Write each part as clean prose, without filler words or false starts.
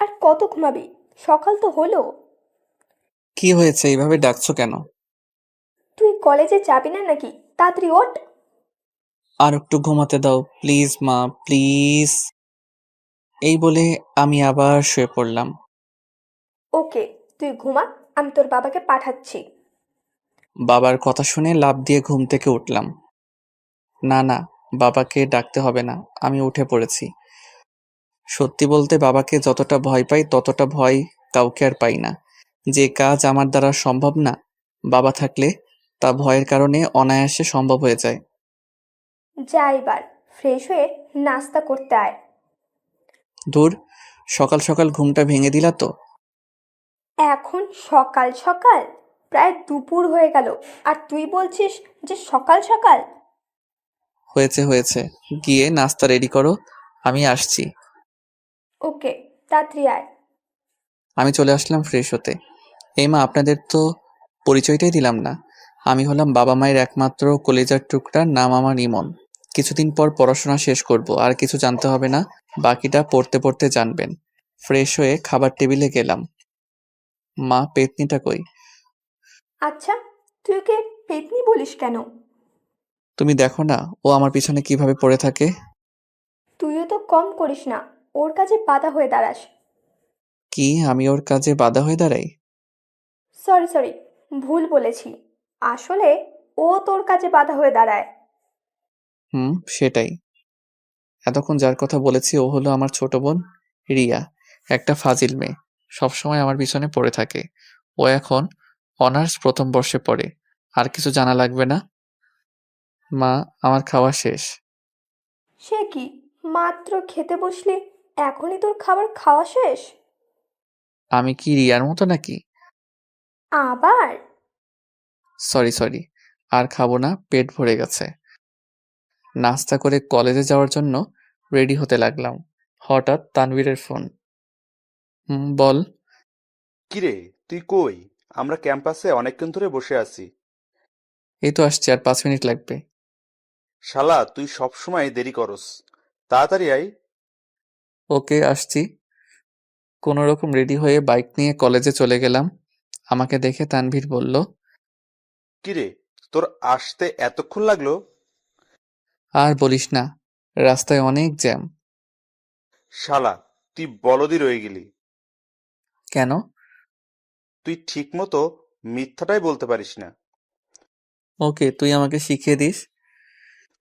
আর কত ঘুমাবি? সকাল তো হলো। কি হয়েছে, এইভাবে ডাকছো কেন? তুই কলেজে যাবি না নাকি? তাড়াতাড়ি ওঠ। আর একটু ঘুমাতে দাও প্লিজ মা, প্লিজ। এই বলে আমি আবার শুয়ে পড়লাম। ওকে, তুই ঘুমা। আমি তোর বাবাকে পাঠাচ্ছি। বাবার কথা শুনে লাফ দিয়ে ঘুম থেকে উঠলাম। না না, বাবাকে ডাকতে হবে না, আমি উঠে পড়েছি। সত্যি বলতে বাবাকে যতটা ভয় পাই ততটা ভয় কাউকে আর পাই না। যে কাজ আমার দ্বারা সম্ভব না, বাবা থাকলে তা ভয়ের কারণে অনায়াসে সম্ভব হয়ে যায়। যা এবার ফ্রেশ হয়ে নাস্তা করতে আয়। ধুর, সকাল সকাল ঘুমটা ভেঙে দিলা তো। এখন সকাল সকাল? প্রায় দুপুর হয়ে গেল, আর তুই বলছিস যে সকাল সকাল? হয়েছে হয়েছে, গিয়ে নাস্তা রেডি করো, আমি আসছি। ওকে, তাড়াতাড়ি আয়। আমি চলে আসলাম ফ্রেশ হতে। এই মা, আপনাদের তো পরিচয়টাই দিলাম না। আমি হলাম বাবা মায়ের একমাত্র কলিজার টুকরা, নাম আমার ইমন। কিছুদিন পর পড়াশোনা শেষ করব, আর কিছু জানতে হবে না, বাকিটা পড়তে পড়তে জানবেন। ফ্রেশ হয়ে খাবার টেবিলে গেলাম। মা, পেতনিটা কই? আচ্ছা, তুই ওকে পেতনি বলিস কেন? তুমি দেখো না ও আমার পিছনে কিভাবে পড়ে থাকে। তুইও তো কম করিস না, ওর কাছে বাধা হয়ে দাঁড়াস। কি আমি ওর কাজে বাধা হয়ে দাঁড়াই? সরি সরি, ভুল বলেছি। আসলে ও তোর কাছে বাধা হয়ে দাঁড়ায়। হুম, সেটাই। এতক্ষণ যার কথা বলেছি ও হলো আমার ছোট বোন রিয়া, একটা ফাজিল মেয়ে, সবসময় আমার পিছনে পড়ে থাকে। ও এখন অনার্স প্রথম বর্ষে পড়ে। আর কিছু জানা লাগবে না। মা, আমার খাওয়া শেষ। সে কি, মাত্র খেতে বসলি, এখনই তোর খাবার খাওয়া শেষ? আমি কি রিয়ার মতো নাকি? আবার? সরি সরি, আর খাবো না, পেট ভরে গেছে। নাস্তা করে কলেজে যাওয়ার জন্য রেডি হতে লাগলাম। হঠাৎ তানভীরের ফোন। বল। কিরে, তুই কই? আমরা ক্যাম্পাসে অনেকক্ষণ ধরে বসে আছি। এই তো আসছি, আর 5 মিনিট লাগবে। শালা, তুই সব সময় দেরি করস। তাড়াতাড়ি আয়। ওকে, আসছি। কোনো রকম রেডি হয়ে বাইক নিয়ে কলেজে চলে গেলাম। আমাকে দেখে তানভীর বলল, কিরে, তোর আসতে এতক্ষণ লাগলো? আর বলিস না, রাস্তায় অনেক জ্যাম। শালা, তুই বলদি রয়ে গেলি। কেন? তুই ঠিক মতো মিথ্যাটাই বলতে পারিস না। ওকে, তুই আমাকে শিখিয়ে দিস।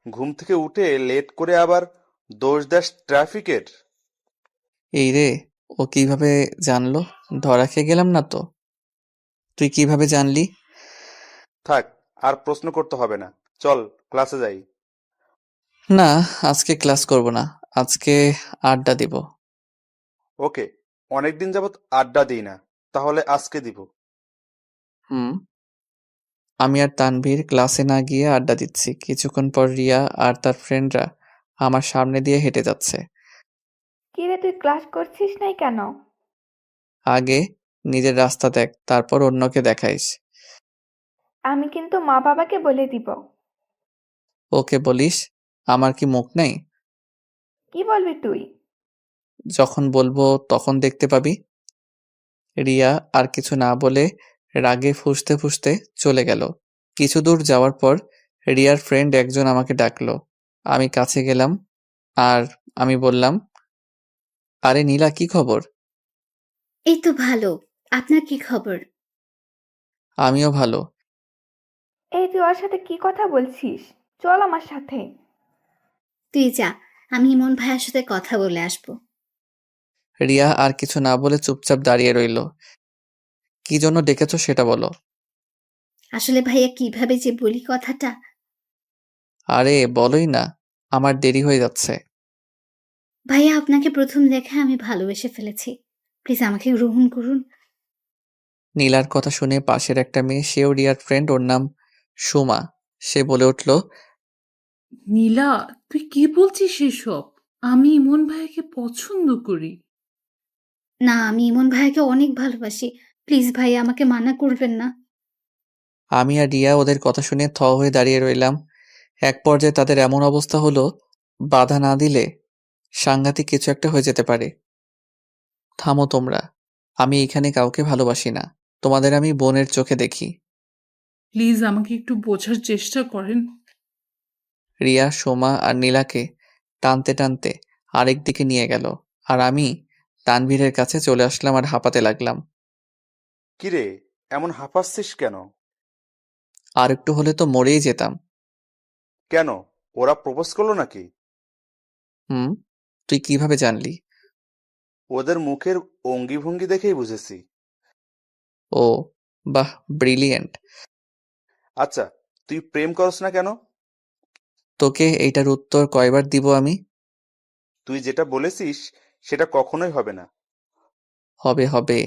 ঘুম থেকে উঠে লেট করে আবার দোষ দাস ট্রাফিকের। এই রে, ও কিভাবে জানলো? ধরা খেয়ে গেলাম না তো? তুই কিভাবে জানলি? থাক, আর প্রশ্ন করতে হবে না। চল, ক্লাসে যাই। না, আজকে ক্লাস করব না। আজকে আড্ডা দিব। ওকে, অনেকদিন যাবত আড্ডা দিই না, তাহলে আজকে দিব। হুম। আমি আর তানভীর ক্লাসে না গিয়ে আড্ডা দিচ্ছি। কিছুক্ষণ পর রিয়া আর তার ফ্রেন্ডরা আমার সামনে দিয়ে হেঁটে যাচ্ছে। কিরে, তুই ক্লাস করছিস নাই কেন? আগে নিজের রাস্তা দেখ, তারপর অন্যকে দেখাইস। আমি কিন্তু মা বাবাকে বলে দিব। ওকে বলিস, আমার কি মুখ নেই? কি বলবি তুই? যখন বলবো তখন দেখতে পাবি। রিয়া আর কিছু না বলে রাগে ফুঁসতে ফুঁসতে চলে গেল। কিছু দূর যাওয়ার পর রিয়ার ফ্রেন্ড একজন আমাকে ডাকলো। আমি কাছে গেলাম আর আমি বললাম, আরে নীলা, কি খবর? এই তো ভালো। আপনার কি খবর? আমিও ভালো। এই, তুই ওর সাথে কি কথা বলছিস? চল আমার সাথে। তুই যা, আমি ইমন ভাইয়ের সাথে কথা বলে আসবো। রিয়া আর কিছু না বলে চুপচাপ দাঁড়িয়ে রইল। কি জন্য ডেকেছো সেটা বলো। আসলে ভাইয়া কিভাবে যে বলি কথাটা। আরে বলোই না, আমার দেরি হয়ে যাচ্ছে। ভাইয়া, আপনাকে প্রথম দেখে আমি ভালোবেসে ফেলেছি। প্লিজ আমাকে গ্রহণ করুন। নীলার কথা শুনে পাশের একটা মেয়ে, সেও রিয়ার ফ্রেন্ড, ওর নাম সুমা, সে বলে উঠল, নীলা, তুই কি বলছিস এসব? আমি ইমন ভাইকে পছন্দ করি। না, আমি ইমন ভাইয়াকে অনেক ভালোবাসি। প্লিজ ভাইয়া, আমাকে মানা করবেন না। আমি আর রিয়া ওদের কথা শুনে থ হয়ে দাঁড়িয়ে রইলাম। এক পর্যায়ে তাদের এমন অবস্থা হলো, বাধা না দিলে সাংঘাতিক কিছু একটা হয়ে যেতে পারে। থামো তোমরা। আমি এখানে কাউকে ভালোবাসি না। তোমাদের আমি বোনের চোখে দেখি। প্লিজ আমাকে একটু বোঝার চেষ্টা করেন। রিয়া, সোমা আর নীলাকে টানতে টানতে আরেক দিকে নিয়ে গেল, আর আমি তানভীরের কাছে চলে আসলাম আর হাঁপাতে লাগলাম। কিরে, এমন হাঁপাচ্ছিস কেন? আর একটু হলে তো মরেই যেতাম। কেন, ওরা প্রপোজ করলো নাকি? হুম, তুই কিভাবে জানলি? ওদের মুখের অঙ্গি ভঙ্গি দেখেই বুঝেছি। ও, বাহ, ব্রিলিয়েন্ট। আচ্ছা, তুই প্রেম করস না কেন? তোকে এইটার উত্তর কয়বার দিব আমি? তুই যেটা বলেছিস সেটা কখনোই হবে না। হবে হবে।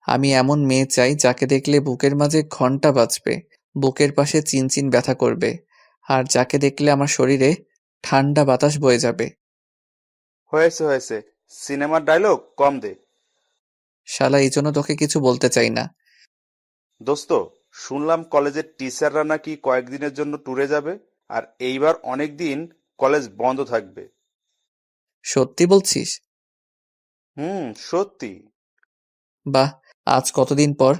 আমি এমন মেয়ে চাই যাকে দেখলে বুকের মাঝে ঘন্টা বাজবে, বুকের পাশে চিনচিন ব্যথা করবে, আর যাকে দেখলে আমার শরীরে ঠান্ডা বাতাস বয়ে যাবে। হয়েছে হয়েছে, সিনেমার ডায়লগ কম দে। শালা, এই জন্য তোকে কিছু বলতে চাই না। দোস্ত, শুনলাম কলেজের টিচাররা নাকি কয়েকদিনের জন্য ট্যুরে যাবে, আর এইবার অনেক দিন কলেজ বন্ধ থাকবে। সত্যি বলছিস? সত্যি। বাহ, আজ কতদিন পর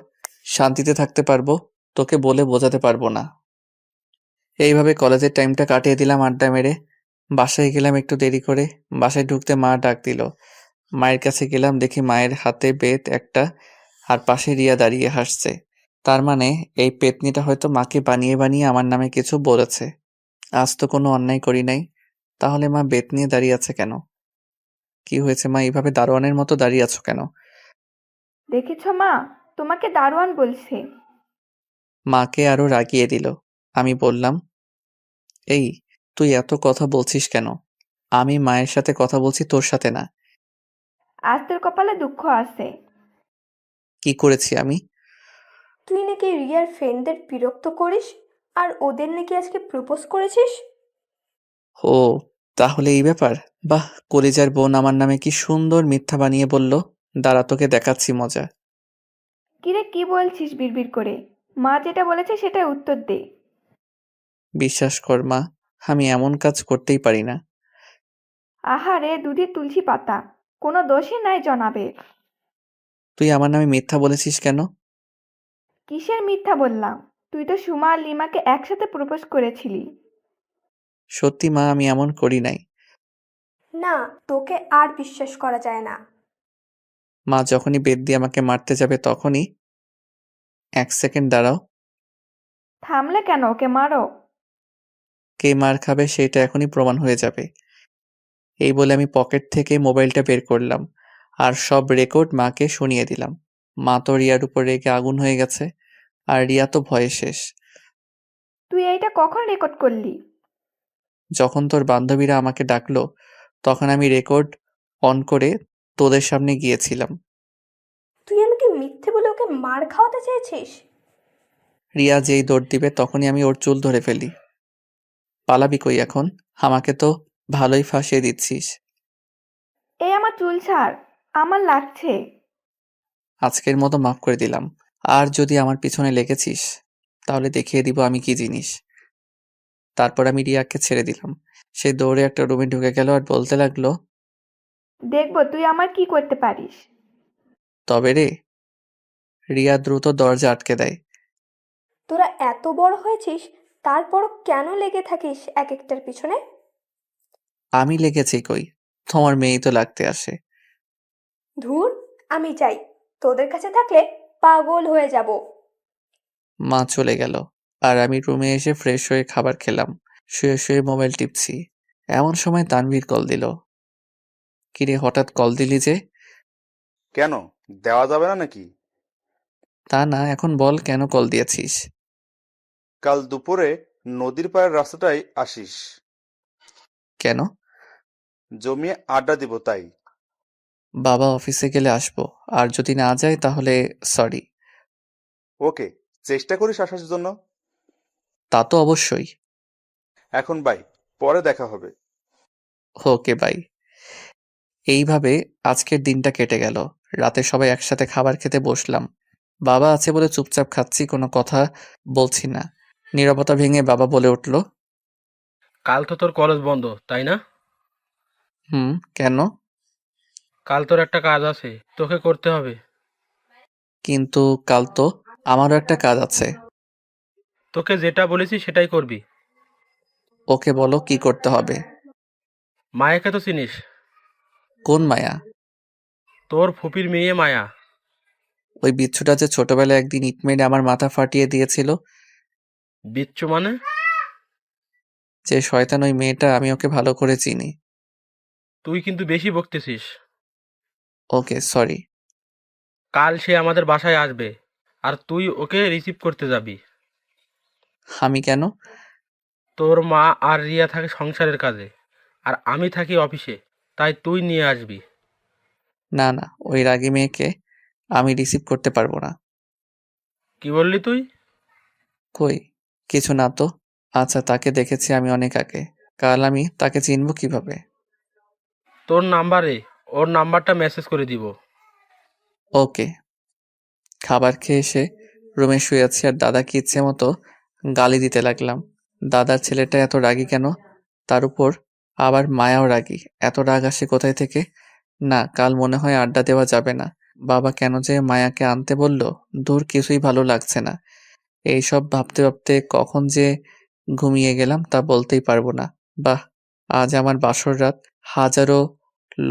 শান্তিতে থাকতে পারবো, তোকে বলে বোঝাতে পারবো না। এইভাবে কলেজের টাইমটা কাটিয়ে দিলাম আড্ডা মেরে। বাসায় গেলাম একটু দেরি করে। বাসায় ঢুকতে মা ডাক দিল। মায়ের কাছে গেলাম, দেখি মায়ের হাতে বেত একটা, আর পাশে রিয়া দাঁড়িয়ে হাসছে। তার মানে এই পেতনিটা হয়তো মাকে বানিয়ে বানিয়ে আমার নামে কিছু বলেছে। আজ তো কোনো অন্যায় করি নাই, তাহলে মা বেত নিয়ে দাঁড়িয়ে আছে কেন? কি হয়েছে মা, এইভাবে দারোয়ানের মতো দাঁড়িয়ে আছো কেন? দেখেছ মা, তোমাকে দারোয়ান বলছে। মাকে আরো রাগিয়ে দিল। আমি বললাম, এই, তুই এত কথা বলছিস কেন? আমি মায়ের সাথে কথা বলছি, তোর সাথে না। আজ তোর কপালে দুঃখ আছে। কি করেছি আমি? তুই নাকি রিয়ার ফ্রেন্ডদের বিরক্ত করিস, আর ওদের নাকি আজকে প্রপোজ করেছিস। ও, তাহলে এই ব্যাপার। বাহ, কলিজার বোন আমার নামে কি সুন্দর মিথ্যা বানিয়ে বলল। দাঁড়া, তোকে দেখাচ্ছি মজা। কিরে, কি বলছিস বিড়বিড় করে? মা যেটা বলেছে সেটাই উত্তর দে। বিশ্বাস কর মা, আমি এমন কাজ করতেই পারি না। আহারে, দুধে তুলসী পাতা, কোনো দোষই নাই জনাবের। তুই আমার নামে মিথ্যা বলেছিস কেন? কিসের মিথ্যা বললাম? তুই তো সুমা আর লিমাকে একসাথে প্রপোজ করেছিলি। সত্যি মা, আমি এমন করি নাই। না, তোকে আর বিশ্বাস করা যায় না। মা যখনই বেত দিয়ে আমাকে মারতে যাবে তখনই। এক সেকেন্ড দাঁড়াও। থামলে কেন? ওকে মারো। কে মার খাবে সেটা এখনই প্রমাণ হয়ে যাবে। এই বলে আমি পকেট থেকে মোবাইলটা বের করলাম, আর সব রেকর্ড মাকে শুনিয়ে দিলাম। মা তো রিয়ার উপর রেগে আগুন হয়ে গেছে, আর রিয়া তো ভয়ে শেষ। তুই এইটা কখন রেকর্ড করলি? যখন তোর বান্ধবীরা আমাকে ডাকলো, তখন আমি রেকর্ড অন করে তোদের সামনে গিয়েছিলাম। তুই আমাকে মিথ্যে বলে ওকে মার খাওয়াতে চেয়েছিস। রিয়া যেই দৌড় দিবে তখনই আমি ওর চুল ধরে ফেলি। পালাবি কই এখন? আমাকে তো ভালোই ফাঁসিয়ে দিচ্ছিস। এই আমার চুল ছাড়, আমার লাগছে। আজকের মতো মাফ করে দিলাম। আর যদি আমার পিছনে লেগেছিস, তাহলে দেখিয়ে দিব আমি কি জিনিস। তারপর আমি রিয়াকে ছেড়ে দিলাম। সে দৌড়ে একটা রুমে ঢুকে গেল আর বলতে লাগলো, দেখবো তুই আমার কি করতে পারিস। তবে রে। রিয়া দ্রুত দরজা আটকে দেয়। তোরা এত বড় হয়েছিস, তারপরও কেন লেগে থাকিস এক একটার পিছনে? আমি লেগেছি কই, তোমার মেয়েই তো লাগতে আসে। ধুর, আমি যাই, তোদের কাছে থাকলে পাগল হয়ে যাব। মা চলে গেল, আর আমি রুমে এসে ফ্রেশ হয়ে খাবার খেলাম। শুয়ে শুয়ে মোবাইল টিপছি। এমন সময় তানভীর কল দিল। কিরে, হঠাৎ কল দিলি যে? কেন, দেওয়া যাবে না নাকি? তা না, এখন বল কেন কল দিয়েছিস? কাল দুপুরে নদীর পাড়ের রাস্তাটায় আসিস। কেন? জমিয়ে আড্ডা দিব তাই। বাবা অফিসে গেলে আসবো, আর যদি না যাই তাহলে সরি। ওকে, চেষ্টা করিস আসার জন্য। তা তো অবশ্যই। এখন বাই, পরে দেখা হবে। Okay bye. এইভাবে আজকের দিনটা কেটে গেল। রাতে সবাই একসাথে খাবার খেতে বসলাম। বাবা আছে বলে চুপচাপ খাচ্ছি, কোনো কথা বলছি না। নীরবতা ভেঙে বাবা বলে উঠল, কাল তো তোর কলেজ বন্ধ, তাই না? হুম, কেন? কাল তোর একটা কাজ আছে, তোকে করতে হবে। কিন্তু কাল তো আমারও একটা কাজ আছে। তোকে যেটা বলেছি সেটাই করবি। ওকে বলো কি করতে হবে। মায়াকে তো চিনিস? কোন মায়া? তোর ফুপির মেয়ে মায়া। ওই বিচ্ছুটা যে ছোটবেলায় একদিন ইট মেরে আমার মাথা ফাটিয়ে দিয়েছিল। বিচ্ছু মানে? যে শয়তান ওই মেয়েটা, আমি ওকে ভালো করে চিনি। তুই কিন্তু বেশি বকতেছিস। ওকে সরি। কাল সে আমাদের বাসায় আসবে, আর তুই ওকে রিসিভ করতে যাবি। আমি কেন? তোর মা আর রিয়া থাকে সংসারের কাজে, আর আমি থাকি অফিসে, তাই তুই নিয়ে আসবি। না না, ওই রাগী মেয়েকে আমি রিসিভ করতে পারবো না। কি বললি তুই? কই কিছু না তো। আচ্ছা, তাকে দেখেছি আমি অনেক আগে। কাল আমি তাকে চিনবো কিভাবে? তোর নাম্বারে ওর নাম্বারটা মেসেজ করে দিব। ওকে। খাবার খেয়ে এসে রুমে শুয়ে আছি আর দাদাকে ইচ্ছে মতো গালি দিতে লাগলাম। দাদার ছেলেটা এত রাগী কেন? তার উপর আবার মায়াও রাগী। এত রাগ আসে কোথায় থেকে? না, কাল মনে হয় আড্ডা দেওয়া যাবে না। বাবা কেন যে মায়াকে আনতে বলল, দূর কিছুই ভালো লাগছে না। এইসব ভাবতে ভাবতে কখন যে ঘুমিয়ে গেলাম তা বলতেই পারবো না। বাহ, আজ আমার বাসর রাত। হাজারো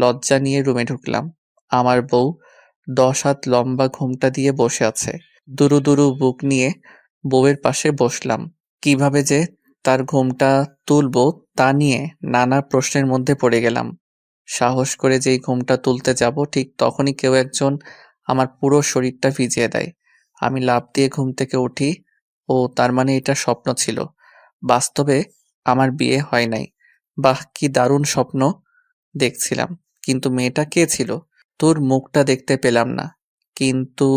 লজ্জা নিয়ে রুমে ঢুকলাম। আমার বউ 10 হাত লম্বা ঘোমটা দিয়ে বসে আছে। দুরু দুরু বুক নিয়ে বউয়ের পাশে বসলাম। কিভাবে যে তার ঘোমটা তুলবো তা নিয়ে নানা প্রশ্নের মধ্যে পড়ে গেলাম। সাহস করে যেই ঘোমটা তুলতে যাব ঠিক তখনই কেউ একজন আমার পুরো শরীরটা ভিজিয়ে দেয়। আমি লাফ দিয়ে ঘুম থেকে উঠি। ও তার মানে এটা স্বপ্ন ছিল। বাস্তবে আমার বিয়ে হয় নাই। বাহ, কি দারুণ স্বপ্ন দেখছিলাম। কিন্তু মেয়েটা কে ছিল? তোর মুখটা দেখতে পেলাম না। কিন্তু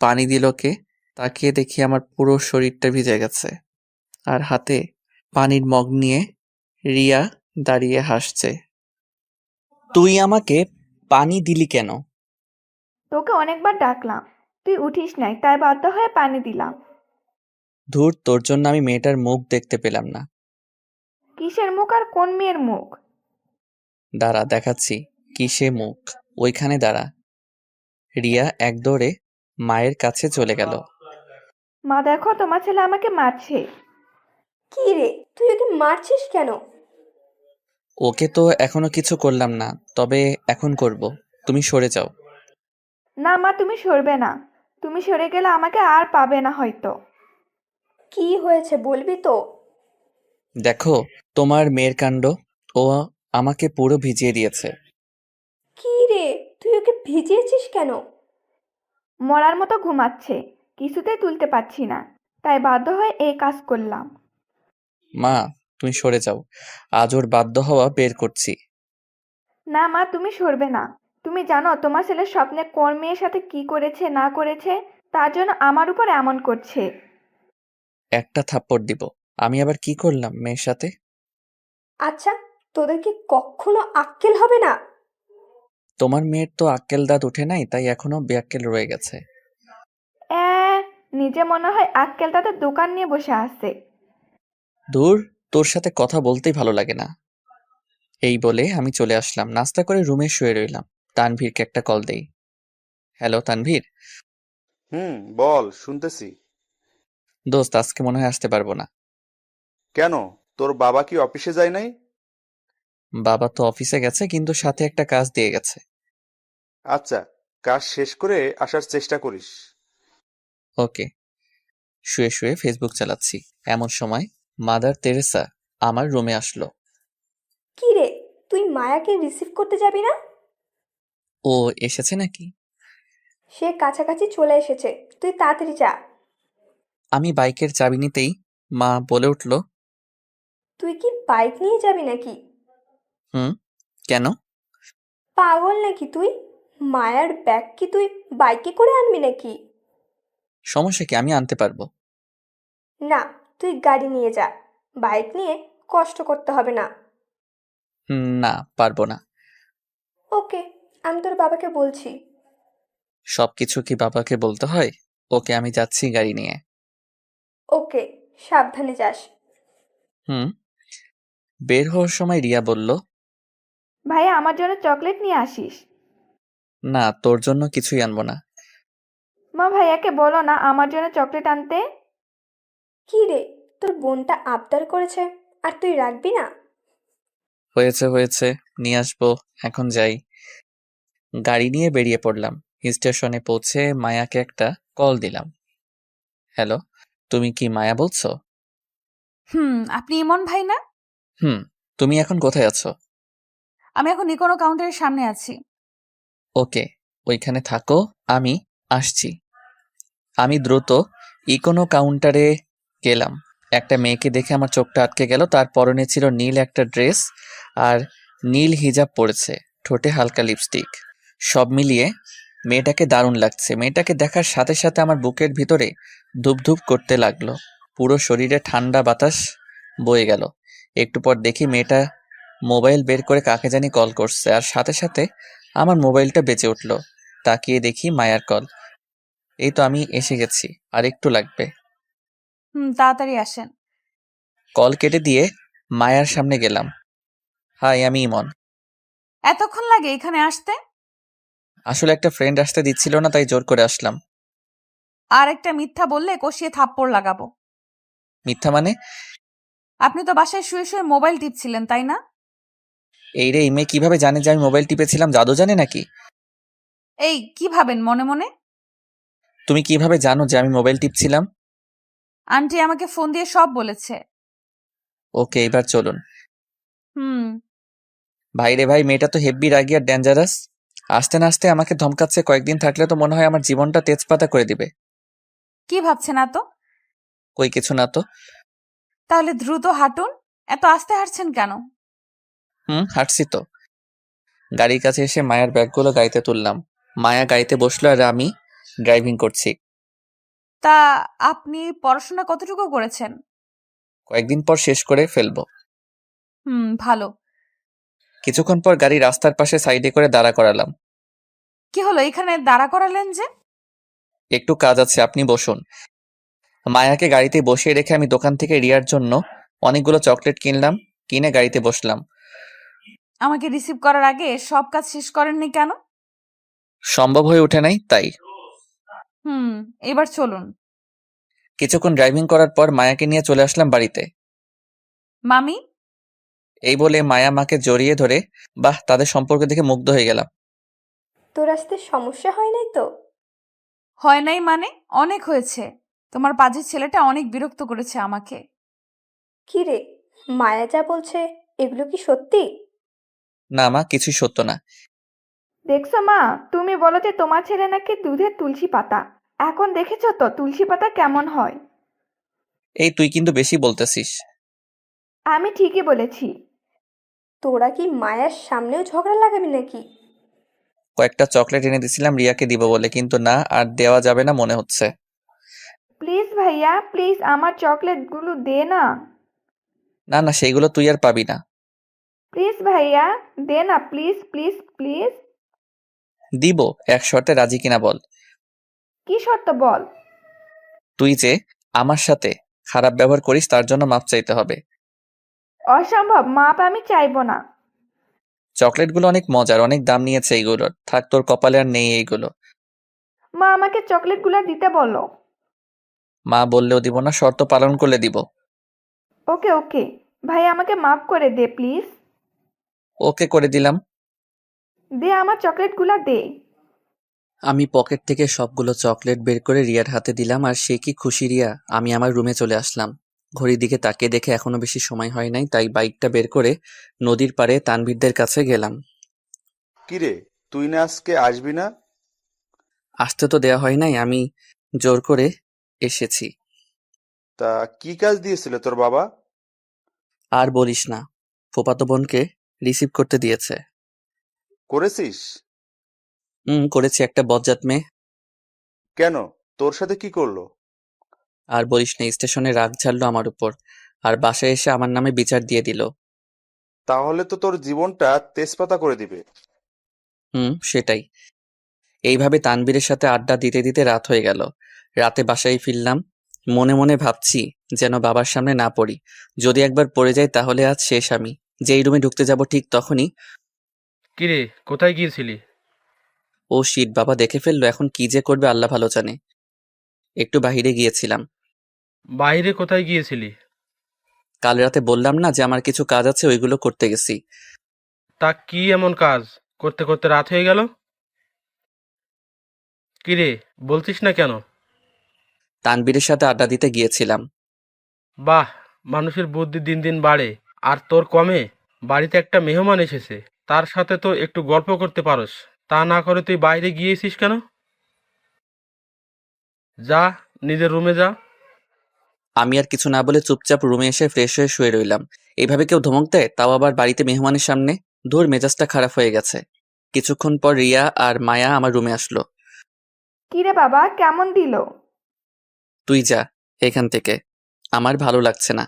পানি দিল কে? তাকিয়ে দেখি আমার পুরো শরীরটা ভিজে গেছে। আর হাতে পানির মগ নিয়ে রিয়া দাঁড়িয়ে হাসছে। তুই আমাকে পানি দিলি কেন? তোকে অনেকবার ডাকলাম, তুই উঠিস নাই, তাই বাধ্য হয়ে পানি দিলাম। ধুর, তোর জন্য আমি মেয়েটার মুখ দেখতে পেলাম না। কিসের মুখ আর কোন মেয়ের মুখ? দাঁড়া দেখাচ্ছি। কিসে মুখ? ওইখানে দাঁড়া। রিয়া এক দৌড়ে মায়ের কাছে চলে গেল। মা দেখো, তোমার ছেলে আমাকে মারছে। কি রে, তুই ওকে মারছিস কেন? ওকে তো এখনো কিছু করলাম না, তবে এখন করব। তুমি সরে যাও। না মা, তুমি সরবে না। তুমি সরে গেলে আমাকে আর পাবে না হয়তো। কি হয়েছে বলবি তো? দেখো তোমার মেয়ের কাণ্ড। ও আমাকে পুরো ভিজিয়ে দিয়েছে। কি রে, তুই ওকে ভিজিয়েছিস কেন? মরার মতো ঘুমাচ্ছে, কিছুতেই তুলতে পারছি না, তাই বাধ্য হয়ে এই কাজ করলাম। মা, তুমি সরে যাও। আজ ওর বাধ্য হওয়া বের করছি। না মা, তুমি সরবে না। তুমি জানো তোমার ছেলে স্বপ্নে কোন মেয়ের সাথে কি করেছে না করেছে, তার জন্য আমার উপর এমন করছে। একটা থাপ্পড় দিব। আমি আবার কি করলাম মেয়ের সাথে? আচ্ছা, তোদের কি কখনো আক্কেল হবে না? তোমার মেয়ের তো আক্কেল দাঁত উঠে নাই, তাই এখনো বেআক্কেল রয়ে গেছে। এ, নিজে মনে হয় আক্কেল তাদের দোকান নিয়ে বসে আছে। দূর, তোর সাথে কথা বলতেই ভালো লাগে না। এই বলে আমি চলে আসলাম। নাস্তা করে রুমে শুয়ে রইলাম। তানভীরকে একটা কল দেই। হ্যালো তানভীর। বল, শুনতেছি। দোস্ত, আজকে মনে হয় আসতে পারবো না। কেন? তোর বাবা কি অফিসে যায় নাই? বাবা তো অফিসে গেছে, কিন্তু সাথে একটা কাজ দিয়ে গেছে। আচ্ছা, কাজ শেষ করে আসার চেষ্টা করিস। ওকে। শুয়ে শুয়ে ফেসবুক চালাচ্ছি, এমন সময় মাদার তেরেসা আমার রুমে আসলো। কি রে, তুই মায়াকে রিসিভ করতে যাবি না? ও এসেছে নাকি? সে কাছাকাছি চলে এসেছে, তুই তাড়াতাড়ি যা। আমি বাইকের চাবি নিতেই মা বলে উঠল, তুই কি বাইক নিয়ে যাবি নাকি? হুম, কেন? পাগল নাকি তুই? মায়ার ব্যাগ কি তুই বাইকে করে আনবি নাকি? সমস্যা কি, আমি আনতে পারবো। না, তুই গাড়ি নিয়ে যা। বাইক নিয়ে কষ্ট করতে হবে না। না, পারবো না। ওকে, আমি তোর বাবাকে বলছি। সবকিছু কি বাবাকে বলতে হয়? ওকে, আমি যাচ্ছি গাড়ি নিয়ে। ওকে, সাবধানে যাস। হুম। বের হওয়ার সময় রিয়া বলল, ভাইয়া, আমার জন্য চকলেট নিয়ে আসিস। না, তোর জন্য কিছুই আনবো না। মা ভাইয়াকে বলো না আমার জন্য চকলেট আনতে। কি রে, তোর বোনটা আবদার করেছে আর তুই রাখবি না? হয়েছে হয়েছে, নিয়ে আসবো। এখন যাই। গাড়ি নিয়ে বেরিয়ে পড়লাম। স্টেশনে পৌঁছে মায়াকে একটা কল দিলাম। হ্যালো, তুমি কি মায়া বলছো? আপনি ইমন ভাই না? হুম। তুমি এখন কোথায় আছো? আমি এখন ইকোনো কাউন্টারের সামনে আছি। ওকে, ওইখানে থাকো, আমি আসছি। আমি দ্রুত ইকোনো কাউন্টারে গেলাম। একটা মেয়েকে দেখে আমার চোখটা আটকে গেল। তার পরনে ছিল নীল একটা ড্রেস আর নীল হিজাব পরেছে, ঠোঁটে হালকা লিপস্টিক। সব মিলিয়ে মেয়েটাকে দারুণ লাগছে। মেয়েটাকে দেখার সাথে সাথে আমার বুকের ভিতরে ধুপধুপ করতে লাগলো। পুরো শরীরে ঠান্ডা বাতাস বয়ে গেল। একটু পর দেখি মেয়েটা মোবাইল বের করে কাকে জানি কল করছে, আর সাথে সাথে আমার মোবাইলটা বেজে উঠলো। তাকিয়ে দেখি মায়ার কল। এই তো আমি এসে গেছি, আর একটু লাগবে। তাড়াতাড়ি আসেন। কল কেটে দিয়ে মায়ার সামনে গেলাম। হাই, আমি ইমন। এতক্ষণ লাগে এখানে আসতে? আসলে একটা ফ্রেন্ড আসতে দিচ্ছিল না, তাই জোর করে আসলাম। আর একটা মিথ্যা বললে কষিয়ে থাপ্পড় লাগাবো। মিথ্যা মানে? আপনি তো বাসায় শুয়ে শুয়ে মোবাইল টিপছিলেন, তাই না? এই রে, এই মেয়ে কিভাবে জানে যে আমি মোবাইল টিপেছিলাম? জাদু জানে নাকি? এই কি ভাবেন মনে মনে? তুমি কিভাবে জানো যে আমি মোবাইল টিপছিলাম? আন্টি আমাকে ফোন দিয়ে সব বলেছে। ওকে, এবার চলুন। হুম ভাই রে ভাই, মেয়েটা তো হেব্বি রাগী আর ডেঞ্জারাস। আসতে না আসতে আমাকে ধমকাচ্ছে। কয়েকদিন থাকলে তো মনে হয় আমার জীবনটা তেজপাতা করে দিবে। কি ভাবছেন না তো? কই কিছু না তো। তাহলে দ্রুত হাঁটুন। এত আস্তে হাঁটছেন কেন? হাঁটছি তো। গাড়ির কাছে এসে মায়ের ব্যাগগুলো গাড়িতে তুললাম। মায়া গাড়িতে বসলো আর আমি ড্রাইভিং করছি। তা আপনি পড়াশোনা কতটুকু করেছেন? কয়েকদিন পর শেষ করে ফেলবো। ভালো। কিছুক্ষণ পর গাড়ি রাস্তার পাশে সাইডে করে দাঁড়া করালাম। কি হলো এখানে দাঁড়া করালেন যে? একটু কাজ আছে, আপনি বসুন। মায়াকে গাড়িতে বসিয়ে রেখে আমি দোকান থেকে রিয়ার জন্য অনেকগুলো চকলেট কিনলাম। কিনে গাড়িতে বসলাম। আমাকে রিসিভ করার আগে সব কাজ শেষ করেননি কেন? সম্ভব হয়ে ওঠে নাই, তাই। এবার চলুন। কিছুক্ষণ ড্রাইভিং করার পর মায়াকে নিয়ে চলে আসলাম বাড়িতে। মামি? এই বলে মায়া মাকে জড়িয়ে ধরে, বাহ, তাদের সম্পর্ক দেখে মুগ্ধ হয়ে গেলাম। তোর আসতে সমস্যা হয় নাই তো? হয় নাই মানে? অনেক হয়েছে। তোমার পাজির ছেলেটা অনেক বিরক্ত করেছে আমাকে। কি রে, মায়া যা বলছে এগুলো কি সত্যি? না মা, কিছুই সত্য না। দেখছো মা, তুমি বলো যে তোমার ছেলে নাকি দুধের তুলসী পাতা। এখন দেখেছো তো তুলসী পাতা কেমন হয়। এই তুই কিন্তু বেশি বলতেছিস। আমি ঠিকই বলেছি। তোরা কি মায়ার সামনেও ঝগড়া লাগাবি নাকি? কয়েকটা চকলেট এনে দিছিলাম রিয়াকে দিব বলে, কিন্তু না, আর দেওয়া যাবে না মনে হচ্ছে। প্লিজ ভাইয়া, প্লিজ আমার চকলেটগুলো দে না। না না, সেইগুলো তুই আর পাবি না। প্লিজ ভাইয়া, দে না, প্লিজ প্লিজ প্লিজ। দিব, এক শর্তে রাজি কিনা বল। কি শর্ত বল? তুই যে আমার সাথে খারাপ ব্যবহার করিস তার জন্য মাপ চাইতে হবে। অসম্ভব, মাপ আমি চাইবো না। চকলেটগুলো অনেক মজার, অনেক দাম নিয়েছে এইগুলোর। থাক, তোর কপালে আর নেই এইগুলো। মা আমাকে চকলেটগুলো দিতে বলো। মা বললেও দিব না, শর্ত পালন করলে দিব। ওকে ওকে, ভাই আমাকে মাফ করে দে প্লিজ। ওকে করে দিলাম। দে আমার চকলেটগুলো দে। আমি পকেট থেকে সবগুলো চকলেট বের করে রিয়ার হাতে দিলাম, আর সে কি খুশি রিয়া। আমি আমার রুমে চলে আসলাম। ঘড়ির দিকে তাকিয়ে দেখে এখনো বেশি সময় হয় নাই, তাই বাইকটা বের করে নদীর পাড়ে তানভীরদের কাছে গেলাম। কিরে, তুই না আজকে আসবি না? আসতে তো দেয়া হয় নাই, আমি জোর করে এসেছি। তা কি কাজ দিয়েছিল তোর বাবা? আর বলিস না, ফুফাতো বোনকে রিসিভ করতে দিয়েছে। করেছিস? করেছি, একটা বজ্জাত মেয়ে। কেন, তোর সাথে কি করলো? আর বলিস না, স্টেশনে রাগ ঝাড়লো আমার উপর, আর বাসায় এসে আমার নামে বিচার দিয়ে দিল। তাহলে তো তোর জীবনটা তেজপাতা করে দিবে। সেটাই। এইভাবে তানবীরের সাথে আড্ডা দিতে দিতে রাত হয়ে গেল। রাতে বাসায় ফিরলাম। মনে মনে ভাবছি যেন বাবার সামনে না পড়ি। যদি একবার পড়ে যাই তাহলে আজ শেষ। আমি যেই রুমে ঢুকতে যাব ঠিক তখনই কিরে, কোথায় গিয়েছিলি? ও শিট, বাবা দেখে ফেললো, এখন কি যে করবে আল্লাহ ভালো জানে। একটু বাহিরে গিয়েছিলাম। বাইরে কোথায় গিয়েছিলি? কাল রাতে বললাম না যে আমার কিছু কাজ আছে, ওইগুলো করতে গেছি। তা কি এমন কাজ করতে করতে রাত হয়ে গেল? কিরে, বলছিস না কেন? তানবীরের সাথে আড্ডা দিতে গিয়েছিলাম। বাহ, মানুষের বুদ্ধি দিন দিন বাড়ে। আর তোর কমে? বাড়িতে একটা মেহমান এসেছে, তার সাথে তো একটু গল্প করতে পারোস। তা না করে তুই বাইরে গিয়েছিস কেন? যা, নিজের রুমে যা। আমি আর কিছু না বলে চুপচাপ রুমে এসে ফ্রেশ হয়ে শুয়ে রইলাম। এইভাবে কেউ ধমক দেয়, তাও আবার বাড়িতে মেহমানের সামনে? ধুর, মেজাজটা খারাপ হয়ে গেছে। কিছুক্ষণ পর রিয়া আর মায়া আমার রুমে আসলো। কিরে বাবা, কেমন দিল? তুই যা এখান থেকে, আমার ভালো লাগছে না।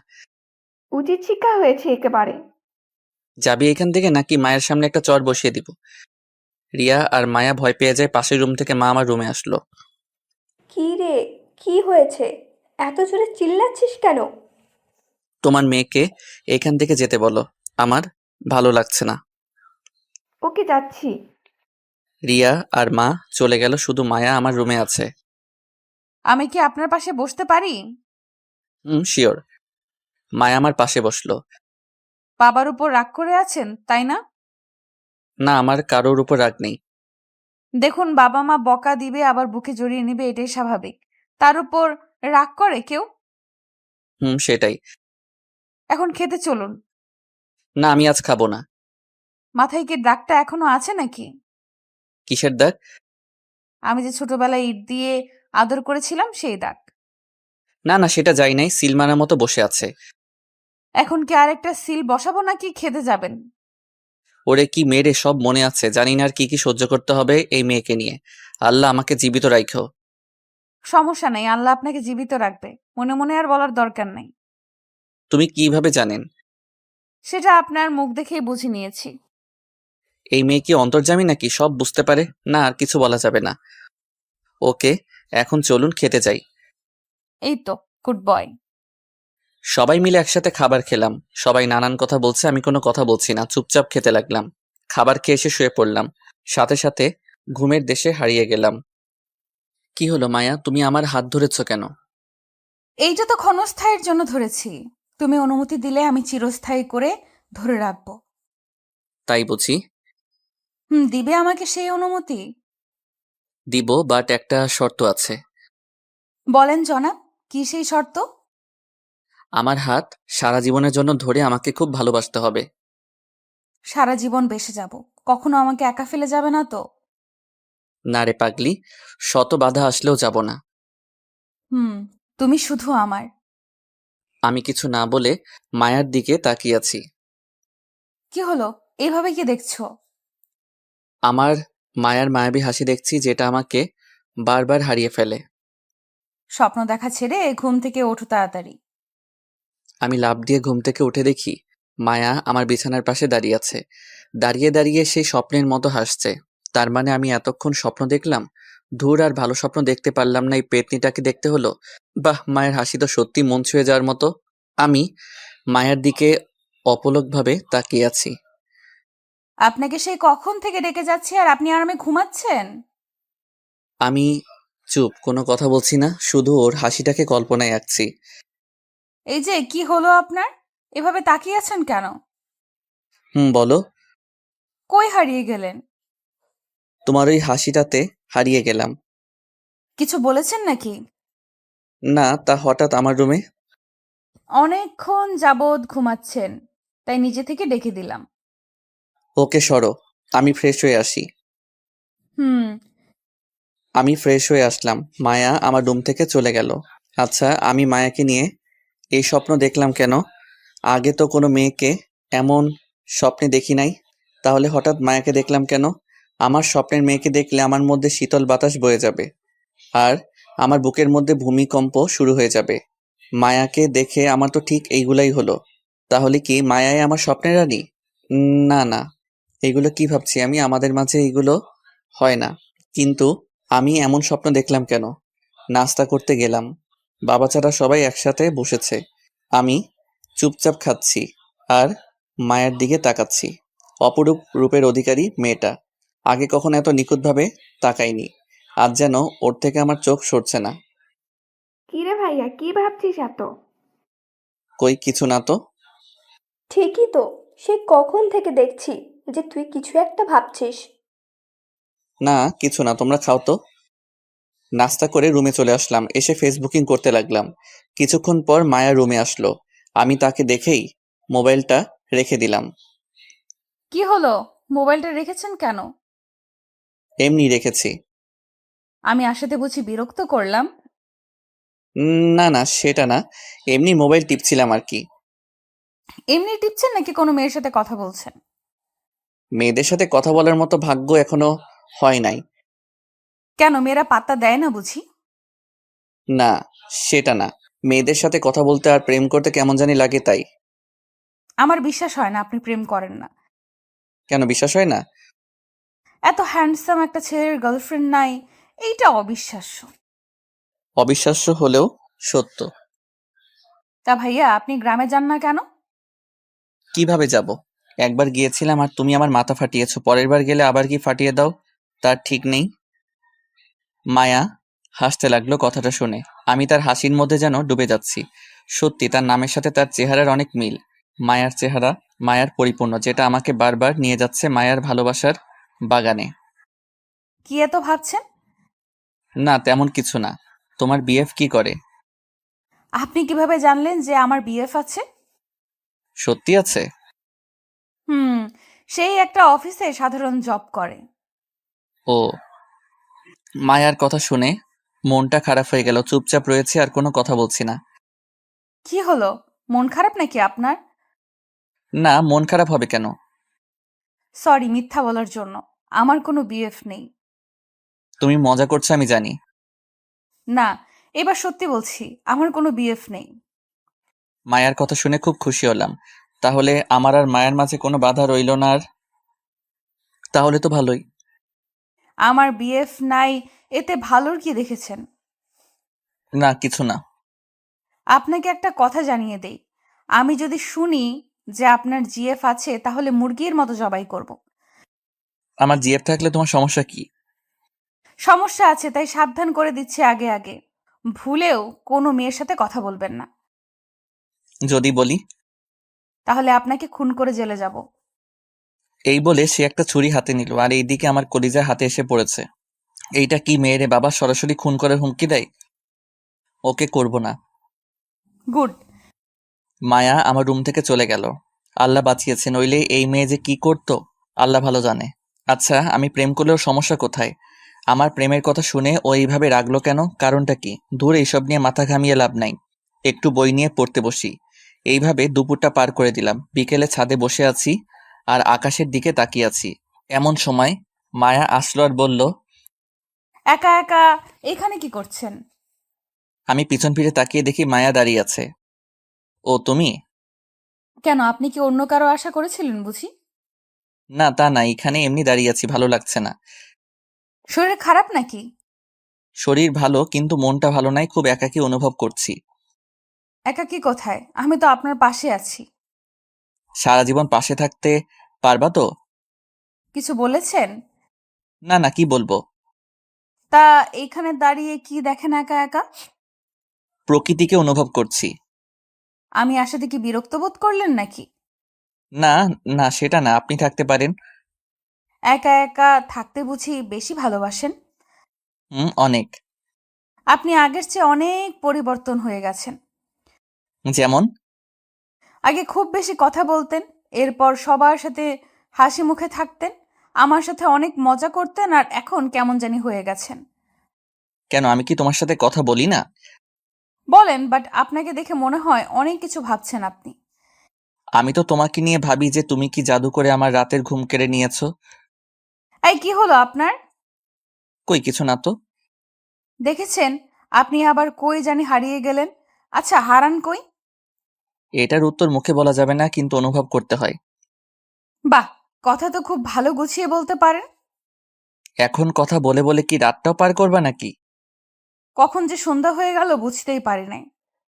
উচিত শিক্ষা হয়েছে একেবারে। যাবি এখান থেকে নাকি মায়ের সামনে একটা চর বসিয়ে দিব? রিয়া আর মায়া ভয় পেয়ে যায়। পাশের রুম থেকে মা আমার রুমে আসলো। কি রে, কি হয়েছে? এত জোরে চিল্লাচ্ছিস কেন? তোমার মেয়েকে এখান থেকে যেতে বলো, আমার ভালো লাগছে না। ওকে, যাচ্ছি। রিয়া আর মা চলে গেল, শুধু মায়া আমার রুমে আছে। আমি কি আপনার পাশে বসতে পারি? শিওর। মায়া আমার পাশে বসলো। বাবার উপর রাগ করে আছেন, তাই না? না, আমার কারোর উপর রাগ নেই। দেখুন, বাবা মা বকা দিবে আবার বুকে জড়িয়ে নিবে, এটাই স্বাভাবিক। তার উপর রাগ করে কেউ? সেটাই। এখন খেতে চলুন। না, আমি আজ খাবো না। মাথায় কি দাগটা এখনো আছে নাকি? কিসের দাগ? আমি যে ছোটবেলায় ইট দিয়ে আদর করেছিলাম সেই দাগ। না না, সেটা যাই নাই, সিল মারার মতো বসে আছে। এখন কি আরেকটা সিল বসাবো নাকি খেতে যাবেন? ওরে কি মেরে, সব মনে আছে। জানি না আর কি কি সহ্য করতে হবে এই মেয়েকে নিয়ে। আল্লাহ আমাকে জীবিত রাখো। সমস্যা নেই, আল্লাহ আপনাকে জীবিত রাখবে। মনে মনে আর বলার দরকার নেই। তুমি কিভাবে জানেন? সেটা আপনার মুখ দেখেই বুঝে নিয়েছি। এই মেয়ে কি অন্তর্যামী নাকি, সব বুঝতে পারে? না, আর কিছু বলা যাবে না। ওকে, এখন চলুন খেতে যাই। এই তো, গুড বয়। সবাই মিলে একসাথে খাবার খেলাম। সবাই নানান কথা বলছে, আমি কোনো কথা বলছি না, চুপচাপ খেতে লাগলাম। খাবার খেয়ে এসে শুয়ে পড়লাম। সাথে সাথে ঘুমের দেশে হারিয়ে গেলাম। কি হলো মায়া, তুমি আমার হাত ধরেছ কেন? এইটা তো ক্ষণস্থায়ীর জন্য ধরেছি। তুমি অনুমতি দিলে আমি চিরস্থায়ী করে ধরে রাখবো। তাই বুঝি? দিবে আমাকে সেই অনুমতি? দিব, বাট একটা শর্ত আছে। বলেন জনাব, কি সেই শর্ত? আমার হাত সারা জীবনের জন্য ধরে আমাকে খুব ভালোবাসতে হবে। সারা জীবন বেঁচে যাব, কখনো আমাকে একা ফেলে যাবে না তো? না রে পাগলি, শত বাধা আসলেও যাব না। তুমি শুধু আমার। আমি কিছু না বলে মায়ার দিকে তাকিয়ে আছি। কি হলো, এইভাবে কি দেখছো? আমার মায়ার মায়াবী হাসি দেখছি, যেটা আমাকে বারবার হারিয়ে ফেলে। স্বপ্ন দেখা ছেড়ে ঘুম থেকে ওঠো তাড়াতাড়ি। আমি লাফ দিয়ে ঘুম থেকে উঠে দেখি মায়া আমার বিছানার পাশে দাঁড়িয়ে আছে। দাঁড়িয়ে দাঁড়িয়ে সেই স্বপ্নের মতো হাসছে। তার মানে আমি এতক্ষণ স্বপ্ন দেখলাম? ধুর, আর ভালো স্বপ্ন দেখতে পারলাম না, এই পেতনিটাকে দেখতে হলো। বাহ, মায়ের হাসি তো সত্যি মন ছুঁয়ে যাওয়ার মতো। আমি মায়ের দিকে অপলকভাবে তাকিয়ে আছি। আপনাকে সেই কখন থেকে ডেকে যাচ্ছে আর আপনি আরামে ঘুমাচ্ছেন? আমি চুপ, কোনো কথা বলছি না, শুধু ওর হাসিটাকে কল্পনায় আঁকছি। এই যে কি হলো আপনার, এভাবে তাকিয়ে আছেন কেন? বলো। কই হারিয়ে গেলেন? তোমার ওই হাসিটাতে হারিয়ে গেলাম। কিছু বলেছেন নাকি? না, তা হঠাৎ আমার রুমে? অনেকক্ষণ যাবৎ ঘুমাচ্ছেন, তাই নিজে থেকে ডেকে দিলাম। ওকে সরো, আমি ফ্রেশ হয়ে আসি। হুম আমি ফ্রেশ হয়ে আসলাম। মায়া আমার রুম থেকে চলে গেল। আচ্ছা, আমি মায়াকে নিয়ে এই স্বপ্ন দেখলাম কেন? আগে তো কোনো মেয়েকে এমন স্বপ্নে দেখি নাই। তাহলে হঠাৎ মায়াকে দেখলাম কেন? আমার স্বপ্নের মেয়েকে দেখলে আমার মধ্যে শীতল বাতাস বয়ে যাবে, আর আমার বুকের মধ্যে ভূমিকম্প শুরু হয়ে যাবে। মায়াকে দেখে আমার তো ঠিক এইগুলাই হলো। তাহলে কি মায়াই আমার স্বপ্নের রানী? না না, এগুলো কি ভাবছি আমি, আমাদের মাঝে এগুলো হয় না। কিন্তু আমি এমন স্বপ্ন দেখলাম কেন? নাস্তা করতে গেলাম, বাবা ছাড়া সবাই একসাথে বসেছে। আমি চুপচাপ খাচ্ছি আর মায়ের দিকে তাকাচ্ছি। অপরূপ রূপের অধিকারী মেয়েটা আগে কখনো এত নিখুঁতভাবে তাকাইনি। আজ যেন ওর থেকে আমার চোখ সরছে না। কি রে ভাইয়া, কি ভাবছিস এত? কই কিছু না তো। ঠিকই তো, সে কখন থেকে দেখছি যে তুই কিছু একটা ভাবছিস। না কিছু না, তোমরা খাও তো। নাস্তা করে রুমে চলে আসলাম, এসে ফেসবুকিং করতে লাগলাম। কিছুক্ষণ পর মায়া রুমে আসলো। আমি তাকে দেখেই মোবাইলটা রেখে দিলাম। কি হলো? মোবাইলটা রেখেছেন কেন? এমনি রেখেছি। আমি আসাতে বুঝি বিরক্ত করলাম? না না সেটা না, এমনি মোবাইল টিপছিলাম আর কি। এমনি টিপছেন নাকি কোনো মেয়ের সাথে কথা বলছেন? মেয়েদের সাথে কথা বলার মতো ভাগ্য এখনো হয় নাই। কেন, মেয়েরা পাত্তা দেয় না বুঝি? না সেটা না, মেয়েদের সাথে কথা বলতে আর প্রেম করতে কেমন জানি লাগে তাই। আমার বিশ্বাস হয় না আপনি প্রেম করেন না। কেন বিশ্বাস হয় না? এত হ্যান্ডসাম একটা ছেলের গার্লফ্রেন্ড নাই, এইটা অবিশ্বাস্য। অবিশ্বাস্য হলেও সত্য। তা ভাইয়া, আপনি গ্রামে যান না কেন? কিভাবে যাব? একবার গিয়েছিলাম আর তুমি আমার মাথা ফাটিয়েছো, পরের বার গেলে আবার কি ফাটিয়ে দাও তার ঠিক নেই। মায়া হাসতে লাগলো কথাটা শুনে। আমি তার হাসির মধ্যে যেন ডুবে যাচ্ছি। সত্যি তার নামের সাথে তার চেহারার অনেক মিল। মায়ার চেহারা মায়ার পরিপূর্ণ, যেটা আমাকে বারবার নিয়ে যাচ্ছে মায়ার ভালোবাসার বাগানে। কি এত ভাবছেন? না তেমন কিছু না। তোমার বিএফ কি করে? আপনি কিভাবে জানলেন যে আমার বিএফ আছে? সত্যি আছে? হুম, সেই একটা অফিসে সাধারণ জব করে। ও। মায়ার কথা শুনে মনটা খারাপ হয়ে গেল, চুপচাপ রয়েছে আর কোনো কথা বলছি না। কি হলো, মন খারাপ নাকি আপনার? না মন খারাপ হবে কেন? সরি মিথ্যা বলার জন্য, আমার কোনো বিএফ নেই। তুমি মজা করছো আমি জানি। না, এবার সত্যি বলছি, আমার কোনো বিএফ নেই। মায়ার কথা শুনে খুব খুশি হলাম। তাহলে আমার আর মায়ের মাঝে কোনো বাধা রইল না আর। তাহলে তো ভালোই। আমার বিএফ নাই, এতে ভালোর কি দেখেছেন? না কিছু না। আপনাকে একটা কথা জানিয়ে দেই, আমি যদি শুনি যে আপনার জিএফ আছে তাহলে মুরগির মতো জবাই করব। আমার জিএফ থাকলে তোমার সমস্যা কি? সমস্যা আছে তাই সাবধান করে দিচ্ছি আগে আগে, ভুলেও কোনো মেয়ের সাথে কথা বলবেন না। যদি বলি? তাহলে আপনাকে খুন করে জেলে যাব। এই বলে সে একটা ছুরি হাতে নিল আর এইদিকে আমার কলিজা হাতে এসে পড়েছে। এইটা কি মেয়েরে বাবা সরাসরি খুন করার হুমকি দেয়? ওকে করব না। গুড। মায়া আমার রুম থেকে চলে গেল। আল্লাহ বাঁচিয়েছে, নইলে এই মেয়ে যে কি করতো আল্লাহ ভালো জানে। আচ্ছা আমি প্রেম করলেও সমস্যা কোথায়? আমার প্রেমের কথা শুনে ও এইভাবে রাগলো কেন? কারণটা কি? দূর, এইসব নিয়ে মাথা ঘামিয়ে লাভ নাই। একটু বই নিয়ে পড়তে বসি। এইভাবে দুপুরটা পার করে দিলাম। বিকেলে ছাদে বসে আছি আর আকাশের দিকে তাকিয়ে আছি। এমন সময় মায়া আসলো আর বলল, একা একা এখানে কি করছেন? আমি পিছন ফিরে তাকিয়ে দেখি মায়া দাঁড়িয়ে আছে। ও তুমি? কেন, আপনি কি অন্য কারো আশা করেছিলেন বুঝি? না তা না, এখানে এমনি দাঁড়িয়ে আছি, ভালো লাগছে না। শরীর খারাপ নাকি? শরীর ভালো কিন্তু মনটা ভালো নাই, খুব একাকী অনুভব করছি। একাকী কোথায়, আমি তো আপনার পাশে আছি। সারা জীবন পাশে থাকতে পারবা তো? কিছু বলেছেন? না না কি বলবো। তা এইখানে দাঁড়িয়ে কি দেখেন একা একা? প্রকৃতিকে অনুভব করছি। আমি আসাতে কি বিরক্ত বোধ করলেন নাকি? না না সেটা না, আপনি থাকতে পারেন। একা একা থাকতে বুঝি বেশি ভালোবাসেন? অনেক। আপনি আগের চেয়ে অনেক পরিবর্তন হয়ে গেছেন। যেমন? আগে খুব বেশি কথা বলতেন, এরপর সবার সাথে হাসি মুখে থাকতেন, আমার সাথে অনেক মজা করতেন, আর এখন কেমন জানি হয়ে গেছেন। কেন, আমি কি তোমার সাথে কথা বলি না? বলেন, বাট আপনাকে দেখে মনে হয় অনেক কিছু ভাবছেন আপনি। আমি তো তোমাকে নিয়ে ভাবি যে তুমি কি জাদু করে আমার রাতের ঘুম কেড়ে নিয়েছো। এই কি হলো আপনার? কই কিছু না তো। দেখেছেন, আপনি আবার কই জানি হারিয়ে গেলেন। আচ্ছা, হারান কই? এটার উত্তর মুখে বলা যাবে না, কিন্তু অনুভব করতে হয়। বাহ, কথা তো খুব ভালো গুছিয়ে বলতে পারেন। এখন কথা বলে বলে কি রাতটাও পার করবা নাকি? কখন যে সন্ধ্যা হয়ে গেল বুঝতেই পারি নাই।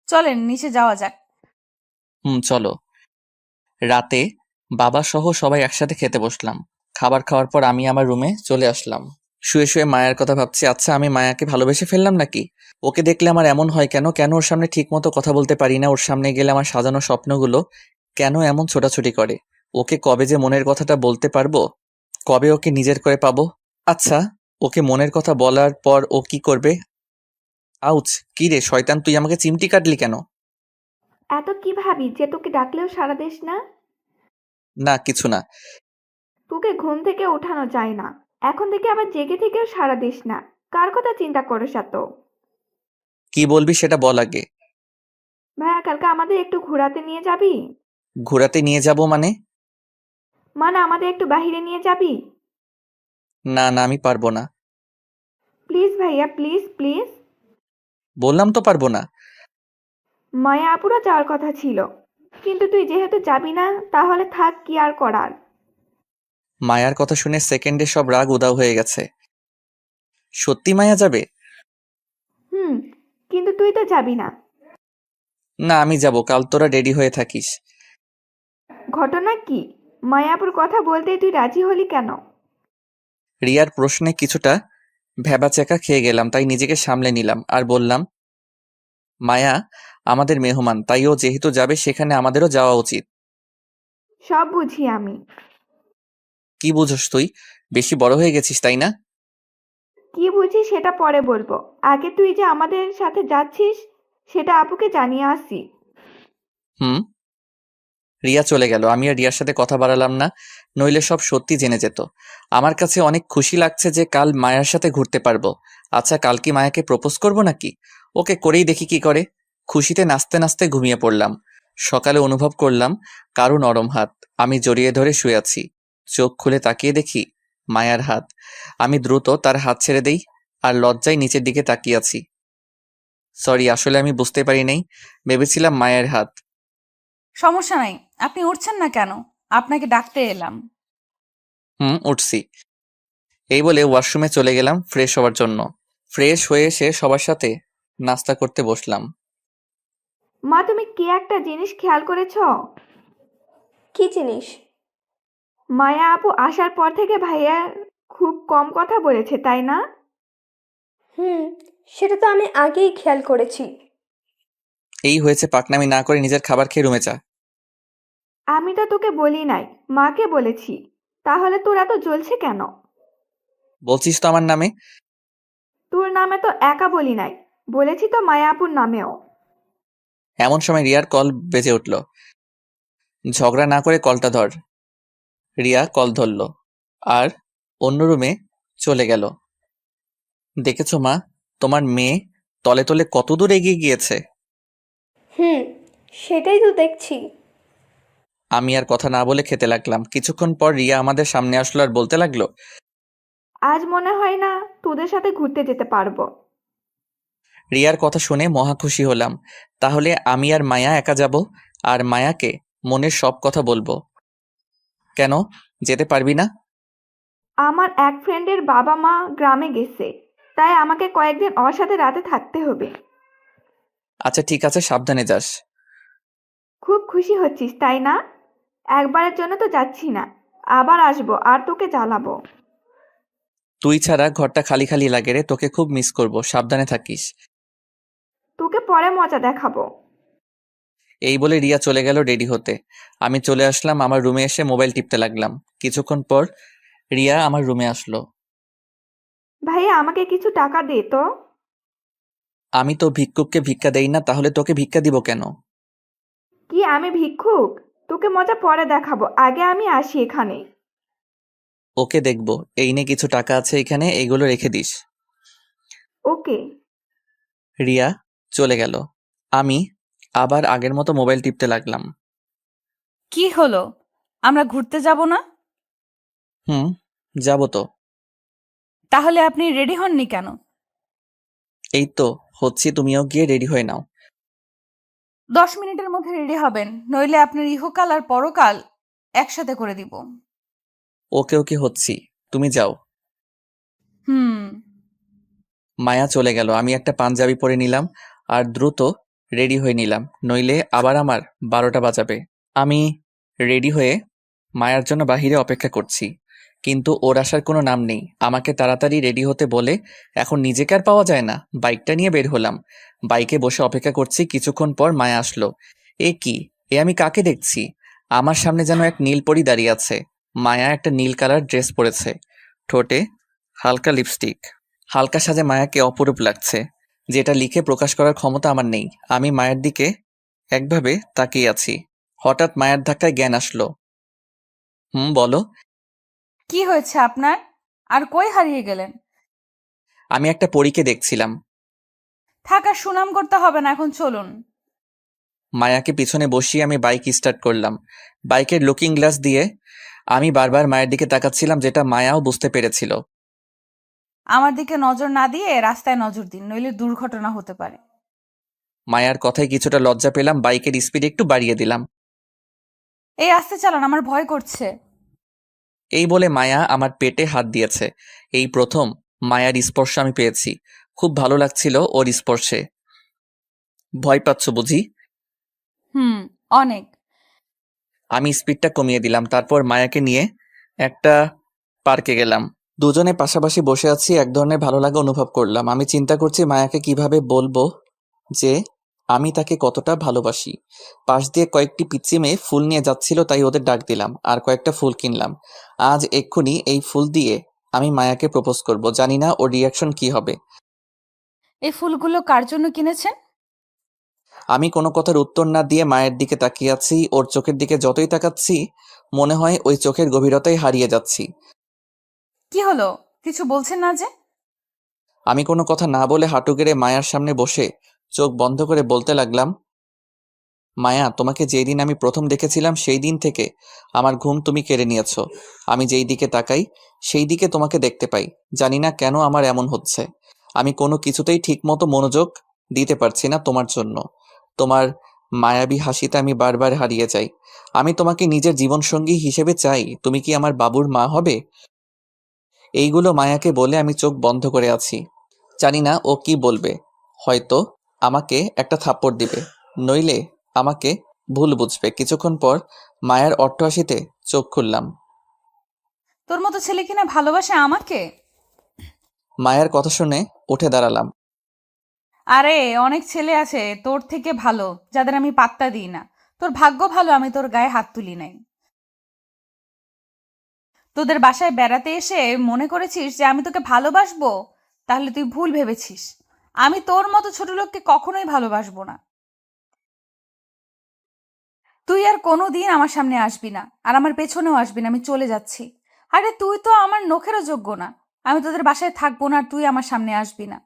চলেন নিচে যাওয়া যাক। চলো। রাতে বাবা সহ সবাই একসাথে খেতে বসলাম। খাবার খাওয়ার পর আমি আমার রুমে চলে আসলাম। শুয়ে শুয়ে মায়ের কথা ভাবছি। আচ্ছা, আমি মায়াকে ভালোবেসে ফেললাম নাকি? ওকে দেখলে আমার এমন হয় কেন? কেন ওর সামনে ঠিক মতো কথা বলতে পারি না? ওর সামনে গেলে আমার সাজানো স্বপ্নগুলো কেন এমন ছোটাছুটি করে? ওকে কবে যে মনের কথাটা বলতে পারবো? কবে ওকে নিজের করে পাবো? আচ্ছা, ওকে মনের কথা বলার পর ও কি করবে? আউচ! কি রে শয়তান, তুই আমাকে চিমটি কাটলি কেন? এত কি ভাবি যে তোকে ডাকলেও সাড়া দিস না? না, কিছু না। তোকে ঘুম থেকে ওঠানো যায় না, এখন থেকে আবার জেগে থেকেও সাড়া দিস না। কার কথা চিন্তা করিস এত? কি বলবি সেটা বল আগে। ভাইয়া, কালকে আমাদের একটু ঘোরাতে নিয়ে যাবি? ঘোরাতে নিয়ে যাব মানে? মানে আমাদের একটু বাহিরে নিয়ে যাবি? না না, আমি পারবো না। প্লিজ ভাইয়া, প্লিজ প্লিজ। বললাম তো পারবো না। মায়া আপুরও যাওয়ার কথা ছিল, কিন্তু তুই যেহেতু যাবি না তাহলে থাক, কি আর করার। মায়ার কথা শুনে সেকেন্ডে সব রাগ উধাও হয়ে গেছে। সত্যি মায়া যাবে? হুম, কিন্তু তুই তো যাবি না। না, আমি যাব। কাল তোরা রেডি হয়ে থাকিস। ঘটনা কি? মায়া আপুর কথা বলতেই তুই রাজি হলি কেন? রিয়ার প্রশ্নে কিছুটা ভ্যাবাচ্যাকা খেয়ে গেলাম, তাই নিজেকে সামলে নিলাম আর বললাম, মায়া আমাদের মেহমান, তাই ও যেহেতু যাবে সেখানে আমাদেরও যাওয়া উচিত। সব বুঝি আমি। কি বুঝোস তুই? বেশি বড় হয়ে গেছিস তাই না? কি বুঝি সেটা পরে বলবো, আগে তুই যে আমাদের সাথে যাচ্ছিস সেটা আপুকে জানিয়ে আসি। হুম। রিয়া চলে গেল। আমি আর রিয়ার সাথে কথা বাড়ালাম না, নইলে সব সত্যি জেনে যেত। আমার কাছে অনেক খুশি লাগছে যে কাল মায়ার সাথে ঘুরতে পারবো। আচ্ছা, কাল কি মায়াকে প্রপোজ করব নাকি? ওকে করেই দেখি কি করে। খুশিতে নাচতে নাচতে ঘুমিয়ে পড়লাম। সকালে অনুভব করলাম কারো নরম হাত। আমি জড়িয়ে ধরে শুয়ে আছি। চোখ খুলে তাকিয়ে দেখি মায়ার হাত। আমি দ্রুত তার হাত ছেড়ে দেই আর লজ্জায় নিচের দিকে তাকিয়ে আছি। সরি, আসলে আমি বুঝতে পারি নাই, ভেবেছিলাম মায়ের হাত। সমস্যা নাই, আপনি উঠছেন না কেন? আপনাকে ডাকতে এলাম। উঠছি। এই বলে ওয়াশরুমে চলে গেলাম ফ্রেশ হওয়ার জন্য। ফ্রেশ হয়ে এসে সবার সাথে নাস্তা করতে বসলাম। মা, তুমি কি একটা জিনিস খেয়াল করেছো? কি জিনিস? মায়া আপু আসার পর থেকে ভাইয়া খুব কম কথা বলেছে, তাই না? হুম, সেটা তো আমি আগেই খেয়াল করেছি। এই হয়েছে, পাকনামি না করে নিজের খাবার খেয়ে রুমে যা। আমি তো তোকে বলি নাই, মাকে বলেছি। তাহলে তোর এত জ্বলছে কেন? বলছিস তো আমার নামে। তোর নামে তো একা বলি নাই, বলেছি তো মায়া আপুর নামেও। এমন সময় রিয়ার কল বেজে উঠল। ঝগড়া না করে কলটা ধর। রিয়া কল ধরল আর অন্য রুমে চলে গেল। দেখেছো মা, তোমার মেয়ে তলে তলে কত দূর এগিয়ে গিয়েছে। হুম, সেটাই তো দেখছি। আমি আর কথা না বলে খেতে লাগলাম। কিছুক্ষণ পর রিয়া আমাদের সামনে আসলো আর বলতে লাগলো, আজ মনে হয় না তোদের সাথে ঘুরতে যেতে পারবো। রিয়ার কথা শুনে মহা খুশি হলাম। তাহলে আমি আর মায়া একা যাব আর মায়াকে মনের সব কথা বলবো। কেন যেতে পারবি না? আমার এক ফ্রেন্ডের বাবা মা গ্রামে গেছে, তাই আমাকে কয়েকদিন ওর সাথে রাতে থাকতে হবে। আচ্ছা ঠিক আছে, সাবধানে যাস। খুব খুশি হচ্ছিস তাই না? একবারের জন্য তো যাচ্ছি না, আবার আসবো আর তোকে জ্বালাবো। তুই ছাড়া ঘরটা খালি খালি লাগে রে, তোকে খুব মিস করব, সাবধানে থাকিস। তোকে পরে মজা দেখাবো। এই বলে রিয়া চলে গেল রেডি হতে। আমি চলে আসলাম আমার রুমে, এসে মোবাইল টিপতে লাগলাম। কিছুক্ষণ পর রিয়া আমার রুমে আসলো। ভাইয়া, আমাকে কিছু টাকা দে তো। আমি তো ভিক্ষুককে ভিক্ষা দেই না, তাহলে তোকে ভিক্ষা দিব কেন? কি আমি ভিক্ষুক? তোকে মজা পরে দেখাবো, আগে আমি আসি এখানে। ওকে দেখবো। এই নে কিছু টাকা আছে এখানে, এইগুলো রেখে দিস। ওকে। রিয়া চলে গেল। আমি আবার আগের মতো মোবাইল টিপতে লাগলাম। কি হলো, আমরা ঘুরতে যাব না? যাবো তো। তাহলে আপনি রেডি হননি কেন? এই তো হচ্ছি, তুমিও গিয়ে রেডি হয়ে নাও। 10 মিনিটের মধ্যে রেডি হবেন, নইলে আপনার ইহকাল আর পরকাল একসাথে করে দিব। ওকে ওকে হচ্ছি, তুমি যাও। হুম। মায়া চলে গেল। আমি একটা পাঞ্জাবি পরে নিলাম আর দ্রুত রেডি হয়ে নিলাম, নইলে আবার আমার 12টা বাজাবে। আমি রেডি হয়ে মায়ার জন্য বাহিরে অপেক্ষা করছি। কিন্তু ওর আসার কোনো নাম নেই। আমাকে তাড়াতাড়ি রেডি হতে বলে এখন নিজেকে আর পাওয়া যায় না। বাইকটা নিয়ে বের হলাম। বাইকে বসে অপেক্ষা করছি, কিছুক্ষণ পর মায়া আসলো। এ কি, এ আমি কাকে দেখছি? আমার সামনে যেন এক নীল পরী দাঁড়িয়ে আছে। মায়া একটা নীল কালার ড্রেস পরেছে, ঠোঁটে হালকা লিপস্টিক। হালকা সাজে মায়াকে অপরূপ লাগছে, যেটা লিখে প্রকাশ করার ক্ষমতা আমার নেই। আমি মায়ের দিকে একভাবে তাকিয়ে আছি। হঠাৎ মায়ের ধাক্কায় জ্ঞান আসলো। বলো। কি হয়েছে আপনার? আর কই হারিয়ে গেলেন? আমি একটা পরীকে দেখছিলাম। থাকার সুনাম করতে হবে না, এখন চলুন। মায়াকে পিছনে বসিয়ে আমি বাইক স্টার্ট করলাম। বাইকের লুকিং গ্লাস দিয়ে আমি বারবার মায়ের দিকে তাকাচ্ছিলাম, যেটা মায়াও বুঝতে পেরেছিল। আমার দিকে নজর না দিয়ে রাস্তায় নজর দিন, নইলে দুর্ঘটনা হতে পারে। মায়ার কথায় কিছুটা লজ্জা পেলাম, বাইকের স্পিড একটু বাড়িয়ে দিলাম। এই আস্তে চালান, আমার ভয় করছে। এই বলে মায়া আমার পেটে হাত দিয়েছে। এই প্রথম মায়ার স্পর্শ আমি পেয়েছি। খুব ভালো লাগছিল ওর স্পর্শে। ভয় পাচ্ছ বুঝি? অনেক। আমি স্পিডটা কমিয়ে দিলাম, তারপর মায়াকে নিয়ে একটা পার্কে গেলাম। দুজনে পাশাপাশি বসে আছি, এক ধরনের ভালো লাগা অনুভব করলাম। আমি চিন্তা করছি মায়াকে কিভাবে বলবো যে আমি তাকে কতটা ভালোবাসি। পাশ দিয়ে কয়েকটি পিচ্চি মেয়ে ফুল নিয়ে যাচ্ছিল, তাই ওদের ডাক দিলাম আর কয়েকটা ফুল কিনলাম। আজ এক্ষুনি এই ফুল দিয়ে আমি মায়াকে প্রপোজ করব। জানি না ওর রিয়াকশন কি হবে। এই ফুলগুলো কার জন্য কিনেছেন? আমি কোনো কথার উত্তর না দিয়ে মায়ের দিকে তাকিয়ে আছি। ওর চোখের দিকে যতই তাকাচ্ছি মনে হয় ওই চোখের গভীরতায় হারিয়ে যাচ্ছি। কি হলো, কিছু বলছেন না যে? আমি কোনো কথা না বলে হাঁটু গেড়ে মায়ার সামনে বসে চোখ বন্ধ করে বলতে লাগলাম, মায়া, তোমাকে যেই দিন আমি প্রথম দেখেছিলাম সেই দিন থেকে আমার ঘুম তুমি কেড়ে নিয়েছো। আমি যেই দিকে তাকাই সেই দিকে তোমাকে দেখতে পাই। জানি না কেন আমার এমন হচ্ছে। আমি কোনো কিছুতেই ঠিকমতো মনোযোগ দিতে পারছি না তোমার জন্য। তোমার মায়াবী হাসিতে আমি বারবার হারিয়ে যাই। আমি তোমাকে নিজের জীবনসঙ্গী হিসেবে চাই। তুমি কি আমার বাবুর মা হবে? এইগুলো মায়াকে বলে আমি চোখ বন্ধ করে আছি। জানি না ও কি বলবে। হয়তো আমাকে একটা থাপ্পড় দিবে, নইলে আমাকে ভুল বুঝবে। কিছুক্ষণ পর মায়ের অট্টহাসিতে চোখ খুললাম। তোর মতো ছেলে কিনা ভালোবাসে আমাকে? মায়ের কথা শুনে উঠে দাঁড়ালাম। আরে, অনেক ছেলে আছে তোর থেকে ভালো, যাদের আমি পাত্তা দিই না। তোর ভাগ্য ভালো আমি তোর গায়ে হাত তুলি নাই। তোদের বাসায় বেড়াতে এসে মনে করেছিস যে আমি তোকে ভালোবাসবো? তাহলে তুই ভুল ভেবেছিস। আমি তোর মতো ছোট লোককে কখনোই ভালোবাসবো না। তুই আর কোনোদিন আমার সামনে আসবি না, আর আমার পেছনেও আসবি না। আমি চলে যাচ্ছি। আরে, তুই তো আমার নখেরও যোগ্য না। আমি তোদের বাসায় থাকবো না, আর তুই আমার সামনে আসবি না।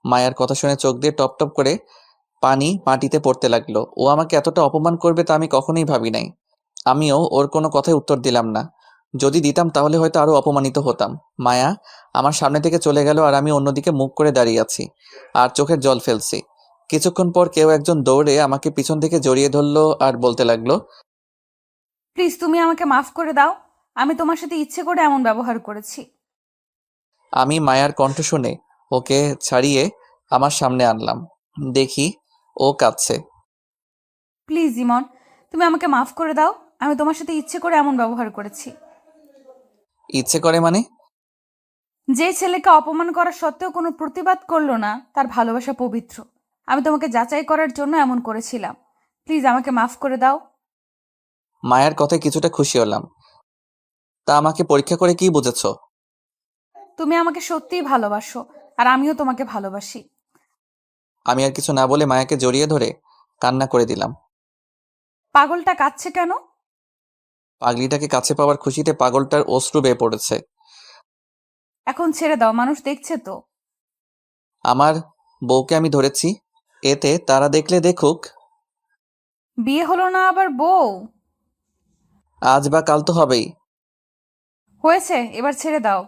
মায়ের কথা শুনে চোখ দিয়ে টপ টপ করে পানি মাটিতে পড়তে লাগলো। ও আমাকে এতটা অপমান করবে তা আমি কখনোই ভাবি নাই। আমিও ওর কোনো কথায় উত্তর দিলাম না। যদি দিতাম তাহলে হয়তো আরো অপমানিত হতাম। মায়া আমার সামনে থেকে চলে গেল আর আমি অন্যদিকে মুখ করে দাঁড়িয়ে আছি আর চোখের জল ফেলছি। কিছুক্ষণ পর কেউ একজন দৌড়ে আমাকে পিছন থেকে জড়িয়ে ধরলো আর বলতে লাগলো, প্লিজ, তুমি আমাকে মাফ করে দাও। আমি তোমার সাথে ইচ্ছে করে এমন ব্যবহার করেছি। আমি মায়ার কণ্ঠ শুনে ওকে ছাড়িয়ে আমার সামনে আনলাম। দেখি ও কাঁদছে। প্লিজ ইমন, তুমি আমাকে মাফ করে দাও। আমি তোমার সাথে ইচ্ছে করে এমন ব্যবহার করেছি। ইচ্ছে করে মানে? যে ছেলেকে অপমান করা সত্ত্বেও কোনো প্রতিবাদ করলো না, তার ভালোবাসা পবিত্র। আমি তোমাকে যাচাই করার জন্য এমন করেছিলাম। প্লিজ আমাকে মাফ করে দাও। মায়ের কথায় কিছুটা খুশি হলাম। তা আমাকে পরীক্ষা করে কি বুঝেছো? তুমি আমাকে সত্যিই ভালোবাসো, আর আমিও তোমাকে ভালোবাসি। আমি আর কিছু না বলে মায়াকে জড়িয়ে ধরে কান্না করে দিলাম। পাগলটা কাঁদছে কেন? পাগলিটাকে কাছে পাওয়ার খুশিতে পাগলটার অশ্রু বেয়ে পড়েছে। এখন ছেড়ে দাও, মানুষ দেখছে তো। আমার বউকে আমি ধরেছি, এতে তারা দেখলে দেখুক। বিয়ে হলো না আবার বউ? আজ বা কাল তো হবেই। হয়েছে, এবার ছেড়ে দাও।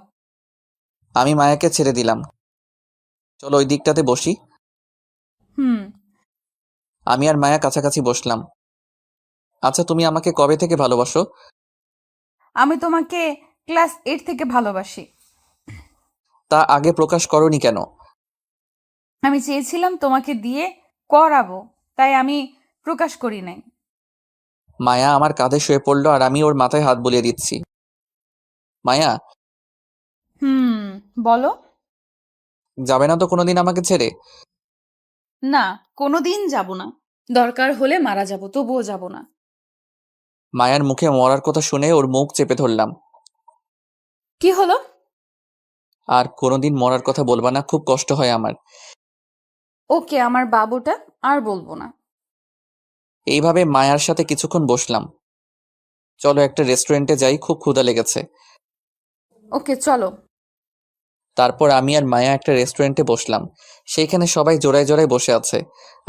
আমি মায়াকে ছেড়ে দিলাম। চলো ওই দিকটাতে বসি। হুম। আমি আর মায়া কাছাকাছি বসলাম। আচ্ছা, তুমি আমাকে কবে থেকে ভালোবাসো? আমি তোমাকে ক্লাস 8 থেকে ভালোবাসি। তা আগে প্রকাশ করনি কেন? আমি চেয়েছিলাম তোমাকে দিয়ে করাবো, তাই আমি প্রকাশ করি নাই। মায়া আমার কাঁধে শুয়ে পড়লো আর আমি ওর মাথায় হাত বুলিয়ে দিচ্ছি। মায়া, হুম, বলো। যাবে না তো কোনোদিন আমাকে ছেড়ে? না, কোনোদিন যাব না। দরকার হলে মারা যাব, তবুও যাব না। মায়ার মুখে মরার কথা শুনে ওর মুখ চেপে ধরলাম। কি হলো? আর কোনোদিন মরার কথা বলবা না, খুব কষ্ট হয় আমার। ওকে, আমার বাবুটা আর বলবো না। এইভাবে মায়ার সাথে কিছুক্ষণ বসলাম। চলো একটা রেস্টুরেন্টে যাই, খুব ক্ষুধা লেগেছে। ওকে, চলো। তারপর আমি আর মায়া একটা রেস্টুরেন্টে বসলাম। সেইখানে সবাই জোড়ায় জোড়ায় বসে আছে।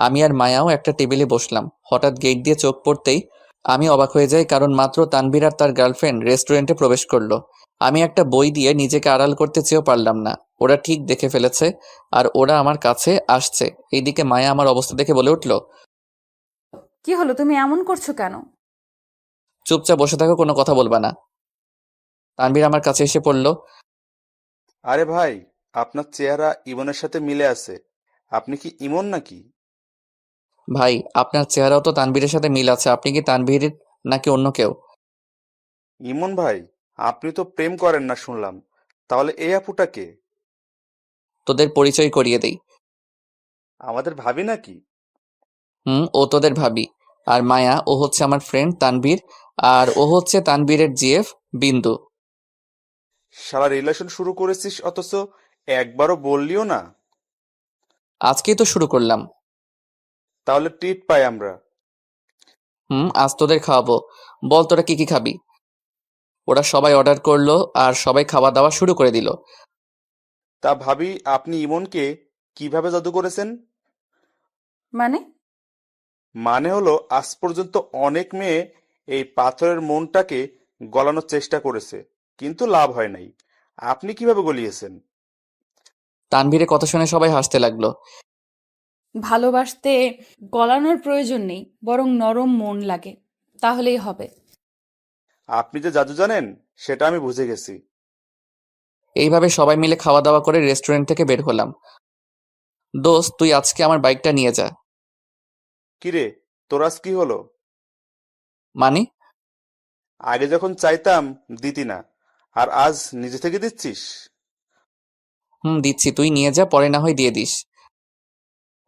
আমি আর মায়াও একটা টেবিলে বসলাম। হঠাৎ গেট দিয়ে চোখ পড়তেই আমি অবাক হয়ে যাই, কারণ মাত্র তানভীর আর তার গার্লফ্রেন্ড রেস্টুরেন্টে প্রবেশ করলো। আমি একটা বই দিয়ে নিজেকে আড়াল করতে চেয়েও পারলাম না। ওরা ঠিক দেখে ফেলেছে আর ওরা আমার কাছে আসছে। এইদিকে মায়া আমার অবস্থা দেখে বলে উঠল, কি হলো, তুমি এমন করছো কেন? চুপচাপ বসে থাকো, কোনো কথা বলবা না। তানভীর আমার কাছে এসে পড়ল। আরে ভাই, আপনার চেহারা ইমনের সাথে মিলে আছে। আপনি কি ইমন নাকি? ভাই, আপনার চেহারাও তো তানভীরের সাথে মিল আছে। আপনি কি তানভীর নাকি অন্য কেউ? ইমন ভাই, আপনি তো প্রেম করেন না শুনলাম। তাহলে এই আপুটা কে? তোদের পরিচয় করিয়ে দেই। আমাদের ভাবি নাকি? ও তোদের ভাবি। আর মায়া, ও হচ্ছে আমার ফ্রেন্ড তানভীর। আর ও হচ্ছে তানভীরের জিএফ বিন্দু। শালা রিলেশন শুরু করেছিস অথচ একবারও বললিও না। আজকেই তো শুরু করলাম। তাহলে ট্রিট পাই আমরা। আজ তোদের খাওয়াবো। বল তোরা কি কি খাবি? ওরা সবাই অর্ডার করলো আর সবাই খাওয়া দাওয়া শুরু করে দিল। তা ভাবি, আপনি ইমনকে কিভাবে জাদু করেছেন? মানে? মানে হলো, আজ পর্যন্ত অনেক মেয়ে এই পাথরের মনটাকে গলানোর চেষ্টা করেছে, কিন্তু লাভ হয় নাই। আপনি কিভাবে গলিয়েছেন? তানভীরের কথা শুনে সবাই হাসতে লাগলো। ভালোবাসতে গলানোর প্রয়োজন নেই, বরং নরম মন লাগে, তাহলেই হবে। আপনি যে জাদু জানেন সেটা আমি বুঝে গেছি। এইভাবে সবাই মিলে খাওয়া দাওয়া করে রেস্টুরেন্ট থেকে বের হলাম। দোস্ত, তুই আজকে আমার বাইকটা নিয়ে যা। কিরে, তোর আজ কি হলো? মানে? আগে যখন চাইতাম দিতি না, আর আজ নিজে থেকে দিচ্ছিস? দিচ্ছি, তুই নিয়ে যা, পরে না হয় দিয়ে দিস।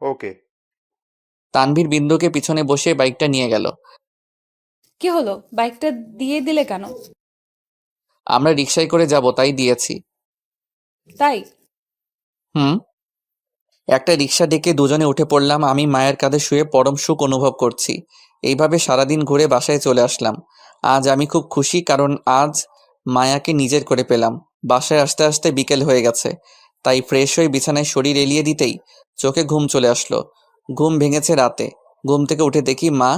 ওকে। তানভীর বিন্দুকে পিছনে বসে বাইকটা নিয়ে গেল। কি হলো, বাইকটা দিয়ে দিলে কেন? আমরা রিকশায় করে যাব, তাই দিয়েছি। তাই? হুম। একটা রিকশা ডেকে দুজনে উঠে পড়লাম। আমি মায়ের কাঁধে শুয়ে পরম সুখ অনুভব করছি। এইভাবে সারাদিন ঘুরে বাসায় চলে আসলাম। আজ আমি খুব খুশি, কারণ আজ মায়াকে নিজের করে পেলাম। বাসায় আসতে আসতে বিকেল হয়ে গেছে, তাই ফ্রেশ হয়ে বিছানায় শরীর এলিয়ে দিতেই চোখে ঘুম চলে আসলো। ঘুম ভেঙেছে রাতে। ঘুম থেকে উঠে দেখি মা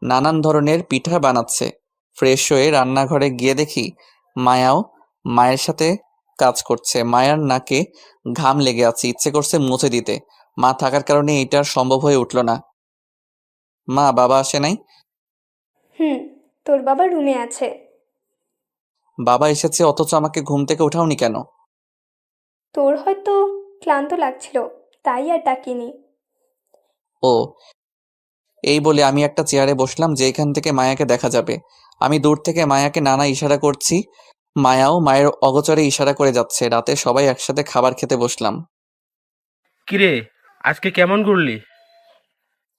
নানান ধরনের পিঠা বানাচ্ছে। ফ্রেশ হয়ে রান্নাঘরে গিয়ে দেখি মায়াও মায়ের সাথে কাজ করছে। মায়ার নাকে ঘাম লেগে আছে, ইচ্ছে করছে মুছে দিতে। মা থাকার কারণে এটা আর সম্ভব হয়ে উঠল না। মা, বাবা আসে নাই? হুম, তোর বাবা রুমে আছে। বাবা এসেছে অথচ আমাকে ঘুম থেকে উঠাওনি কেন? তোর হয়তো ক্লান্ত লাগছিল, তাই আর ডাকিনি। ও, এই বলে আমি একটা চেয়ারে বসলাম যেখান থেকে মায়াকে দেখা যাবে। আমি দূর থেকে মায়াকে নানা ইশারা করছি। মায়াও মায়ের অগোচরে ইশারা করে যাচ্ছে। রাতে সবাই একসাথে খাবার খেতে বসলাম। কিরে, আজকে কেমন ঘুরলি?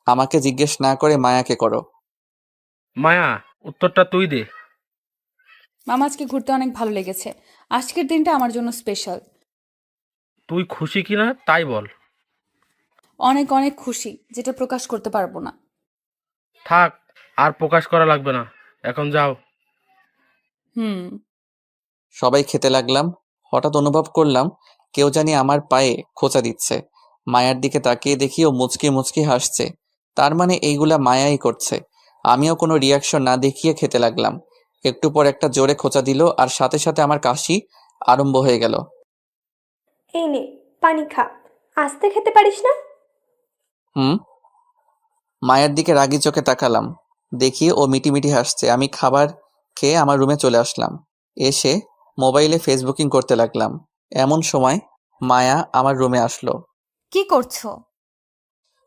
আমাকে জিজ্ঞেস না করে মায়াকে করো। মায়া, উত্তরটা তুই দে। মামা, আজকে ঘুরতে অনেক ভালো লেগেছে। আজকের দিনটা আমার জন্য স্পেশাল। তুই খুশি কিনা তাই বল। অনেক অনেক খুশি, যেটা প্রকাশ করতে পারবো না। থাক, আর প্রকাশ করা লাগবে না, এখন যাও। হুম। সবাই খেতে লাগলাম। হঠাৎ অনুভব করলাম কেউ জানি আমার পায়ে খোঁচা দিচ্ছে। মায়ার দিকে তাকিয়ে দেখি ও মুচকি মুচকি হাসছে। তার মানে এইগুলা মায়াই করছে। আমিও কোনো রিয়াকশন না দেখিয়ে খেতে লাগলাম। একটু পর একটা জোরে খোঁচা দিল আর সাথে সাথে আমার কাশি আরম্ভ হয়ে গেল। এই নে, পানি খা। আস্তে খেতে পারিস না? হুম। মায়ের দিকে রাগি চোখে তাকালাম। দেখি ও মিটিমিটি হাসছে। আমি খাবার খেয়ে আমার রুমে চলে আসলাম। এসে মোবাইলে ফেসবুকিং করতে লাগলাম। এমন সময় মায়া আমার রুমে আসলো। কি করছো?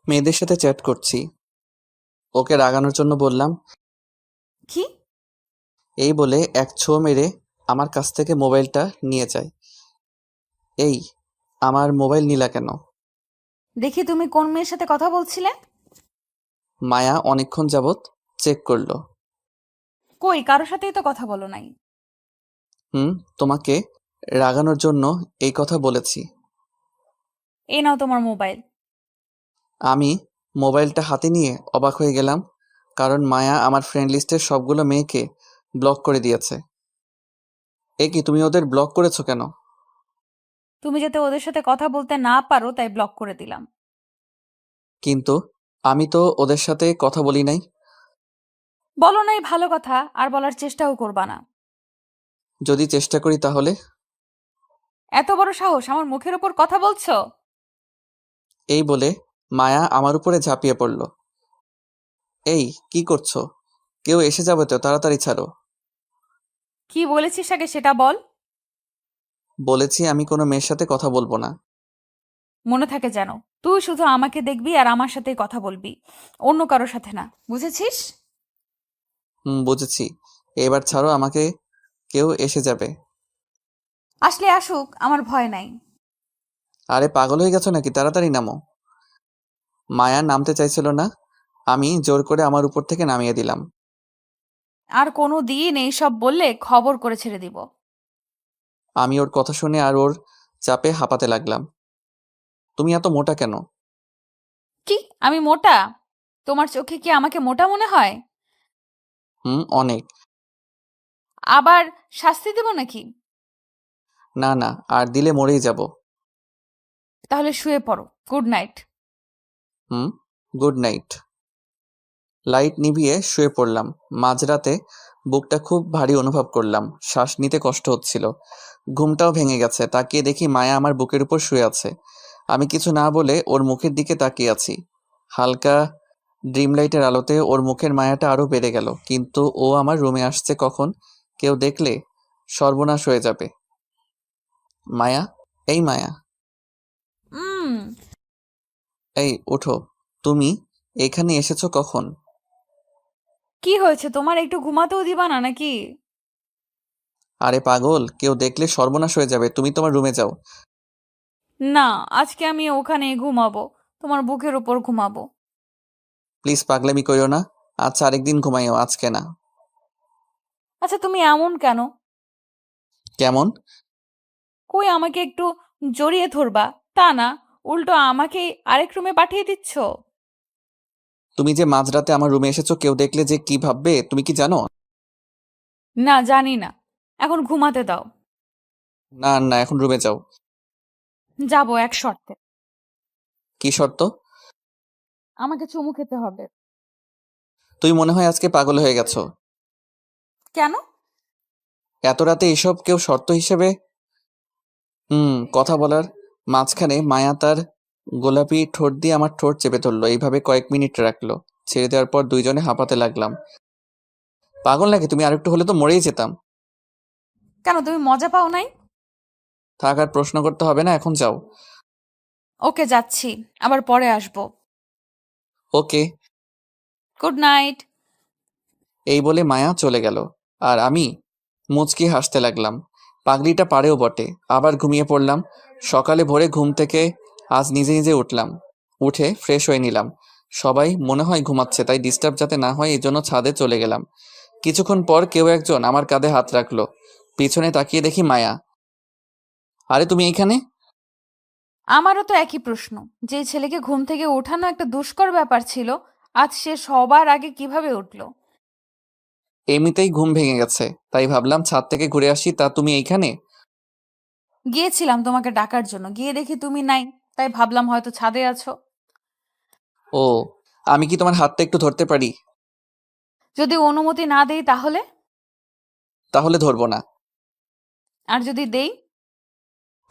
মেয়েদের সাথে চ্যাট করছি। ওকে রাগানোর জন্য বললাম। কি? এই বলে এক ছো মেরে আমার কাছ থেকে মোবাইলটা নিয়ে যায়। এই, আমার মোবাইল নিলা কেন? দেখি তুমি কোন মেয়ের সাথে কথা বলছিলে। মায়া অনেকক্ষণ যাবৎ চেক করলো। কই, কারোর সাথেই তো কথা বলো নাই। তোমাকে রাগানোর জন্য এই কথা বলেছি। এই নাও তোমার মোবাইল। আমি মোবাইলটা হাতে নিয়ে অবাক হয়ে গেলাম, কারণ মায়া আমার ফ্রেন্ড লিস্টের সবগুলো মেয়েকে ব্লক করে দিয়েছে। এ কি, তুমি ওদের ব্লক করেছো কেন? তুমি যাতে ওদের সাথে কথা বলতে না পারো তাই ব্লক করে দিলাম। কিন্তু আমি তো ওদের সাথে কথা বলি নাই। বলো নাই ভালো কথা, আর বলার চেষ্টাও করবা না। যদি চেষ্টা করি তাহলে? এত বড় সাহস, আমার মুখের উপর কথা বলছো? এই বলে মায়া আমার উপরে ঝাঁপিয়ে পড়ল। এই, কি করছো? কেউ এসে যাবে তো, তাড়াতাড়ি ছাড়ো। কি বলেছিস আগে সেটা বল। বলেছি আমি কোনো মেয়ের সাথে কথা বলবো না। মনে থাকে যেন, তুই শুধু আমাকে দেখবি আর আমার সাথেই কথা বলবি, অন্য কারোর সাথে না, বুঝেছিস? বুঝেছি। এবার ছাড়ো আমাকে, কেউ এসে যাবে। আসলে আসুক, আমার ভয় নাই। আরে পাগল হয়ে গেছো নাকি? তাড়াতাড়ি নামো। মায়া নামতে চাইছিল না, আমি জোর করে আমার উপর থেকে নামিয়ে দিলাম। আর কোনো দিন এইসব বললে খবর করে ছেড়ে দিব। আমি ওর কথা শুনে আর ওর চাপে হাঁপাতে লাগলাম। তুমি এত মোটা কেন? কি, আমি মোটা? তোমার চোখে কি আমাকে মোটা মনে হয়? অনেক। আবার শাস্তি দেব নাকি? না না, আর দিলে মরেই যাব। তাহলে শুয়ে পড়ো, good night. Good night. Light নিভিয়ে শুয়ে পড়লাম। মাঝরাতে বুকটা খুব ভারী অনুভব করলাম, শ্বাস নিতে কষ্ট হচ্ছিল। ঘুমটাও ভেঙে গেছে। তাকিয়ে দেখি মায়া আমার বুকের উপর শুয়ে আছে। আমি কিছু না বলে ওর মুখের দিকে তাকিয়ে আছি। হালকা ড্রিম লাইটের আলোতে ওর মুখের মায়াটা আরো বেড়ে গেল। কিন্তু ও আমার রুমে আসছে কখন? কেউ দেখলে সর্বনাশ হয়ে যাবে। মায়া, এই মায়া, উম এই ওঠো। তুমি এখানে এসেছো কখন? কি হয়েছে তোমার? একটু ঘুমাতেও দিবা না নাকি? আরে পাগল, কেউ দেখলে সর্বনাশ হয়ে যাবে। তুমি তোমার রুমে যাও। না, আজকে আমি ওখানে ঘুমাবো, তোমার বুকের উপর ঘুমাবো। প্লিজ পাগলামি করিও না। আচ্ছা আরেকদিন ঘুমাইও, আজকে না। আচ্ছা তুমি এমন কেন? কেমন? কই, আমাকে একটু জড়িয়ে ধরবা তা না, উল্টো আমাকে আরেক রুমে পাঠিয়ে দিচ্ছ। তুমি যে মাঝরাতে আমার রুমে এসেছো, কেউ দেখলে যে কি ভাববে তুমি কি জানো? না, জানি না, এখন ঘুমাতে দাও। না না, এখন রুমে যাও। যাবো এক শর্তে। কি শর্ত? আমাকে চুমু খেতে হবে। তুই মনে হয় আজকে পাগল হয়ে গেছো। কেন? এত রাতে এসব কেউ শর্ত হিসেবে? কথা বলার মাঝখানে মায়া তার গোলাপি ঠোঁট দিয়ে আমার ঠোঁট চেপে ধরলো। এইভাবে কয়েক মিনিট রাখলো। ছেড়ে দেওয়ার পর দুইজনে হাঁপাতে লাগলাম। পাগল নাকি তুমি? আরেকটু হলে তো মরেই যেতাম। কেন, তুমি মজা পাও নাই? থাক, আর প্রশ্ন করতে হবে না, এখন যাও। ওকে, যাচ্ছি, আবার পরে আসবো। ওকে। Good night. এই বলে মায়া চলে গেল, আর আমি মুচকি হাসতে লাগলাম। পাগলিটা পারেও বটে। আবার ঘুমিয়ে পড়লাম। সকালে ভোরে ঘুম থেকে আজ নিজে নিজে উঠলাম। উঠে ফ্রেশ হয়ে নিলাম। সবাই মনে হয় ঘুমাচ্ছে, তাই ডিস্টার্ব যাতে না হয় এই জন্য ছাদে চলে গেলাম। কিছুক্ষণ পর কেউ একজন আমার কাঁধে হাত রাখলো। পিছনে তাকিয়ে দেখি মায়া। আরে তুমি এইখানে? আমারও তো একই প্রশ্ন। যে ছেলেকে ঘুম থেকে ওঠানো একটা দুষ্কর ব্যাপার ছিল, আজ সে সবার আগে কিভাবে উঠলো? এমনিতেই ঘুম ভেঙে গেছে, তাই ভাবলাম ছাদ থেকে ঘুরে আসি। তা তুমি এইখানে? গিয়েছিলাম তোমাকে ডাকার জন্য, গিয়ে দেখি তুমি নাই, তাই ভাবলাম হয়তো ছাদে আছো। ও, আমি কি তোমার হাতটা একটু ধরতে পারি? যদি অনুমতি না দেই তাহলে? তাহলে ধরবো না। আর যদি দেই?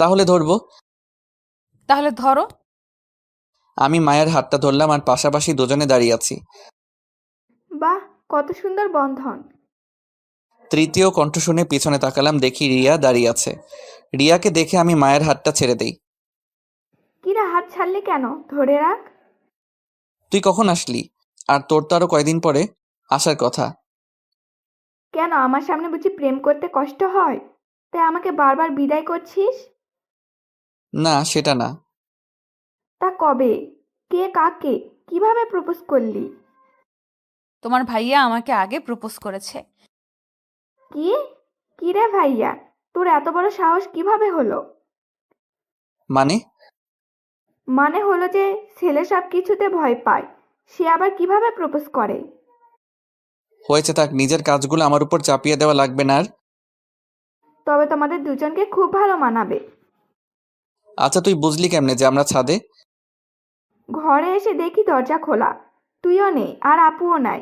তাহলে ধরবো। তাহলে ধরো। আমি মায়ের হাতটা ধরলাম আর পাশাপাশি দুজনে দাঁড়িয়ে আছি। বাহ, কত সুন্দর বন্ধন। তৃতীয় কণ্ঠ শুনে পিছনে তাকালাম, দেখি রিয়া দাঁড়িয়ে আছে। রিয়াকে দেখে আমি মায়ের হাতটা ছেড়ে দেই। কিরা, হাত ছাড়লে কেন? ধরে রাখ। তুই কখন আসলি? আর তোর তো আরো কয়দিন পরে আসার কথা। কেন আমার সামনে বুঝি প্রেম করতে কষ্ট হয়, তাই আমাকে বারবার বিদায় করছিস? না, সেটা না। তা কবে, কে, কাকে, কিভাবে প্রপোজ করলি? তোমার ভাইয়া আমাকে আগে প্রপোজ করেছে। কি? কি রে ভাইয়া, তোর এত বড় সাহস কিভাবে হলো? মানে? মানে হলো যে ছেলে সব কিছুতে ভয় পায়, সে আবার কিভাবে প্রপোজ করে? হয়েছে থাক, নিজের কাজগুলো আমার উপর চাপিয়ে দেওয়া লাগবে না আর। তবে তোমাদের দুজনকে খুব ভালো মানাবে। আচ্ছা, তুই বুঝলি কেমনে যে আমরা ছাদে? ঘরে এসে দেখি দরজা খোলা, তুইও নেই আর আপুও নাই,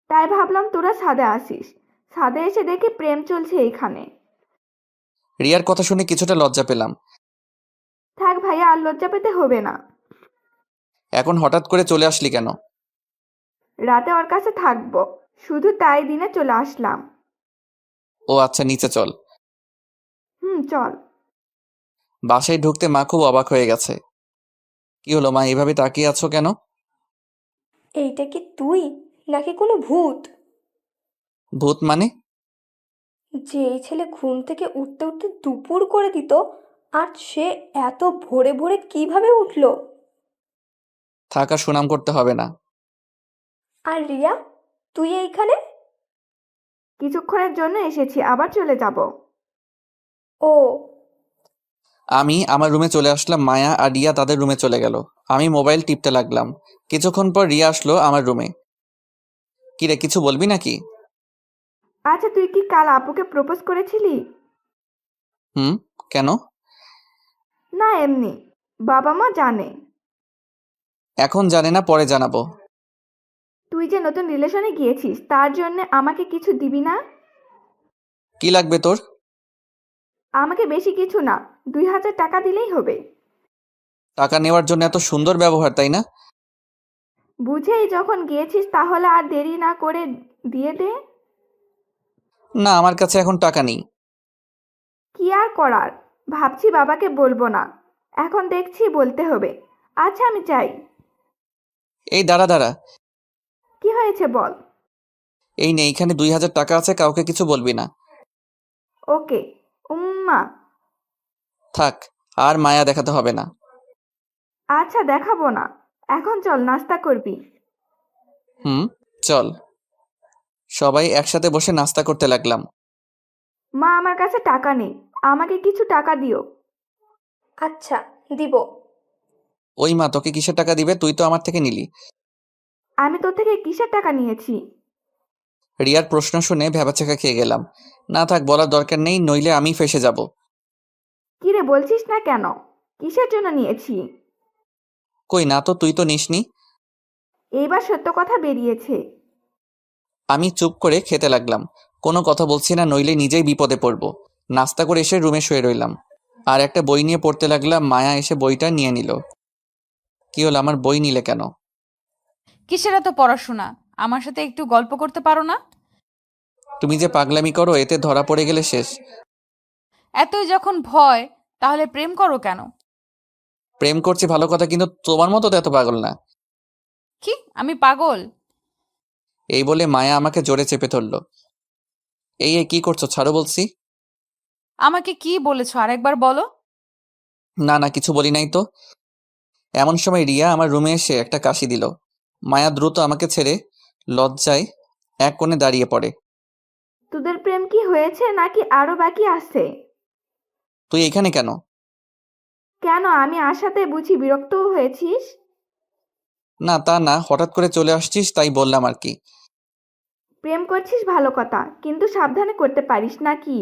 তাই ভাবলাম তোরা ছাদে আসিস। ছাদে এসে দেখি প্রেম চলছে এইখানে। রিয়ার কথা শুনে কিছুটা লজ্জা পেলাম। থাক ভাইয়া, আর লজ্জা পেতে হবে না। এখন হঠাৎ করে চলে আসলি কেন? রাতে ওর কাছে থাকবো, শুধু তাই দিনে চলে আসলাম। ও আচ্ছা, নিচে চল। চল। বাসায় ঢুকতে মা খুব অবাক হয়ে গেছে। কি হলো মা, এভাবে তাকিয়ে আছো কেন? এইটা কি তুই নাকি কোনো ভূত? ভূত মানে? যে এই ছেলে ঘুম থেকে উঠতে উঠতে দুপুর করে দিত, আর সে এত ভোরে ভোরে কিভাবে উঠলো? থাকা সুনাম করতে হবে না। আর রিয়া, তুই এইখানে? কিছুক্ষণের জন্য এসেছি, আবার চলে যাব। ও, আমি আমার রুমে চলে আসলাম, মায়া আর রিয়া তাদের রুমে চলে গেল। আমি মোবাইল টিপতে লাগলাম। কিছুক্ষণ পর রিয়া আসলো আমার রুমে। কিরে, কিছু বলবি নাকি? আচ্ছা, তুই কি কাল আপুকে প্রপোজ করেছিলি? হুম, কেন? না, এমনি। বাবা মা জানে? এখন জানে না, পরে জানাবো। তুই যে নতুন রিলেশনে গিয়েছিস, তার জন্য আমাকে কিছু দিবি না? কি লাগবে তোর? আমাকে বেশি কিছু না, 2000 টাকা দিলেই হবে। টাকা নেওয়ার জন্য এত সুন্দর ব্যবহার, তাই না? বুঝেই যখন গিয়েছিস তাহলে আর দেরি না করে দিয়ে দে। না, আমার কাছে এখন টাকা নেই। কি আর করার, ভাবছি বাবাকে বলবো না, এখন দেখছি বলতে হবে। আচ্ছা, আমি চাই। এই দাঁড়া দাঁড়া। কি হয়েছে বল। এই নে, এইখানে 2000 টাকা আছে, কাউকে কিছু বলবি না। ওকে। উম্মা। থাক, আর মায়া দেখাতে হবে না। আচ্ছা, দেখাবো না। এখন চল, নাস্তা করবি। হুম, চল। সবাই একসাথে বসে নাস্তা করতে লাগলাম। মা, আমার কাছে টাকা নেই, আমাকে কিছু টাকা দিও। আচ্ছা, দিব। ওই মা, তোকে কিসের টাকা দিবে? তুই তো আমার থেকে নিলি। আমি তোর থেকে কিসের টাকা নিয়েছি? রিয়ার প্রশ্ন শুনে ভ্যাবাচ্যাকা খেয়ে গেলাম। না থাক, বলার দরকার নেই, নইলে আমি ফেঁসে যাব। কি রে, বলছিস না কেন? কিসের জন্য নিয়েছি? কই না তো, তুই তো নিসনি। এইবার সত্য কথা বেরিয়েছে। আমি চুপ করে খেতে লাগলাম, কোনো কথা বলছি না, নইলে নিজেই বিপদে পড়ব। নাস্তা করে এসে রুমে শুয়ে রইলাম আর একটা বই নিয়ে পড়তে লাগলাম। মায়া এসে বইটা নিয়ে নিল। কি হলো, আমার বই নিলে কেন? কিসের এত পড়াশোনা? আমার সাথে একটু গল্প করতে পারো না? তুমি যে পাগলামি করো, এতে ধরা পড়ে গেলে শেষ। এতই যখন ভয়, তাহলে প্রেম করো কেন? প্রেম করছি ভালো কথা, কিন্তু তোমার মতো তো এত পাগল না। কি, আমি পাগল? এই বলে মায়া আমাকে জোরে চেপে ধরলো। এই এই, কি করছো, ছাড়ো বলছি। আমাকে কি বলেছো আরেকবার বলো। না না, কিছু বলি নাই তো। এমন সময় রিয়া আমার রুমে এসে একটা কাশি দিল। মায়া দ্রুত আমাকে ছেড়ে লজ্জায় এক কোণে দাঁড়িয়ে পড়ে। তোদের প্রেম কি হয়েছে নাকি আরো বাকি আছে? তুই এখানে কেন? কেন, আমি আসাতে বুঝি বিরক্তও হয়েছিস? না তা না, হঠাৎ করে চলে আসছিস তাই বললাম আর কি। প্রেম করছিস ভালো কথা, কিন্তু সাবধানে করতে পারিস নাকি?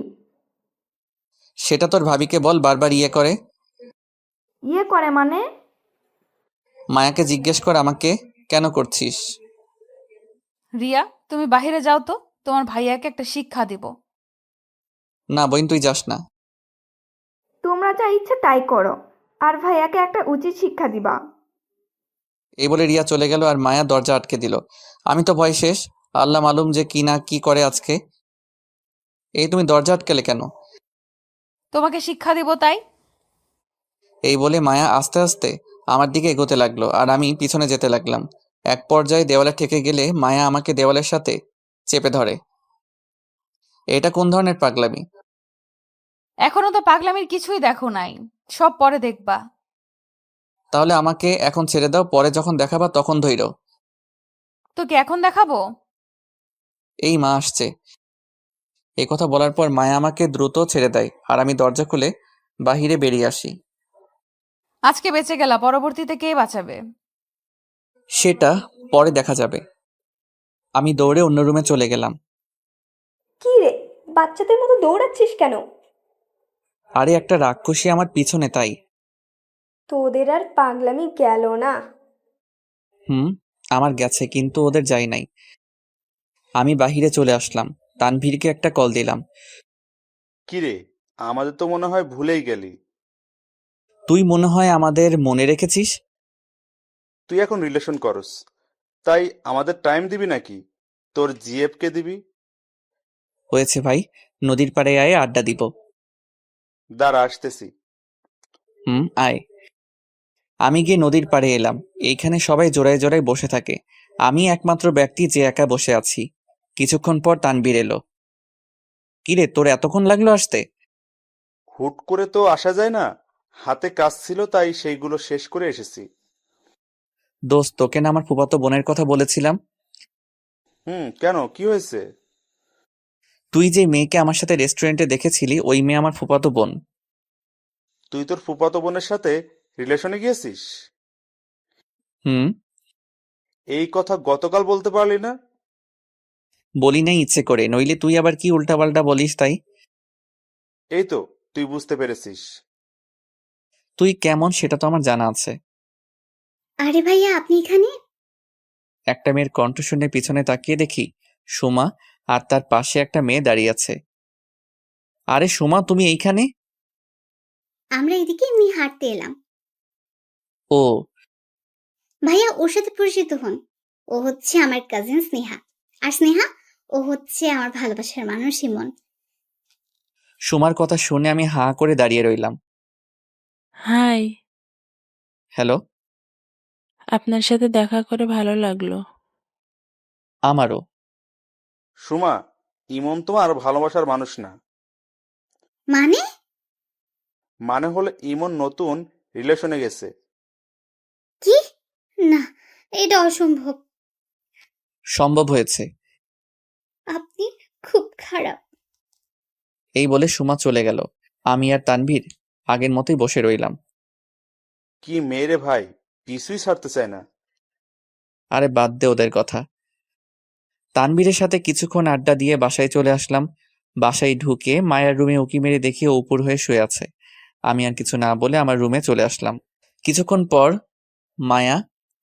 সেটা তোর ভাবিকে বল, বারবার ইয়ে করে। ইয়ে করে মানে? মায়াকে জিজ্ঞেস কর আমাকে কেন করছিস। রিয়া, তুমি বাইরে যাও তো, তোমার ভাইয়াকে একটা শিক্ষা দিব। না বোন, তুই যাস না। তোমরা যা ইচ্ছে তাই করো, আর ভাইয়াকে একটা উচিত শিক্ষা দিবা। এই বলে রিয়া চলে গেল আর মায়া দরজা আটকে দিল। আমি তো ভয় শেষ। আল্লাহ মালুম যে কি না কি করে আজকে। এই তুমি দরজা আটকালে কেন? তোমাকে শিক্ষা দিব তাই। এই বলে মায়া আস্তে আস্তে আমার দিকে এগোতে লাগলো আর আমি পিছনে যেতে লাগলাম। এক পর্যায়ে দেওয়ালে ঠেকে গেলে মায়া আমাকে দেওয়ালের সাথে চেপে ধরে। এটা কোন ধরনের পাগলামি? এখনো তো পাগলামির কিছুই দেখো নাই, সব পরে দেখবা। তাহলে আমাকে এখন ছেড়ে দাও, পরে যখন দেখাবা তখন ধইরো। তোকে এখন দেখাবো? এই মা আসছে। এই কথা বলার পর মায়া আমাকে দ্রুত ছেড়ে দেয় আর আমি দরজা খুলে বাহিরে বেরিয়ে আসি। আজকে বেঁচে গেলা, পরবর্তীতে কে বাঁচাবে? সেটা পরে দেখা যাবে। আমি দৌড়ে অন্য রুমে চলে গেলাম। কি রে, বাচ্চাদের মতো দৌড়াচ্ছিস কেন? আরে একটা রাক্ষসী আমার পিছনে, তাই। তোদের আর পাগলামি গেল না। হুম, আমার গেছে, কিন্তু ওদের যাই নাই। আমি বাহিরে চলে আসলাম, তানভীরকে একটা কল দিলাম। কিরে, আমাদের তো মনে হয় ভুলেই গেলি। তুই মনে হয় আমাদের মনে রেখেছিস। তুই এখন রিলেশন করস, তাই আমাদের টাইম দিবি নাকি তোর জিএফ কে দিবি? হয়েছে ভাই, নদীর পাড়ে আয়, আড্ডা দিব। দাঁড়া, আসতেছি। আয়। আমি গিয়ে নদীর পাড়ে এলাম। এইখানে সবাই জোড়ায় জোড়ায় বসে থাকে, আমি একমাত্র ব্যক্তি যে একা বসে আছি। কিছুক্ষণ পর তানভীর এলো। কিরে, তোর এতক্ষণ লাগলো আসতে? হুট করে তো আসা যায় না, হাতে কাজ ছিল তাই সেইগুলো শেষ করে এসেছি। দোস্ত, তোকে না আমার ফুফাতো বোনের কথা বলেছিলাম? কেন, কি হয়েছে? তুই যে মেয়েকে আমার সাথে রেস্টুরেন্টে দেখেছিলি, ওই মেয়ে আমার ফুফাতো বোন। তুই তোর ফুফাতো বোনের সাথে রিলেশনে গিয়েছিস? হুম। এই কথা গতকাল বলতে পারলি না? বলি নাই ইচ্ছে করে, নইলে তুই আবার কি উল্টাপাল্টা বলিস, তাই। এই তো, তুই বুঝতে পেরেছিস। তুই কেমন সেটা তো আমার জানা আছে। আরে ভাইয়া, আপনি এখানে? একটা মেয়ের কণ্ঠ শুনে পিছনে তাকিয়ে দেখি সোমা, আর তার পাশে একটা মেয়ে দাঁড়িয়ে আছে। আরে সোমা, তুমি এইখানে? আমরা এদিকে এমনি হাঁটতে এলাম। ও। ভাইয়া, ওর সাথে পরিচিত হন। ও হচ্ছে আমার কাজিন স্নেহা। আর স্নেহা, ও হচ্ছে আমার ভালোবাসার মানুষ ইমন। সোমার কথা শুনে আমি হাঁ করে দাঁড়িয়ে রইলাম। Hi, hello. আপনার সাথে দেখা করে ভালো লাগলো। আমারও। সুমা, ইমন তোমার ভালোবাসার মানুষ না। মানে? মানে হলো ইমন নতুন রিলেশনে গেছে। কি? না, এটা অসম্ভব। সম্ভব হয়েছে। আপনি খুব খারাপ। এই বলে সোমা চলে গেল। আমি আর তানভীর আগের মতোই বসে রইলাম। কি মেয়ে রে ভাই, কিছুই ছাড়তে চায় না। আরে বাদ দে ওদের কথা। তানভীরের সাথে কিছুক্ষণ আড্ডা দিয়ে বাসায় চলে আসলাম। বাসায় ঢুকে মায়ের রুমে উকি মেরে দেখি ও উপর হয়ে শুয়ে আছে। আমি আর কিছু না বলে আমার রুমে চলে আসলাম। কিছুক্ষণ পর মায়া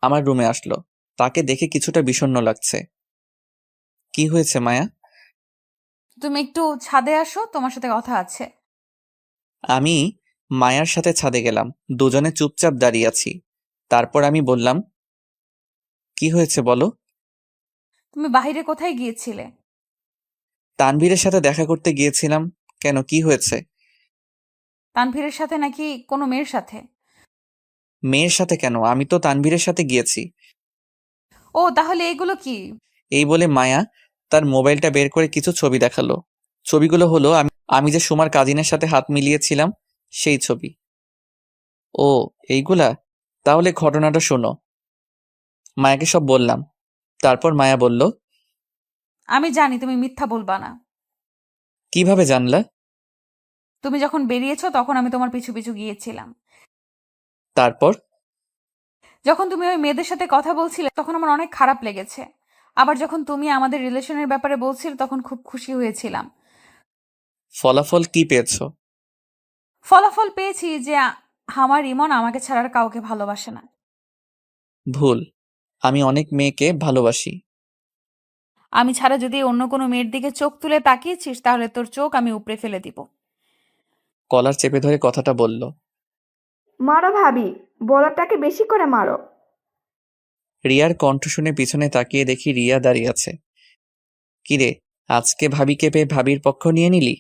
আমার রুমে আসলো। তাকে দেখে কিছুটা বিষণ্ণ লাগছে। কি হয়েছে মায়া? তুমি একটু ছাদে আসো, তোমার সাথে কথা আছে। আমি মায়ার সাথে ছাদে গেলাম। দুজনে চুপচাপ দাঁড়িয়ে আছি। তারপর আমি বললাম, কি হয়েছে বলো। তুমি বাহিরে কোথায় গিয়েছিলে? তানভীরের সাথে দেখা করতে গিয়েছিলাম। কেন, কি হয়েছে? তানভীরের সাথে নাকি কোনো মেয়ের সাথে? মেয়ের সাথে কেন, আমি তো তানভীরের সাথে গিয়েছি। ও, তাহলে এগুলো কি? এই বলে মায়া তার মোবাইলটা বের করে কিছু ছবি দেখালো। ছবিগুলো হলো আমি আমি যে সুমার কাজিনের সাথে হাত মিলিয়েছিলাম সেই ছবি। ও, এইগুলা? তাহলে ঘটনাটা শোনো। মায়াকে সব বললাম। তারপর মায়া বলল, আমি জানি তুমি মিথ্যা বলবা না। কিভাবে জানলা? তুমি যখন বেরিয়েছো তখন আমি তোমার পিছু পিছু গিয়েছিলাম। তারপর? যখন তুমি ওই মেয়েদের সাথে কথা বলছিলে তখন আমার অনেক খারাপ লেগেছে। আবার যখন তুমি আমাদের রিলেশনের ব্যাপারে বলছিলে তখন খুব খুশি হয়েছিলাম। ফলাফল কি পেয়েছো? ফলাফল পেয়েছি যে আমার ইমন আমাকে ছাড়া আর কাউকে ভালোবাসে না। ভুল। আমি অনেক মেয়েকে ভালোবাসি। আমি ছাড়া যদি অন্য কোনো মেয়ের দিকে চোখ তুলে তাকিয়েছিস তাহলে তোর চোখ আমি উপড়ে ফেলে দিব। কলার চেপে ধরে কথাটা বলল। মারো ভাবি, বলাটাকে বেশি করে মারো। রিয়ার কণ্ঠ শুনে পিছনে তাকিয়ে দেখি রিয়া দাঁড়িয়ে আছে। কিরে, আজকে ভাবিকে পেয়ে ভাবির পক্ষ নিয়ে নিলি?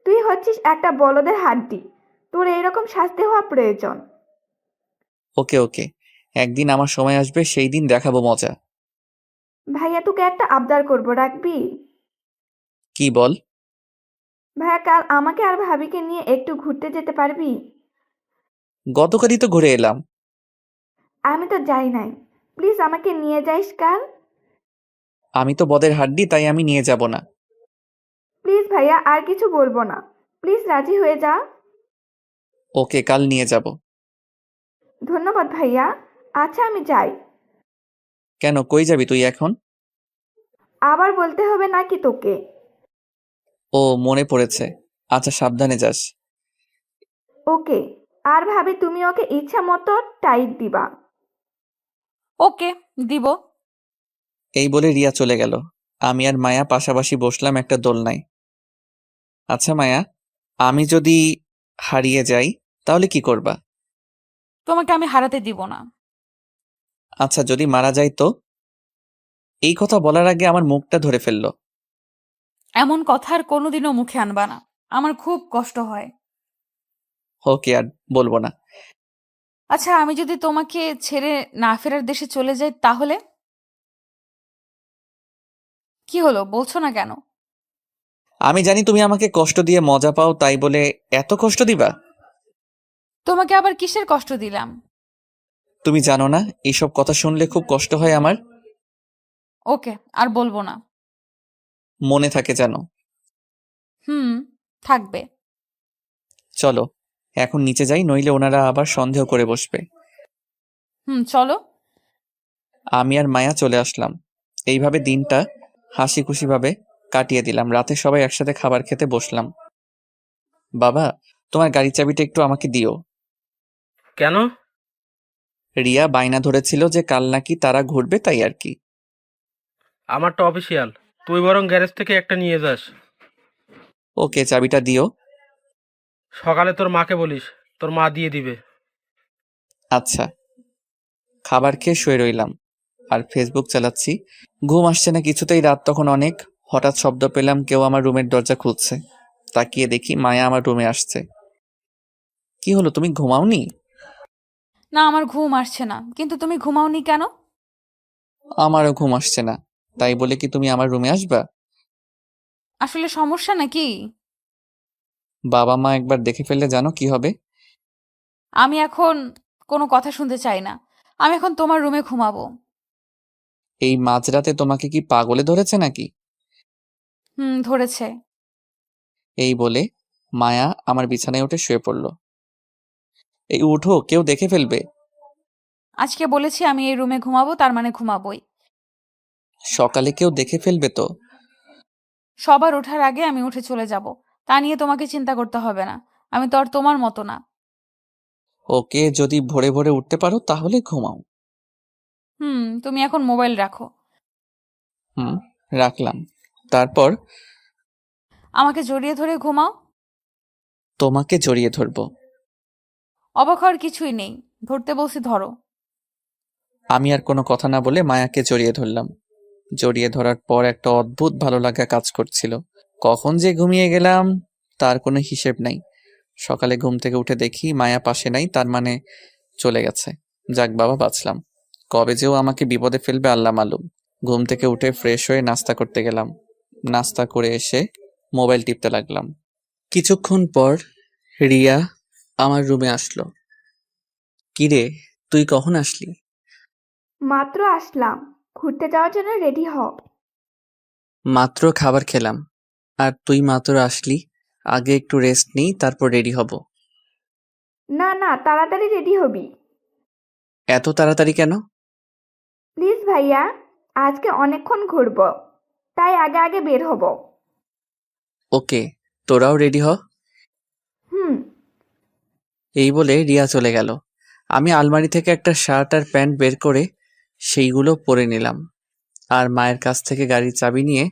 তুই হচ্ছিস একটা বলদের হাড্ডি, তোর এইরকম শাস্তি হওয়া প্রয়োজন। ওকে ওকে, একদিন আমার সময় আসবে, সেই দিন দেখাবো মজা। ভাইয়া তোকে একটা আবদার করবো, রাখবি? কি বল? ভাইয়া কাল আমাকে আর ভাবিকে নিয়ে একটু ঘুরতে যেতে পারবি? গতকালই তো ঘুরে এলাম। আমি তো যাই নাই, প্লিজ আমাকে নিয়ে যাইস কাল। আমি তো বদের হাড্ডি, তাই আমি নিয়ে যাব না। প্লিজ ভাইয়া, আর কিছু বলবো না, প্লিজ রাজি হয়ে যা। ওকে, কাল নিয়ে যাব। ধন্যবাদ ভাইয়া। আচ্ছা আমি যাই। কেন, কই যাবি তুই এখন? আবার বলতে হবে নাকি তোকে? ও, মনে পড়েছে। আচ্ছা, সাবধানে যাস। ওকে। আর ভাবি তুমি ওকে ইচ্ছা মতো টাইট দিবা। ওকে, দিব। এই বলে রিয়া চলে গেল। আমি আর মায়া পাশাপাশি বসলাম একটা দোলনায়। আচ্ছা মায়া, আমি যদি হারিয়ে যাই তাহলে কি করবা? তোমাকে আমি হারাতে দিব না। আচ্ছা, যদি মারা যাই তো? এই কথা বলার আগে আমার মুখটা ধরে ফেললো। এমন কথা আর কোনোদিনও মুখে আনবা না, আমার খুব কষ্ট হয়। ওকে, আর বলবো না। আচ্ছা, আমি যদি তোমাকে ছেড়ে না ফেরার দেশে চলে যাই তাহলে? কি হলো, বলছো না কেন? আমি জানি তুমি আমাকে কষ্ট দিয়ে মজা পাও, তাই বলে এত কষ্ট দিবা? তোমাকে আবার কিসের কষ্ট দিলাম? তুমি জানো না, এইসব কথা শুনলে খুব কষ্ট হয় আমার। ওকে, আর বলবো না। মনে থাকে জানো। হুম, থাকবে। চলো এখন নিচে যাই, নইলে ওনারা আবার সন্দেহ করে বসবে। হুম, চলো। আমি আর মায়া চলে আসলাম। এইভাবে দিনটা হাসি খুশি ভাবে কাটিয়ে দিলাম। রাতে সবাই একসাথে খাবার খেতে বসলাম। বাবা, তোমার গাড়ির চাবিটা একটু আমাকে দিও। কেন? রিয়া বায়না ধরেছিল যে কাল নাকি তারা ঘুরবে, তাই আর কি। আমারটা অফিসিয়াল, তুই বরং গ্যারেজ থেকে একটা নিয়ে যাস। ওকে, চাবিটা দিও। সকালে তোর মাকে বলিস, তোর মা দিয়ে দিবে। আচ্ছা। খাবার খেয়ে শুয়ে রইলাম আর ফেসবুক চালাচ্ছি। ঘুম আসছে না কিছুতেই। রাত তখন অনেক। হঠাৎ শব্দ পেলাম, কেউ আমার রুমের দরজা খুলছে। তাকিয়ে দেখি মায়া আমার রুমে আসছে। কি হলো, তুমি ঘুমাওনি? না, আমার ঘুম আসছে না, কিন্তু তুমি ঘুমাওনি কেন? আমারও ঘুম আসছে না, তাই বলে কি তুমি আমার রুমে আসবা? আসলে সমস্যা নাকি? বাবা মা একবার দেখে ফেললে জানো কি হবে। আমি এখন কোনো কথা শুনতে চাই না। আমি এখন তোমার রুমে ঘুমাবো। এই মাঝরাতে তোমাকে কি পাগলে ধরেছে নাকি? হুম, ধরেছে। এই বলে মায়া আমার বিছানায় উঠে শুয়ে পড়ল। এই উঠো, কেউ দেখে ফেলবে। আজকে বলেছি আমি এই রুমে ঘুমাবো, তার মানে ঘুমাবোই। সকালে কেউ দেখে ফেলবে তো। সবার ওঠার আগে আমি উঠে চলে যাব। তা নিয়ে তোমাকে চিন্তা করতে হবে না। আমি তো আর তোমার মতো না। ওকে, যদি ভোরে ভোরে উঠতে পারো তাহলে ঘুমাও। হুম, তুমি এখন মোবাইল রাখো। হুম, রাখলাম। তারপর আমাকে জড়িয়ে ধরে ঘুমাও। তোমাকে জড়িয়ে ধরবো। অবাক হওয়ার কিছুই নেই, ধরতে বলছি ধরো। আমি আর কোনো কথা না বলে মায়াকে জড়িয়ে ধরলাম। জড়িয়ে ধরার পর একটা অদ্ভুত ভালো লাগা কাজ করছিল। কখন যে ঘুমিয়ে গেলাম তার কোনো হিসেব নাই। সকালে ঘুম থেকে উঠে দেখি মায়া পাশে নাই, তার মানে চলে গেছে। যাক বাবা, বাঁচলাম। কবে যেও আমাকে বিপদে ফেলবে আল্লাহ মালুম। ঘুম থেকে উঠে ফ্রেশ হয়ে নাস্তা করতে গেলাম। নাস্তা করে এসে মোবাইল টিপতে লাগলাম। কিছুক্ষণ পর রিয়া আমার রুমে আসলো। কিরে, তুই কখন আসলি? মাত্র আসলাম, ঘুরতে যাওয়ার জন্য রেডি হ। মাত্র খাবার খেলাম আর তুই মাত্র আসলি। আগে একটু রেস্ট নিই, তারপর রেডি হব। না না, তাড়াতাড়ি রেডি হবি। এত তাড়াতাড়ি কেন? প্লিজ ভাইয়া, আজকে অনেকক্ষণ ঘুরবো, তাই আগে আগে বের হব। ওকে, তোরাও রেডি হ। হুম। এই বলে রিয়া চলে গেল। আমি আলমারি থেকে একটা শার্ট আর প্যান্ট বের করে সেইগুলো পরে নিলাম আর মায়ের কাছ থেকে গাড়ির চাবি নিয়ে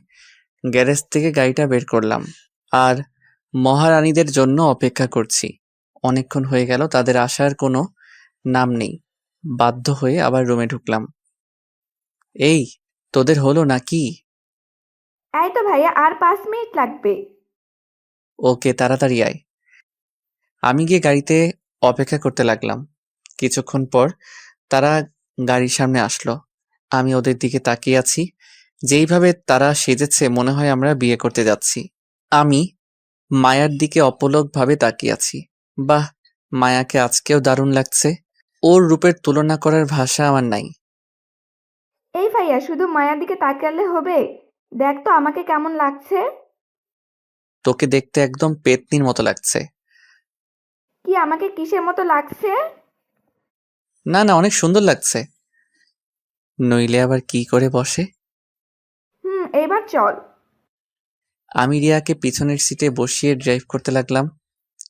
গ্যারেজ থেকে গাড়িটা বের করলাম আর মহারানীদের জন্য অপেক্ষা করছি। অনেকক্ষণ হয়ে গেল, তাদের আসার কোনো নাম নেই। বাধ্য হয়ে আবার রুমে ঢুকলাম। এই, তোদের হলো নাকি? এই তো ভাইয়া, আর 5 মিনিট লাগবে। ওকে, তাড়াতাড়ি আয়। আমি গিয়ে গাড়িতে অপেক্ষা করতে লাগলাম। কিছুক্ষণ পর তারা গাড়ির সামনে আসলো। আমি ওদের দিকে তাকিয়ে আছি। যেইভাবে তারা সেজেছে মনে হয় আমরা বিয়ে করতে যাচ্ছি। আমি মায়ার দিকে অপলকভাবে তাকিয়ে আছি। বাহ, মায়াকে আজকেও দারুণ লাগছে। ওর রূপের তুলনা করার ভাষা আমার নাই। এই ভাইয়া, শুধু মায়ার দিকে তাকালে হবে? দেখ তো আমাকে কেমন লাগছে। তোকে দেখতে একদম পেতনির মতো লাগছে। কি আমাকে কিসের মতো লাগছে? না না, অনেক সুন্দর লাগছে। নইলে আবার কি করে বসে? এবার চল। আমি রিয়াকে পিছনের সিটে বসিয়ে ড্রাইভ করতে লাগলাম।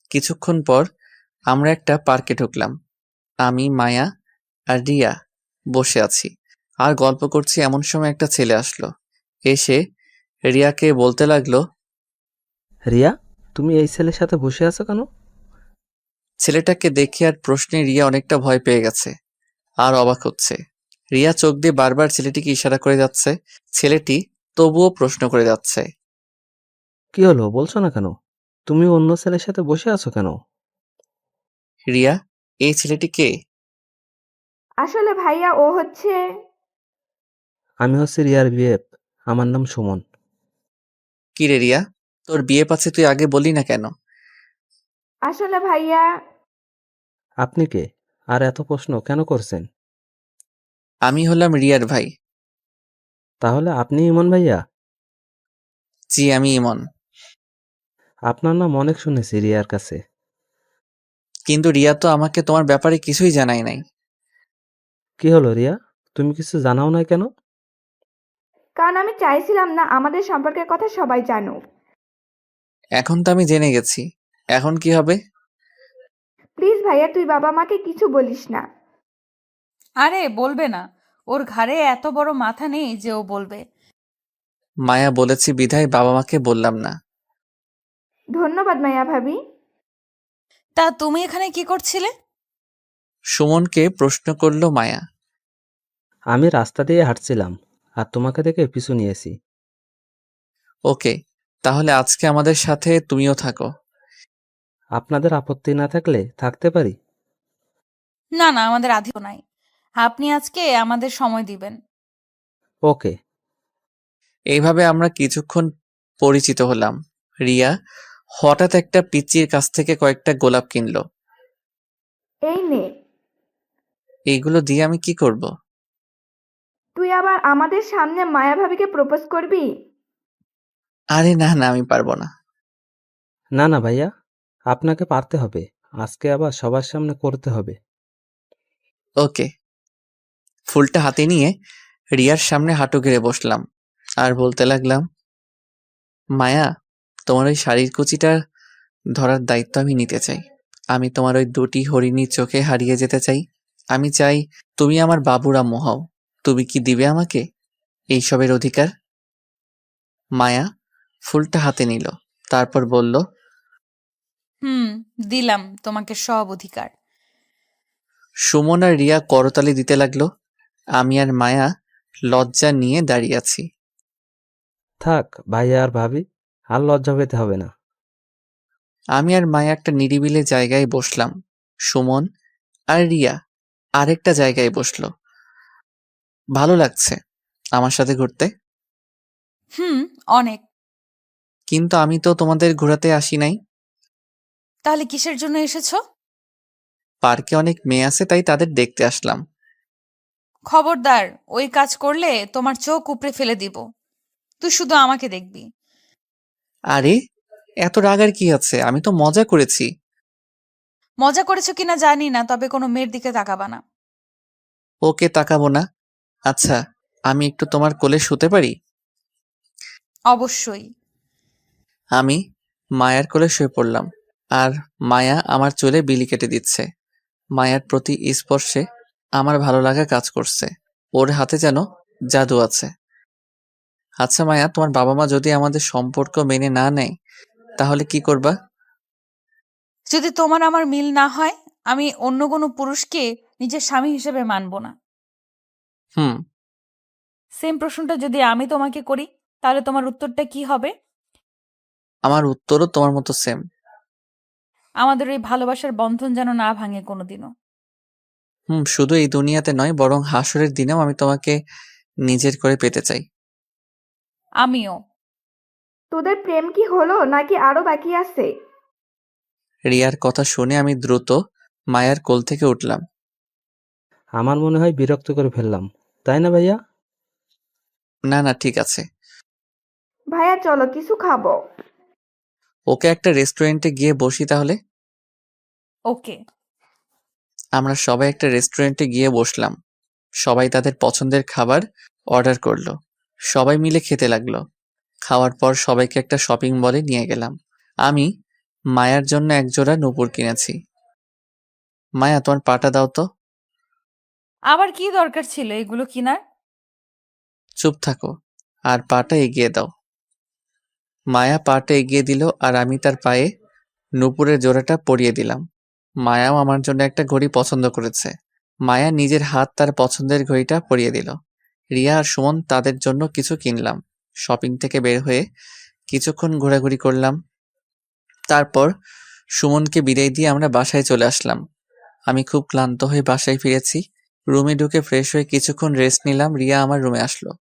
কিছুক্ষণ পর আমরা একটা পার্কে ঢুকলাম। আমি, মায়া আর রিয়া বসে আছি আর গল্প করছি। এমন সময় একটা ছেলে আসলো। এসে রিয়াকে বলতে লাগলো, রিয়া, তুমি এই ছেলের সাথে বসে আছো কেন? ছেলেটাকে দেখে আর প্রশ্নে রিয়া অনেকটা ভয় পেয়ে গেছে আর অবাক হচ্ছে। রিয়া চোখ দিয়ে বারবার ছেলেটিকে ইশারা করে যাচ্ছে। ছেলেটি তবুও প্রশ্ন করে যাচ্ছে। কি হলো, বলছো না কেন? তুমি অন্য ছেলের সাথে বসে আছো কেন? রিয়া, এই ছেলেটি কে? আসলে ভাইয়া ও হচ্ছে। আমি হচ্ছে রিয়ার বিএফ। আমার নাম সুমন। কি রে রিয়া, তোর বিয়ে পাচ্ছে, তুই আগে বললি না কেন? আসলে ভাইয়া। আপনি কে? আর এত প্রশ্ন কেন করছেন? আমি হলাম রিয়ার ভাই। তাহলে আপনি ইমন ভাইয়া? জি, আমি ইমন। আপনার নাম অনেক শুনেছি রিয়ার কাছে। কিন্তু রিয়া তো আমাকে তোমার ব্যাপারে কিছুই জানাই নাই। কি হলো রিয়া, তুমি কিছু জানাও না কেন? কারণ আমি চাইছিলাম না আমাদের সম্পর্কের কথা সবাই জানুক। এখন তো আমি জেনে গেছি, এখন কি হবে? প্লিজ ভাইয়া, তুই বাবা মাকে কিছু বলিস না। আরে বলবে না, ওর ঘাড়ে এত বড় মাথা নেই যে ও বলবে। মায়া বলেছি বিধায় বাবা মাকে বললাম না। ধন্যবাদ মায়া ভাবি। তা তুমি এখানে কি করছিলে? সুমনকে প্রশ্ন করলো মায়া। আমি রাস্তা দিয়ে হাঁটছিলাম আর তোমাকে দেখে পিছু নিয়েছি। ওকে, তাহলে আজকে আমাদের সাথে তুমিও থাকো। আপনাদের আপত্তি না থাকলে থাকতে পারি। না না, আমাদের আধিও নাই। আপনি আজকে আমাদের সময় দিবেন। ওকে। এইভাবে আমরা কিছুক্ষণ পরিচিত হলাম। রিয়া হঠাৎ একটা পিচ্চির কাছ থেকে কয়েকটা গোলাপ কিনলো। এই নে। এইগুলো দিয়ে আমি কি করব? তুই আবার আমাদের সামনে মায়া ভাবিকে প্রপোজ করবি? আরে না না, আমি পারবো না। না না ভাইয়া, আপনাকে পারতে হবে। আজকে আবার সবার সামনে করতে হবে। ওকে। ফুলটা হাতে নিয়ে রিয়ার সামনে হাঁটু গেড়ে বসলাম আর বলতে লাগলাম, মায়া, তোমার ওই শাড়ির কুচিটা ধরার দায়িত্ব আমি নিতে চাই। আমি তোমার ওই দুটি হরিণী চোখে হারিয়ে যেতে চাই। আমি চাই তুমি আমার বাবুর আম্মু হও। তুমি কি দিবে আমাকে এইসবের অধিকার? মায়া ফুলটা হাতে নিল, তারপর বলল, দিলাম তোমাকে সব অধিকার। সুমন আর রিয়া করতালি দিতে লাগলো। আমি আর মায়া লজ্জা নিয়ে দাঁড়িয়ে আছি। থাক ভাইয়া আর ভাবি, আর লজ্জা পেতে হবে না। আমি আর মায়া একটা নিরিবিলি জায়গায় বসলাম। সুমন আর রিয়া আরেকটা জায়গায় বসলো। ভালো লাগছে আমার সাথে ঘুরতে। অনেক। কিন্তু আমি তো তোমাদের ঘোরাতে আসি নাই। তাহলে কিসের জন্য এসেছো? পার্কে অনেক মেয়ে আছে, তাই তাদের দেখতে আসলাম। খবরদার, ওই কাজ করলে তোমার চোখ উপড়ে ফেলে দিব। তুই শুধু আমাকে দেখবি। আরে এত রাগার কি আছে, আমি তো মজা করেছি। মজা করেছো কিনা জানি না, তবে কোনো মেয়ের দিকে তাকাবা না। ওকে, তাকাবো না। আচ্ছা, আমি একটু তোমার কোলে শুতে পারি? অবশ্যই। আমি মায়ার কোলে শুয়ে পড়লাম আর মায়া আমার চুলে বিলি কেটে দিচ্ছে। মায়ার প্রতি স্পর্শে আমার ভালো লাগা কাজ করছে। ওর হাতে যেন জাদু আছে। আচ্ছা মায়া, তোমার বাবা মা যদি আমাদের সম্পর্ক মেনে না নেয় তাহলে কি করবা? যদি তোমার আমার মিল না হয়, আমি অন্য কোনো পুরুষকে নিজের স্বামী হিসেবে মানব না। হুম। সেম প্রশ্নটা যদি আমি তোমাকে করি, তাহলে তোমার উত্তরটা কি হবে? আমার উত্তরও তোমার মতো সেম। আমাদের ওই ভালোবাসার বন্ধন যেন না ভাঙে কোনোদিনও। শুধু এই দুনিয়াতে নয়, বরং হাসরের দিনেও আমি তোমাকে নিজের করে পেতে চাই। আমিও। তোদের প্রেম কি হলো নাকি আরো বাকি আছে? রিয়ার কথা শুনে আমি দ্রুত মায়ার কোল থেকে উঠলাম। আমার মনে হয় বিরক্ত করে ফেললাম, তাই না ভাইয়া? না না, ঠিক আছে। ভাইয়া চলো কিছু খাবো। ওকে একটা রেস্টুরেন্টে গিয়ে বসি তাহলে। ওকে। আমরা সবাই একটা রেস্টুরেন্টে গিয়ে বসলাম। সবাই তাদের পছন্দের খাবার অর্ডার করলো। সবাই মিলে খেতে লাগলো। খাওয়ার পর সবাইকে একটা শপিং মলে নিয়ে গেলাম। আমি মায়ার জন্য একজোড়া নূপুর কিনেছি। মায়া, তোমার পাটা দাও তো। আবার কি দরকার ছিল এগুলো কিনার? চুপ থাকো আর পাটা এগিয়ে দাও। মায়া পাটা এগিয়ে দিল আর আমি তার পায়ে নূপুরের জোড়াটা পরিয়ে দিলাম। মায়াও আমার জন্য একটা ঘড়ি পছন্দ করেছে। মায়া নিজের হাত তার পছন্দের ঘড়িটা পরিয়ে দিল। রিয়া আর সুমন তাদের জন্য কিছু কিনলাম। শপিং থেকে বের হয়ে কিছুক্ষণ ঘোরাঘুরি করলাম। তারপর সুমনকে বিদায় দিয়ে আমরা বাসায় চলে আসলাম। আমি খুব ক্লান্ত হয়ে বাসায় ফিরেছি। রুমে ঢুকে ফ্রেশ হয়ে কিছুক্ষণ রেস্ট নিলাম। রিয়া আমার রুমে আসলো।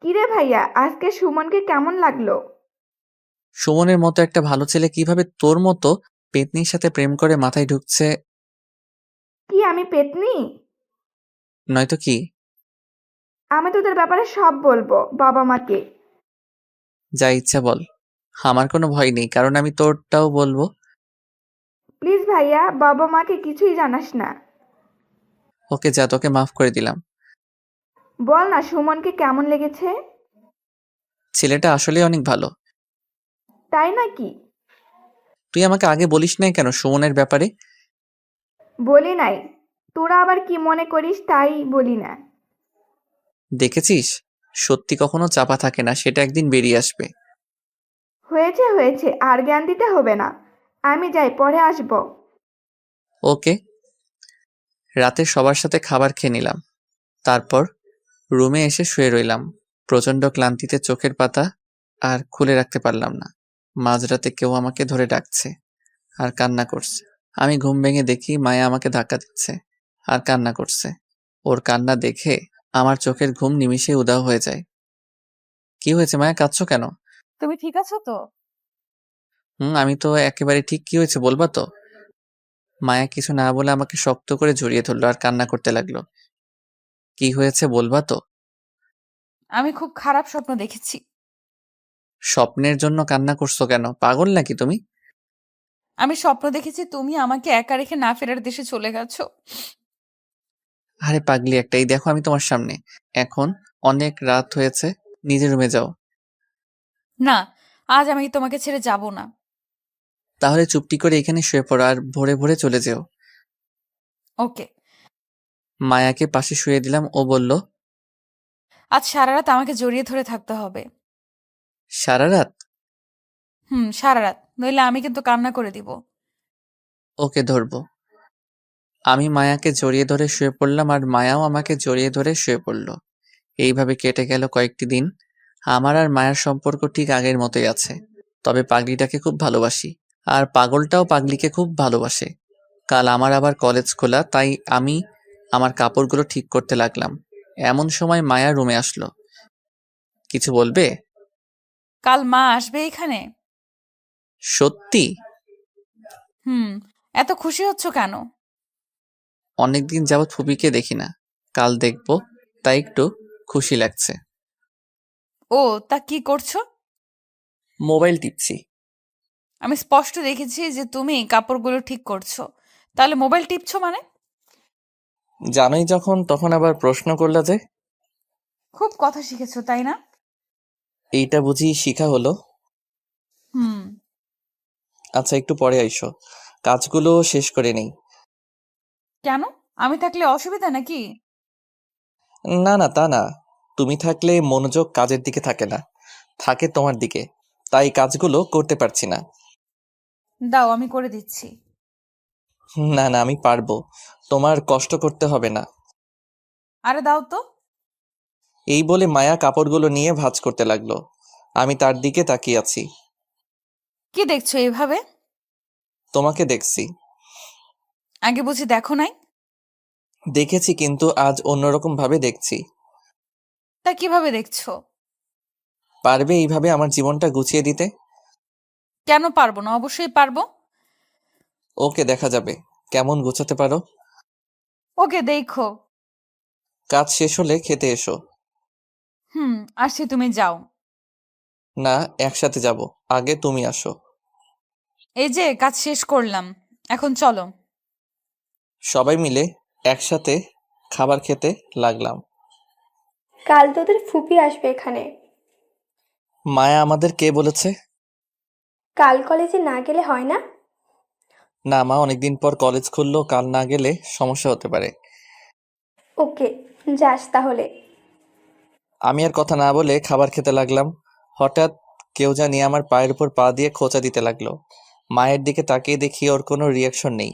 কিরে ভাইয়া, আজকে সুমনকে কেমন লাগলো? সুমনের মতো একটা ভালো ছেলে কিভাবে তোর মতো পেতনির সাথে প্রেম করে মাথায় ঢুকছে? কি আমি পেতনি? নয়তো কি? আমি তোদের ব্যাপারে সব বলবো বাবা মাকে। যা ইচ্ছা বল, আমার কোনো ভয় নেই, কারণ আমি তোরটাও বলবো। প্লিজ ভাইয়া, বাবা মাকে কিছুই জানাস না। ওকে যা, তোকে মাফ করে দিলাম। বল না সুমনকে কেমন লেগেছে? ছেলেটা আসলেই অনেক ভালো। তাই নাকি? তুই আমাকে আগে বলিস নাই কেন সুমনের ব্যাপারে? বলি নাই, তোরা আবার কি মনে করিস তাই বলি না। দেখেছিস, সত্যি কখনো চাপা থাকে না, সেটা একদিন বেরিয়ে আসবে। হয়েছে হয়েছে, আর জ্ঞান দিতে হবে না। আমি যাই, পরে আসবো। ওকে। রাতে সবার সাথে খাবার খেয়ে নিলাম। তারপর রুমে এসে শুয়ে রইলাম। প্রচন্ড ক্লান্তিতে চোখের পাতা আর খুলে রাখতে পারলাম না। মাঝরাতে কেউ আমাকে ধরে ডাকছে আর কান্না করছে। আমি ঘুম ভেঙে দেখি মায়া আমাকে ধাক্কা দিচ্ছে আর কান্না করছে। ওর কান্না দেখে আমার চোখের ঘুম নিমিষে উধাও হয়ে যায়। কি হয়েছে মায়া, কাঁদছো কেন? তুমি ঠিক আছো তো? আমি তো একেবারে ঠিক। কি হয়েছে বলবা তো? মায়া কিছু না বলে আমাকে শক্ত করে জড়িয়ে ধরলো আর কান্না করতে লাগলো। কি হয়েছে বলবা তো? আমি খুব খারাপ স্বপ্ন দেখেছি। স্বপ্নের জন্য কান্না করছো কেন? পাগল নাকি তুমি? আমি স্বপ্ন দেখেছি তুমি আমাকে একা রেখে না ফেরার দেশে চলে গেছো। আরে পাগলি একটা, এই দেখো আমি তোমার সামনে। এখন অনেক রাত হয়েছে, নিজের রুমে যাও। না, আজ আমি তোমাকে ছেড়ে যাব না। তাহলে চুপটি করে এখানে শুয়ে পড়ো আর ভোরে ভোরে চলে যেও। ওকে। মায়াকে পাশে শুয়ে দিলাম। ও বলল, আজ সারা রাত আমাকে জড়িয়ে ধরে থাকতে হবে। সারা রাত? সারা রাত, নইলে আমি কিন্তু কান্না করে দিব। ওকে, ধরবো। আমি মায়াকে জড়িয়ে ধরে শুয়ে পড়লাম আর মায়াও আমাকে জড়িয়ে ধরে শুয়ে পড়ল। এইভাবে কেটে গেল কয়েকটি দিন। আমার আর মায়ার সম্পর্ক ঠিক আগের মতোই আছে, তবে পাগলিটাকে খুব ভালোবাসি আর পাগলটাও পাগলিকে খুব ভালোবাসে। কাল আমার আবার কলেজ খোলা, তাই আমি আমার কাপড়গুলো ঠিক করতে লাগলাম। এমন সময় মায়া রুমে আসলো। কিছু বলবে? কাল মা আসবে এখানে? সত্যি? এত খুশি হচ্ছ কেন? অনেকদিন যাবৎ ফুপিকে দেখি না, কাল দেখবো, তাই একটু খুশি লাগছে। ও, তা কি করছো? মোবাইল টিপছি। আমি স্পষ্ট দেখেছি যে তুমি কাপড়গুলো ঠিক করছো, তাহলে মোবাইল টিপছো মানে? জানোই যখন, তখন আবার প্রশ্ন করলা যে? খুব কথা শিখেছো তাই না? এইটা বুঝি শিখা হলো? হুম। আচ্ছা, একটু পরে আইসো, কাজগুলো শেষ করে নেই। কেন? আমি থাকলে অসুবিধা নাকি? না না, তা না। তুমি থাকলে মনোযোগ কাজের দিকে থাকে না, থাকে তোমার দিকে, তাই কাজগুলো করতে পারছি না। দাও, আমি করে দিচ্ছি। না না, আমি পারবো, তোমার কষ্ট করতে হবে না। আরে দাও তো। এই বলে মায়া কাপড়গুলো নিয়ে ভাঁজ করতে লাগলো। আমি তার দিকে তাকিয়ে আছি। কি দেখছো এইভাবে? তোমাকে দেখছি। আগে বুঝি দেখো নাই? দেখেছি, কিন্তু আজ অন্যরকম ভাবে দেখছি। তা কিভাবে দেখছো? পারবে এইভাবে আমার জীবনটা গুছিয়ে দিতে? কেন পারবো না? অবশ্যই পারবো। ওকে, দেখা যাবে কেমন গোছাতে পারো। ওকে, দেখো। কাজ শেষ হলে খেতে এসো। আসছি, তুমি যাও। না, একসাথে যাব, আগে তুমি আসো। এই যে কাজ শেষ করলাম, এখন চলো। সবাই মিলে একসাথে খাবার খেতে লাগলাম। কাল তোদের ফুপি আসবে এখানে। মায়া আমাদের কে বলেছে? কাল কলেজে না গেলে হয় না? না মা, অনেকদিন পর কলেজ খুললো, কাল না গেলে সমস্যা হতে পারে। ওকে, যাস তাহলে। আমি আর কথা না বলে খাবার খেতে লাগলাম। হঠাৎ কেউ জানি আমার পায়ের উপর পা দিয়ে খোঁচা দিতে লাগলো। মায়ের দিকে তাকিয়ে দেখি ওর কোনো রিয়াকশন নেই।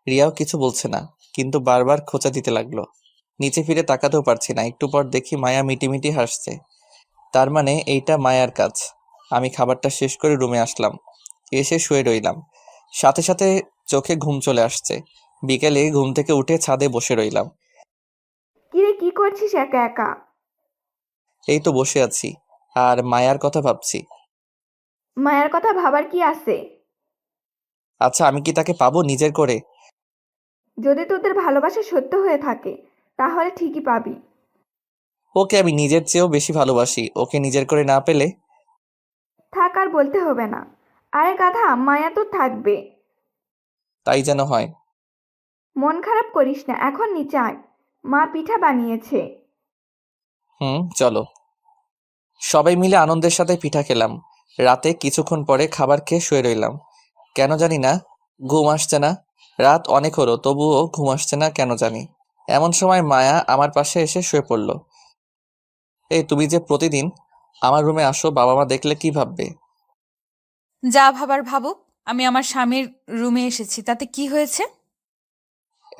রিয়াও কিছু বলছে না, কিন্তু বারবার খোঁচা দিতে লাগলো। নিচে ফিরে তাকাতেও পারছি না। একটু পর দেখি মায়া মিটিমিটি হাসছে। তার মানে এইটা মায়ার কাজ। আমি খাবারটা শেষ করে রুমে আসলাম, এসে শুয়ে রইলাম। সাথে সাথে চোখে ঘুম চলে আসছে। বিকেলে ঘুম থেকে উঠে ছাদে বসে রইলাম। কিরে, কি করছিস একা একা? এই তো বসে আছি আর মায়ার কথা ভাবছি। মায়ের কথা ভাবার কি আছে? আচ্ছা, আমি কি তাকে পাবো নিজের করে? যদি তোদের ভালোবাসা সত্য হয়ে থাকে তাহলে ঠিকই পাবি। ওকে আমি নিজের চেয়েও বেশি ভালোবাসি, ওকে নিজের করে না পেলে? থাক, আর বলতে হবে না। আরে গাধা, মায়া তো থাকবে। তাই যেন হয়। মন খারাপ করিস না, এখন নিচে আয়, মা পিঠা বানিয়েছে। চলো। সবাই মিলে আনন্দের সাথে পিঠা খেলাম। রাতে কিছুক্ষণ পরে খাবার খেয়ে শুয়ে রইলাম। কেন জানি না ঘুম আসছে না। রাত অনেক হলো, তবুও ঘুম আসছে না কেন জানি। এমন সময় মায়া আমার পাশে এসে শুয়ে পড়ল। এই তুমি যে প্রতিদিন আমার রুমে আসো, বাবা মা দেখলে কি ভাববে? যা ভাবার ভাবুক, আমি আমার স্বামীর রুমে এসেছি, তাতে কি হয়েছে?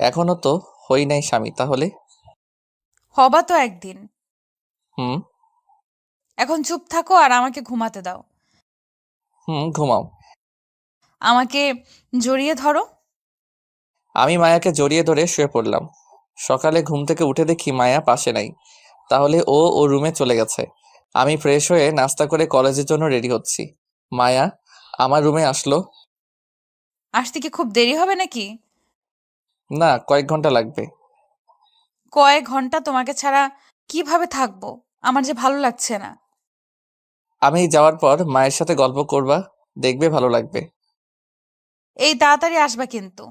এখনো তো হই নাই স্বামী, তাহলে? হবা তো একদিন। হুম। এখন চুপ থাকো আর আমাকে ঘুমাতে দাও। ঘুমাও। আমাকে জড়িয়ে ধরো। আমি মায়াকে জড়িয়ে ধরে শুয়ে পড়লাম। সকালে ঘুম থেকে উঠে দেখি মায়া পাশে নাই। তাহলে ও রুমে চলে গেছে। আমি ফ্রেশ হয়ে নাস্তা করে কলেজের জন্য রেডি হচ্ছি। মায়া আমার রুমে আসলো। আসতে কি খুব দেরি হবে নাকি? না, কয়েক ঘন্টা লাগবে। কয়েক ঘন্টা তোমাকে ছাড়া কিভাবে থাকবো? আমার যে ভালো লাগছে না। আমি যাওয়ার পর মায়ের সাথে গল্প করবা, দেখবে ভালো লাগবে। এই তাড়াতাড়ি আসবা কিন্তু।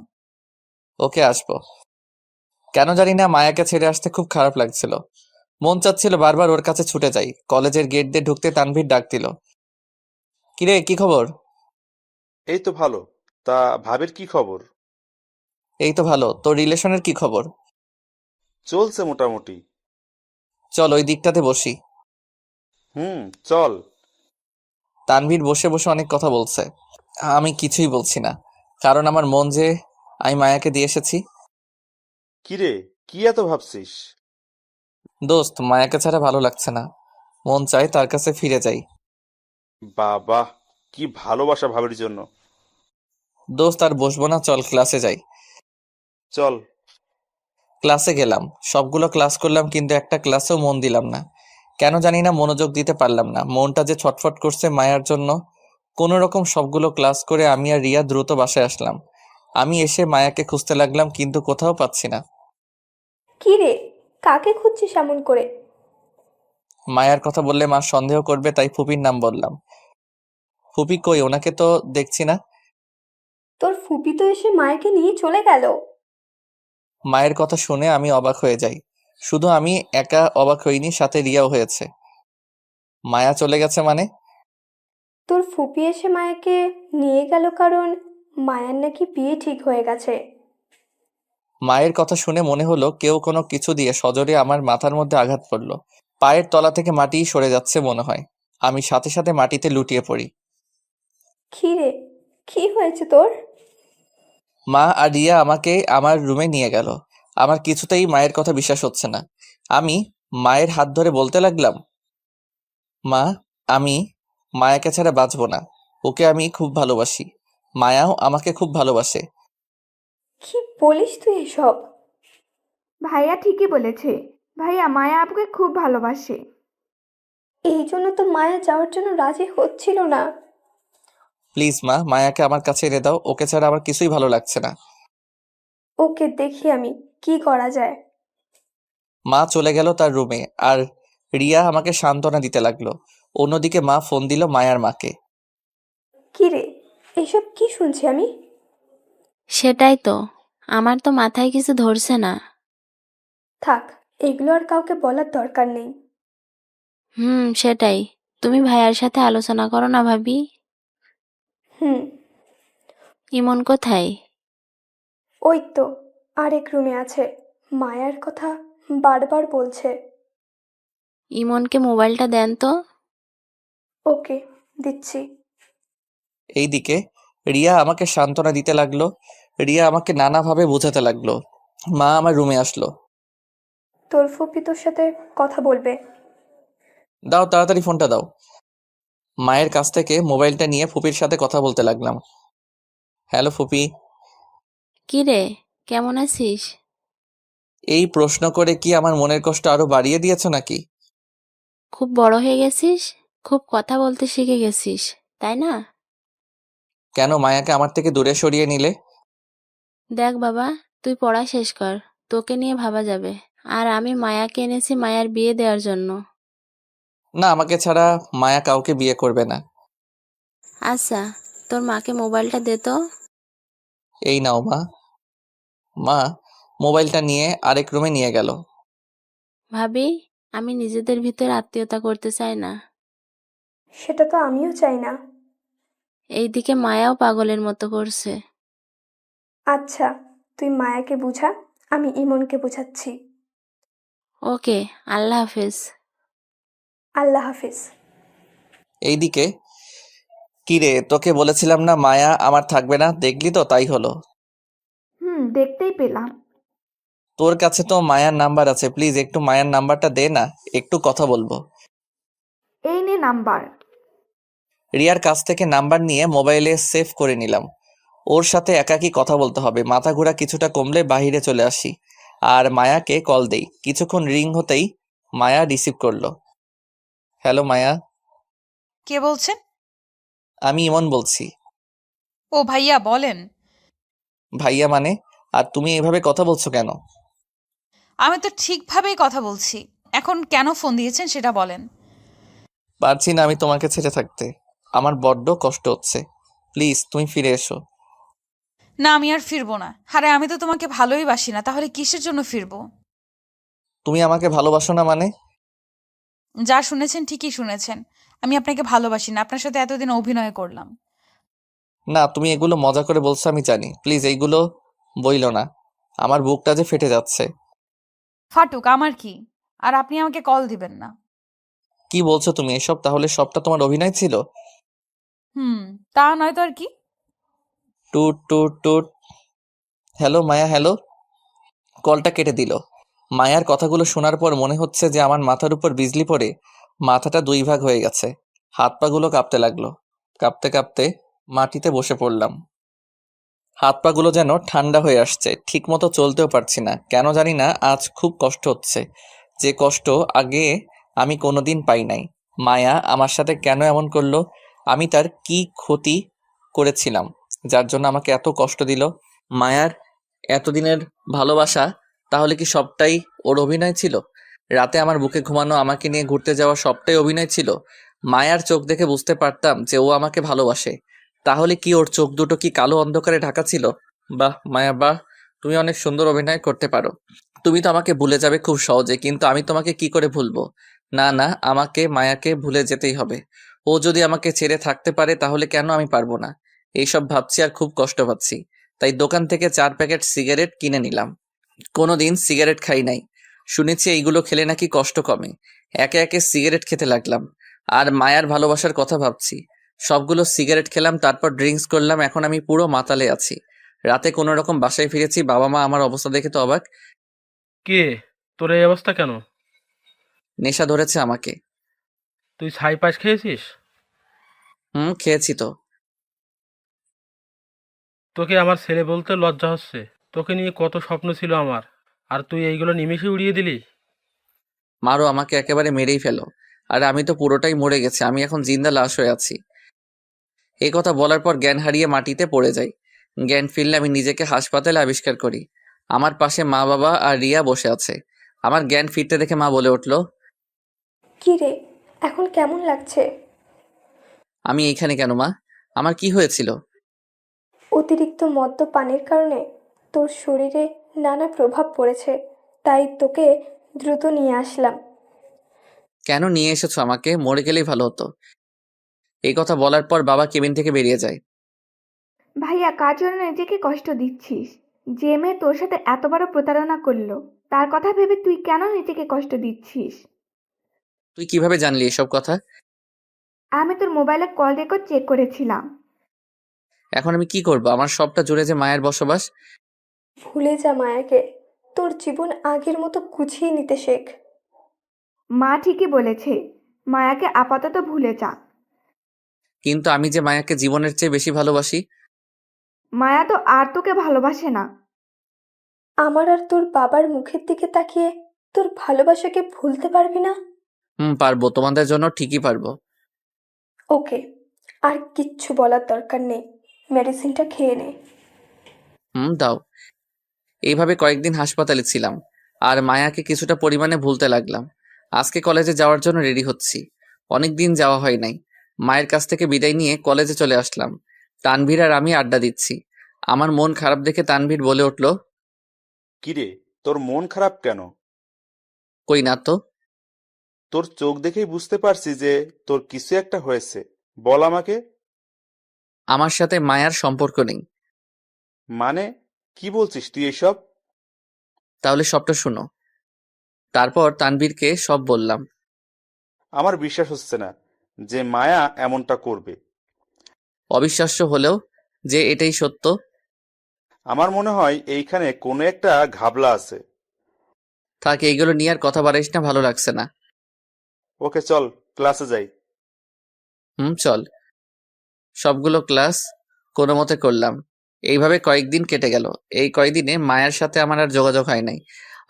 ওকে, আসবো। কেন জানি না মায়াকে ছেড়ে আসতে খুব খারাপ লাগছিল। মন চাচ্ছিল বারবার ওর কাছে ছুটে যাই। কলেজের গেট দিয়ে ঢুকতে তানভীর ডাক দিল। কিরে, কি খবর? এই তো ভালো। তা ভাবির কি খবর? এই তো ভালো। তোর রিলেশনের কি খবর? চলছে মোটামুটি। চল ওই দিকটাতে বসি। চল। তানভীর বসে বসে অনেক কথা বলছে। আমি কিছুই বলছি না, কারণ আমার মন যে আমি মায়াকে দিয়ে এসেছি। কিরে, কি এত ভাবছিস? দোস্ত, মায়াকে ছাড়া ভালো লাগছে না। মন চায় তার কাছে ফিরে যাই। বাবা, কি ভালোবাসা ভাবির জন্য। দোস্ত, আর বসবো না, চল ক্লাসে যাই। চল। ক্লাসে গেলাম, সবগুলো ক্লাস করলাম, কিন্তু একটা ক্লাসেও মন দিলাম না। কেন জানি না মনোযোগ দিতে পারলাম না। মনটা যে ছটফট করছে মায়ার জন্য। কোনো রকম সবগুলো ক্লাস করে আমি আর রিয়া দ্রুত বাসায় আসলাম। আমি এসে মায়াকে খুঁজতে লাগলাম, কিন্তু কোথাও পাচ্ছি না। কি রে, কাকে খুঁজছিস এমন করে? মায়ার কথা বললে মা সন্দেহ করবে, তাই ফুপির নাম বললাম। ফুপি কই? ওনাকে তো দেখছি না। তোর ফুপি তো এসে মায়াকে নিয়ে চলে গেল। মায়ের কথা শুনে আমি অবাক হয়ে যাই। শুধু আমি একা অবাক হইনি, সাথে রিয়াও হয়েছে। মায়া চলে গেছে মানে? তোর ফুপি এসে মায়াকে নিয়ে গেল কারণ মায়ার নাকি বিয়ে ঠিক হয়ে গেছে। মায়ের কথা শুনে মনে হলো কেউ কোনো কিছু দিয়ে সজোরে আমার মাথার মধ্যে আঘাত করলো। পায়ের তলা থেকে মাটি সরে যাচ্ছে মনে হয়। আমি সাথে সাথে মাটিতে লুটিয়ে পড়ি। কি রে, কি হয়েছে তোর? মা আর রিয়া আমাকে আমার রুমে নিয়ে গেল। আমার কিছুতেই মায়ের কথা বিশ্বাস হচ্ছে না। আমি মায়ের হাত ধরে বলতে লাগলাম, মা, আমি মায়াকে ছাড়া বাঁচবো না। ওকে আমি খুব ভালোবাসি। মায়াও আমাকে খুব ভালোবাসে। কি বলিস তুই এসব? ভাইয়া ঠিকই বলেছে। ভাইয়া, মায়া আপুকে খুব ভালোবাসে। এই জন্য তো মায়া যাওয়ার জন্য রাজি হচ্ছিল না। প্লিজ মা, মায়াকে আমার কাছে এনে দাও, ওকে ছাড়া আমার কিছুই ভালো লাগছে না। ওকে দেখি আমি কি করা যায়। মা চলে গেল তার রুমে, আর রিয়া আমাকে সান্ত্বনা দিতে লাগলো। অন্যদিকে মা ফোন দিল মায়ার মাকে। কি রে, এসব কি শুনছি আমি? সেটাই তো, আমার তো মাথায় কিছু ধরছে না। থাক, এগুলো আর কাউকে বলার দরকার নেই। সেটাই। তুমি ভাইয়ার সাথে আলোচনা করো না ভাবি। হুম। ইমন কোথায়? ওই তো আরেক রুমে আছে, মায়ার কথা বারবার বলছে। ইমনকে মোবাইলটা দেন তো। ওকে, দিচ্ছি। এইদিকে রিয়া আমাকে সান্ত্বনা দিতে লাগলো। রিয়া আমাকে নানাভাবে বোঝাতে লাগলো। মা আমার রুমে আসলো। তোর ফুপি তোর সাথে কথা বলবে। দাও, তাড়াতাড়ি ফোনটা দাও। মায়ের কাছ থেকে মোবাইলটা নিয়ে ফুপির সাথে কথা বলতে লাগলাম। হ্যালো ফুপি। কি রে, কেমন আছিস? এই প্রশ্ন করে কি আমার মনের কষ্ট আরো বাড়িয়ে দিয়েছো নাকি? খুব বড় হয়ে গেছিস, খুব কথা বলতে শিখে গেছিস, তাই না? কেন মায়াকে আমার থেকে দূরে সরিয়ে নিলে? দেখ বাবা, তুই পড়া শেষ কর, তোকে নিয়ে ভাবা যাবে। আর আমি মায়াকে এনেছি মায়ার বিয়ে দেওয়ার জন্য। না, আমাকে ছাড়া মায়া কাউকে বিয়ে করবে না। আচ্ছা, তোর মাকে মোবাইলটা দে তো। এই নাও মা। মা মোবাইলটা নিয়ে আরেক রুমে নিয়ে গেল। ভাবি, আমি নিজেদের ভিতর আত্মীয়তা করতে চাই না। সেটা তো আমিও চাই না। এইদিকে মায়াও পাগলের মতো করছে। আচ্ছা, তুই মায়াকে বুঝা, আমি ইমনকে বুঝাচ্ছি। ওকে, আল্লাহ হাফেজ। আল্লাহ হাফিজ। এইদিকে কিরে, তোকে বলেছিলাম না মায়া আমার থাকবে না, দেখলি তো তাই হলো। দেখতেই পেলাম। তোর কাছে তো মায়ার নাম্বার আছে, প্লিজ একটু মায়ার নাম্বারটা দে না, একটু কথা বলবো। এই নে নাম্বার। রিয়ার কাছ থেকে নাম্বার নিয়ে মোবাইলে সেভ করে নিলাম। ওর সাথে একাকী কথা বলতে হবে। মাথা ঘোরা কিছুটা কমলে বাহিরে চলে আসি আর মায়াকে কল দেই। কিছুক্ষণ রিং হতেই মায়া রিসিভ করলো। হ্যালো মায়া। কে বলছেন? আমি ইমন বলছি। ও ভাইয়া, বলেন। ভাইয়া মানে? আর তুমি এভাবে কথা বলছো কেন? আমি তো ঠিকভাবেই কথা বলছি। এখন কেন ফোন দিয়েছেন সেটা বলেন। পারছি না আমি তোমাকে ছেড়ে থাকতে, আমার বড্ড কষ্ট হচ্ছে। প্লিজ তুমি ফিরে এসো। না, আমি আর ফিরবো না। আরে আমি তো তোমাকে ভালোই বাসি না, তাহলে কিসের জন্য ফিরবো? তুমি আমাকে ভালোবাসো না মানে? যা শুনেছেন ঠিকই শুনেছেন। আমি আপনাকে ভালোবাসি না, আপনার সাথে এতদিন অভিনয় করলাম। না, তুমি এগুলো মজা করে বলছো আমি জানি, প্লিজ এইগুলো বইলো না। আমার বুকটা যে ফেটে যাচ্ছে। ফাটুক, আমার কি? আর আপনি আমাকে কল দিবেন না। কি বলছো তুমি এসব? তাহলে সবটা তোমার অভিনয় ছিল? তা নয় তো আর কি। টুট টুট টুট। হ্যালো মায়া, হ্যালো। কলটা কেটে দিল। মায়ার কথাগুলো শোনার পর মনে হচ্ছে যে আমার মাথার উপর বিজলি পড়ে মাথাটা দুই ভাগ হয়ে গেছে। হাত পাগুলো কাঁপতে লাগলো। কাঁপতে কাঁপতে মাটিতে বসে পড়লাম। হাত পাগুলো যেন ঠান্ডা হয়ে আসছে, ঠিক মতো চলতেও পারছি না। কেন জানি না আজ খুব কষ্ট হচ্ছে, যে কষ্ট আগে আমি কোনোদিন পাই নাই। মায়া আমার সাথে কেন এমন করলো? আমি তার কি ক্ষতি করেছিলাম যার জন্য আমাকে এত কষ্ট দিল? মায়ার এতদিনের ভালোবাসা তাহলে কি সবটাই ওর অভিনয় ছিল? রাতে আমার বুকে ঘুমানো, আমাকে নিয়ে ঘুরতে যাওয়া সবটাই অভিনয় ছিল? মায়ার চোখ দেখে বুঝতে পারতাম যে ও আমাকে ভালোবাসে। তাহলে কি ওর চোখ দুটো কি কালো অন্ধকারে ঢাকা ছিল? বাহ মায়া বাহ, তুমি অনেক সুন্দর অভিনয় করতে পারো। তুমি তো আমাকে ভুলে যাবে খুব সহজে, কিন্তু আমি তোমাকে কি করে ভুলবো? না না, আমাকে মায়াকে ভুলে যেতেই হবে। ও যদি আমাকে ছেড়ে থাকতে পারে তাহলে কেন আমি পারবো না? এইসব ভাবছি আর খুব কষ্ট পাচ্ছি। তাই দোকান থেকে 4 প্যাকেট সিগারেট কিনে নিলাম। কোনোদিন সিগারেট খাই নাই, শুনেছি এইগুলো খেলে নাকি কষ্ট কমে। একে একে সিগারেট খেতে লাগলাম আর মায়ার ভালোবাসার কথা ভাবছি। সবগুলো সিগারেট খেলাম, তারপর ড্রিঙ্কস করলাম। এখন আমি পুরো মাতালে আছি। রাতে কোনো রকম বাসায় ফিরেছি, বাবা মা আমার অবস্থা দেখে তো অবাক। কে, তোর এই অবস্থা কেন? নেশা ধরেছে আমাকে। তুই ছাই পাশ খেয়েছিস? খেয়েছি তো। তোকে আমার ছেলে বলতে লজ্জা হচ্ছে। তোকে নিয়ে কত স্বপ্ন ছিল আমার, আর তুই এইগুলো নিমেষে উড়িয়ে দিলি। মারো আমাকে, একেবারে মেরেই ফেলো। আর আমি তো পুরোটাই মরে গেছি, আমি এখন জিন্দা লাশ হয়ে আছি। এই কথা বলার পর জ্ঞান হারিয়ে মাটিতে পড়ে যাই। জ্ঞান ফিরলে আমি নিজেকে হাসপাতালে আবিষ্কার করি। আমার পাশে মা, বাবা আর রিয়া বসে আছে। আমার জ্ঞান ফিরতে দেখে মা বলে উঠল, কি রে, এখন কেমন লাগছে? আমি এইখানে কেন মা? আমার কি হয়েছিল? অতিরিক্ত মদ্যপানের কারণে তোর শরীরে নানা প্রভাব পড়েছে, তাই তোকে দ্রুত নিয়ে আসলাম। কেন নিয়ে এসেছো আমাকে? মরে গেলেই ভালো হতো। এই কথা বলার পর বাবা কেবিন থেকে বেরিয়ে যায়। ভাইয়া কার জন্য নিজেকে কষ্ট দিচ্ছিস? যে মেয়ে তোর সাথে এত বড় প্রতারণা করলো, তার কথা ভেবে তুই কেন নিজেকে কষ্ট দিচ্ছিস? তুই কিভাবে জানলি এসব কথা? আমি তোর মোবাইলে কল রেকর্ড চেক করেছিলাম। এখন আমি কি করব? আমার সবটা জুড়ে যে মায়ের বসবাস। ভুলে যা মায়াকে, তোর জীবন আগের মতো গুছিয়ে নিতে শেখ। মা ঠিকই বলেছে, মায়াকে আপাতত ভুলে যা। কিন্তু আমি যে মায়াকে জীবনের চেয়ে বেশি ভালোবাসি। মায়া তো আর তোকে ভালোবাসে না। আমার আর তোর বাবার মুখের দিকে তাকিয়ে তোর ভালোবাসাকে ভুলতে পারবি না? পারবো, তোমাদের জন্য ঠিকই পারবো। ওকে, আর কিচ্ছু বলার দরকার নেই, মেডিসিনটা খেয়ে নে। দাও। এইভাবে কয়েকদিন হাসপাতালে ছিলাম আর মায়াকে কিছুটা পরিমাণে ভুলতে লাগলাম। আজকে কলেজে যাওয়ার জন্য রেডি হচ্ছি। অনেক দিন যাওয়া হয় নাই। মায়ের কাছ থেকে বিদায় নিয়ে কলেজে চলে আসলাম। তানভীর আর আমি আড্ডা দিচ্ছি। আমার মন খারাপ দেখে তানভীর বলে উঠল, কিরে, তোর মন খারাপ কেন? কই না তো। তোর চোখ দেখেই বুঝতে পারছি যে তোর কিছু একটা হয়েছে। বল আমাকে। আমার সাথে মায়ার সম্পর্ক নেই। মানে কি বলছিস তুই এসব? তাহলে সবটা শুনো। তারপর তানভীরকে সব বললাম। আমার বিশ্বাস হচ্ছে না যে মায়া এমনটা করবে। অবিশ্বাস্য হলেও যে এটাই সত্য। আমার মনে হয় এইখানে কোনো একটা ঘাবলা আছে। তাকে এইগুলো নিয়ে আর কথা বাড়াইস না, ভালো লাগছে না। ওকে চল, ক্লাসে যাই। চল। সবগুলো ক্লাস কোনো মতে করলাম। এইভাবে কয়েকদিন কেটে গেল। এই কয়েকদিনে মায়ের সাথে আমার আর যোগাযোগ হয় নাই।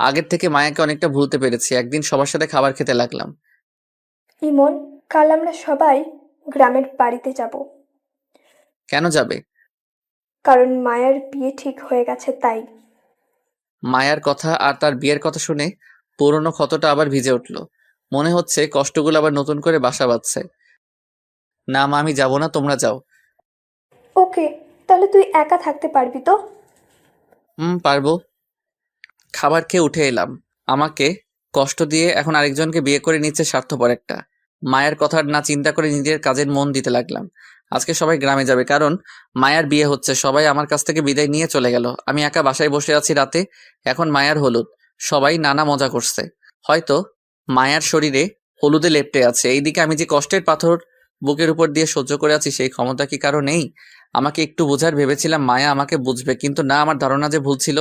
আগের থেকে মায়াকে অনেকটা ভুলতে পেরেছি। একদিন সবার সাথে খাবার খেতে লাগলাম। ইমন, কাল আমরা সবাই গ্রামের বাড়িতে যাব, কেন যাবে? কারণ মায়ার বিয়ে ঠিক হয়ে গেছে তাই। মায়ার কথা আর তার বিয়ের কথা শুনে পুরনো ক্ষতটা আবার ভিজে উঠল। মনে হচ্ছে কষ্টগুলো আবার নতুন করে বাসা বাঁধছে। না মা, আমি যাব না, তোমরা যাও। ওকে, তাহলে তুই একা থাকতে পারবি তো? পারবো। খাবার খেয়ে উঠে এলাম। আমাকে কষ্ট দিয়ে এখন আরেকজনকে বিয়ে করে নিচ্ছে স্বার্থপর একটা। মায়ের কথা না চিন্তা করে নিজের কাজের মন দিতে লাগলাম। আজকে সবাই গ্রামে যাবে, কারণ মায়ার বিয়ে হচ্ছে। সবাই আমার কাছ থেকে বিদায় নিয়ে চলে গেল। আমি একা বাসায় বসে আছি রাতে। এখন মায়ার হলুদ। সবাই নানা মজা করছে। হয়তো মায়ার শরীরে হলুদে লেপ্টে আছে। এইদিকে আমি যে কষ্টের পাথর বুকের উপর দিয়ে সহ্য করে আছি, সেই ক্ষমতা কি কারো নেই? আমাকে একটু বোঝার ভেবেছিলাম মায়া আমাকে বুঝবে, কিন্তু না, আমার ধারণা যে ভুল ছিল।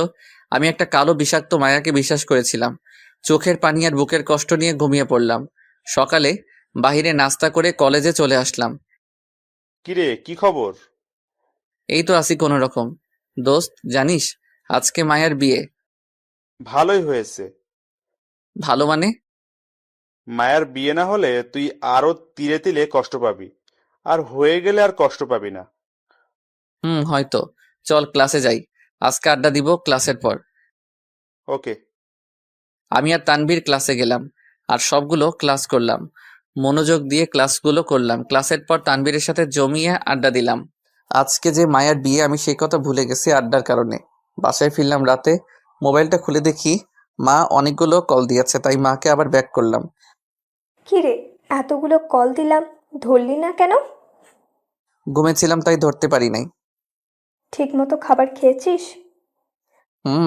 আমি একটা কালো বিষাক্ত মায়াকে বিশ্বাস করেছিলাম। চোখের পানি আর বুকের কষ্ট নিয়ে ঘুমিয়ে পড়লাম। সকালে বাহিরে নাস্তা করে কলেজে চলে আসলাম। কিরে, কি খবর? এই তো আছি কোনো রকম। দোস্ত, জানিস আজকে মায়ার বিয়ে। ভালোই হয়েছে। ভালো মানে? মায়ার বিয়ে না হলে তুই আরো তিলে তিলে কষ্ট পাবি, আর হয়ে গেলে আর কষ্ট পাবি না। হয়তো। চল ক্লাসে যাই। আজকে আড্ডা দিব ক্লাসের পর। ওকে। আমি আর তানভীর ক্লাসে গেলাম আর সবগুলো ক্লাস করলাম। মনোযোগ দিয়ে ক্লাসগুলো করলাম। ক্লাসের পর তানভীরের সাথে জমিয়ে আড্ডা দিলাম। আজকে যে মায়ার বিয়ে, আমি সেই কথা ভুলে গেছি আড্ডার কারণে। বাসায় ফিরলাম রাতে। মোবাইলটা খুলে দেখি মা অনেকগুলো কল দিয়েছে, তাই মাকে আবার ব্যাক করলাম। কি রে, এতগুলো কল দিলাম, ধরলি না কেন? ঘুমেছিলাম তাই ধরতে পারি নাই। ঠিক মতো খাবার খেয়েছিস?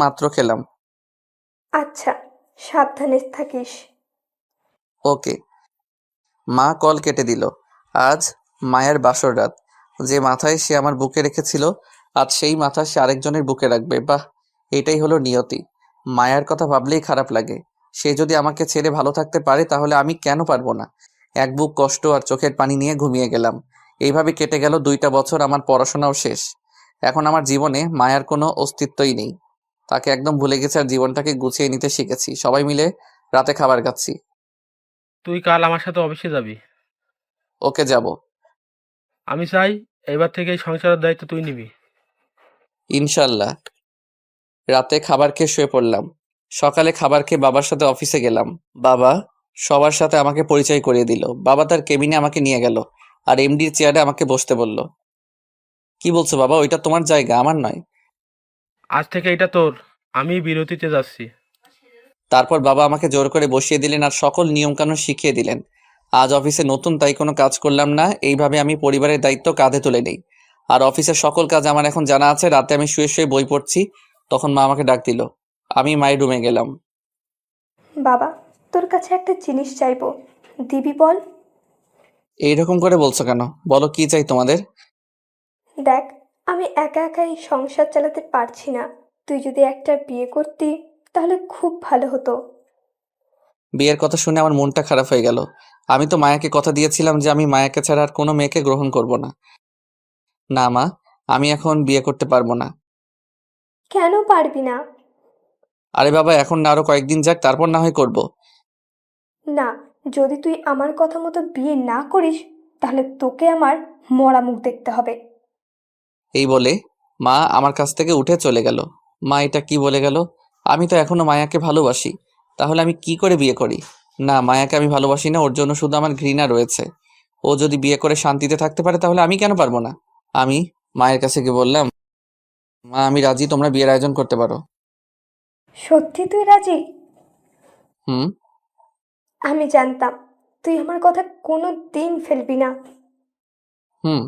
মাত্র খেলাম। আচ্ছা, সাবধানে থাকিস। ওকে। মা কল কেটে দিল। আজ মায়ের বাসর রাত। যে মাথায় সে আমার বুকে রেখেছিল, আজ সেই মাথা সে আরেকজনের বুকে রাখবে। বাহ, এটাই হলো নিয়তি। মায়ার কথা ভাবলেই খারাপ লাগে। সে যদি আমাকে ছেড়ে ভালো থাকতে পারে, তাহলে আমি কেন পারবো না? এক বুক কষ্ট আর চোখের পানি নিয়ে ঘুমিয়ে গেলাম। এইভাবে কেটে গেল 2টা বছর। আমার পড়াশোনাও শেষ। এখন আমার জীবনে মায়ার কোনো অস্তিত্বই নেই। তাকে একদম ভুলে গেছে আর জীবনটাকে গুছিয়ে নিতে শিখেছি। সবাই মিলে রাতে খাবার খাচ্ছি। তুই কাল আমার সাথে অফিসে যাবি। ওকে, যাব। আমি চাই এবার থেকে এই সংসারের দায়িত্ব তুই নিবি। ইনশাল্লাহ। রাতে খাবার খেয়ে শুয়ে পড়লাম। সকালে খাবার খেয়ে বাবার সাথে অফিসে গেলাম। বাবা সবার সাথে আমাকে পরিচয় করিয়ে দিল। বাবা তার কেবিনে আমাকে নিয়ে গেল আর এমডির চেয়ারে আমাকে বসতে বলল। কি বলছো বাবা? ওইটা তোমার জায়গা, আমার নয়। আজ থেকে এটা তোর। আমি বিরতিতে যাচ্ছি। তারপর বাবা আমাকে জোর করে বসিয়ে দিলেন আর সকল নিয়মকানুন শিখিয়ে দিলেন। আজ অফিসে নতুন, তাই কোনো কাজ করলাম না। এইভাবে আমি পরিবারের দায়িত্ব কাঁধে তুলে নেই। আর অফিসের সকল কাজ আমার এখন জানা আছে। রাতে আমি শুয়ে শুয়ে বই পড়ছি, তখন মা আমাকে ডাক দিল। আমি মায়ের রুমে গেলাম। বাবা, তোর কাছে একটা জিনিস চাইবো, দিবি বল? এইরকম করে বলছো কেন? বলো, কি চাই তোমাদের? দেখ, আমি একা একা এই সংসার চালাতে পারছি না। তুই যদি একটা বিয়ে করতি তাহলে খুব ভালো হতো। বিয়ের কথা শুনে আমার মনটা খারাপ হয়ে গেল। আমি তো মায়াকে কথা দিয়েছিলাম যে আমি মায়াকে ছাড়া আর কোনো মেয়েকে গ্রহণ করব না। না মা, আমি এখন বিয়ে করতে পারবো না। কেন পারবি না? আরে বাবা, এখন না, আরো কয়েকদিন যাক, তারপর না হয় করব। না, যদি তুই আমার কথা মতো বিয়ে না করিস তাহলে তোকে আমার মরা মুখ দেখতে হবে। এই বলে মা আমার কাছ থেকে উঠে চলে গেল। মা এটা কি বলে গেল? আমি তো এখনো মায়াকে ভালোবাসি, তাহলে আমি কি করে বিয়ে করি? না, মায়াকে আমি ভালোবাসি না, ওর জন্য শুধু আমার ঘৃণা রয়েছে। ও যদি বিয়ে করে শান্তিতে থাকতে পারে তাহলে আমি কেন পারবো না? আমি মায়ের কাছে গিয়ে বললাম, মা আমি রাজি, তোমরা বিয়ের আয়োজন করতে পারো। সত্যি তুই রাজি? হুম। আমি জানতাম তুই আমার কথা কোনো দিন ফেলবি না। হুম।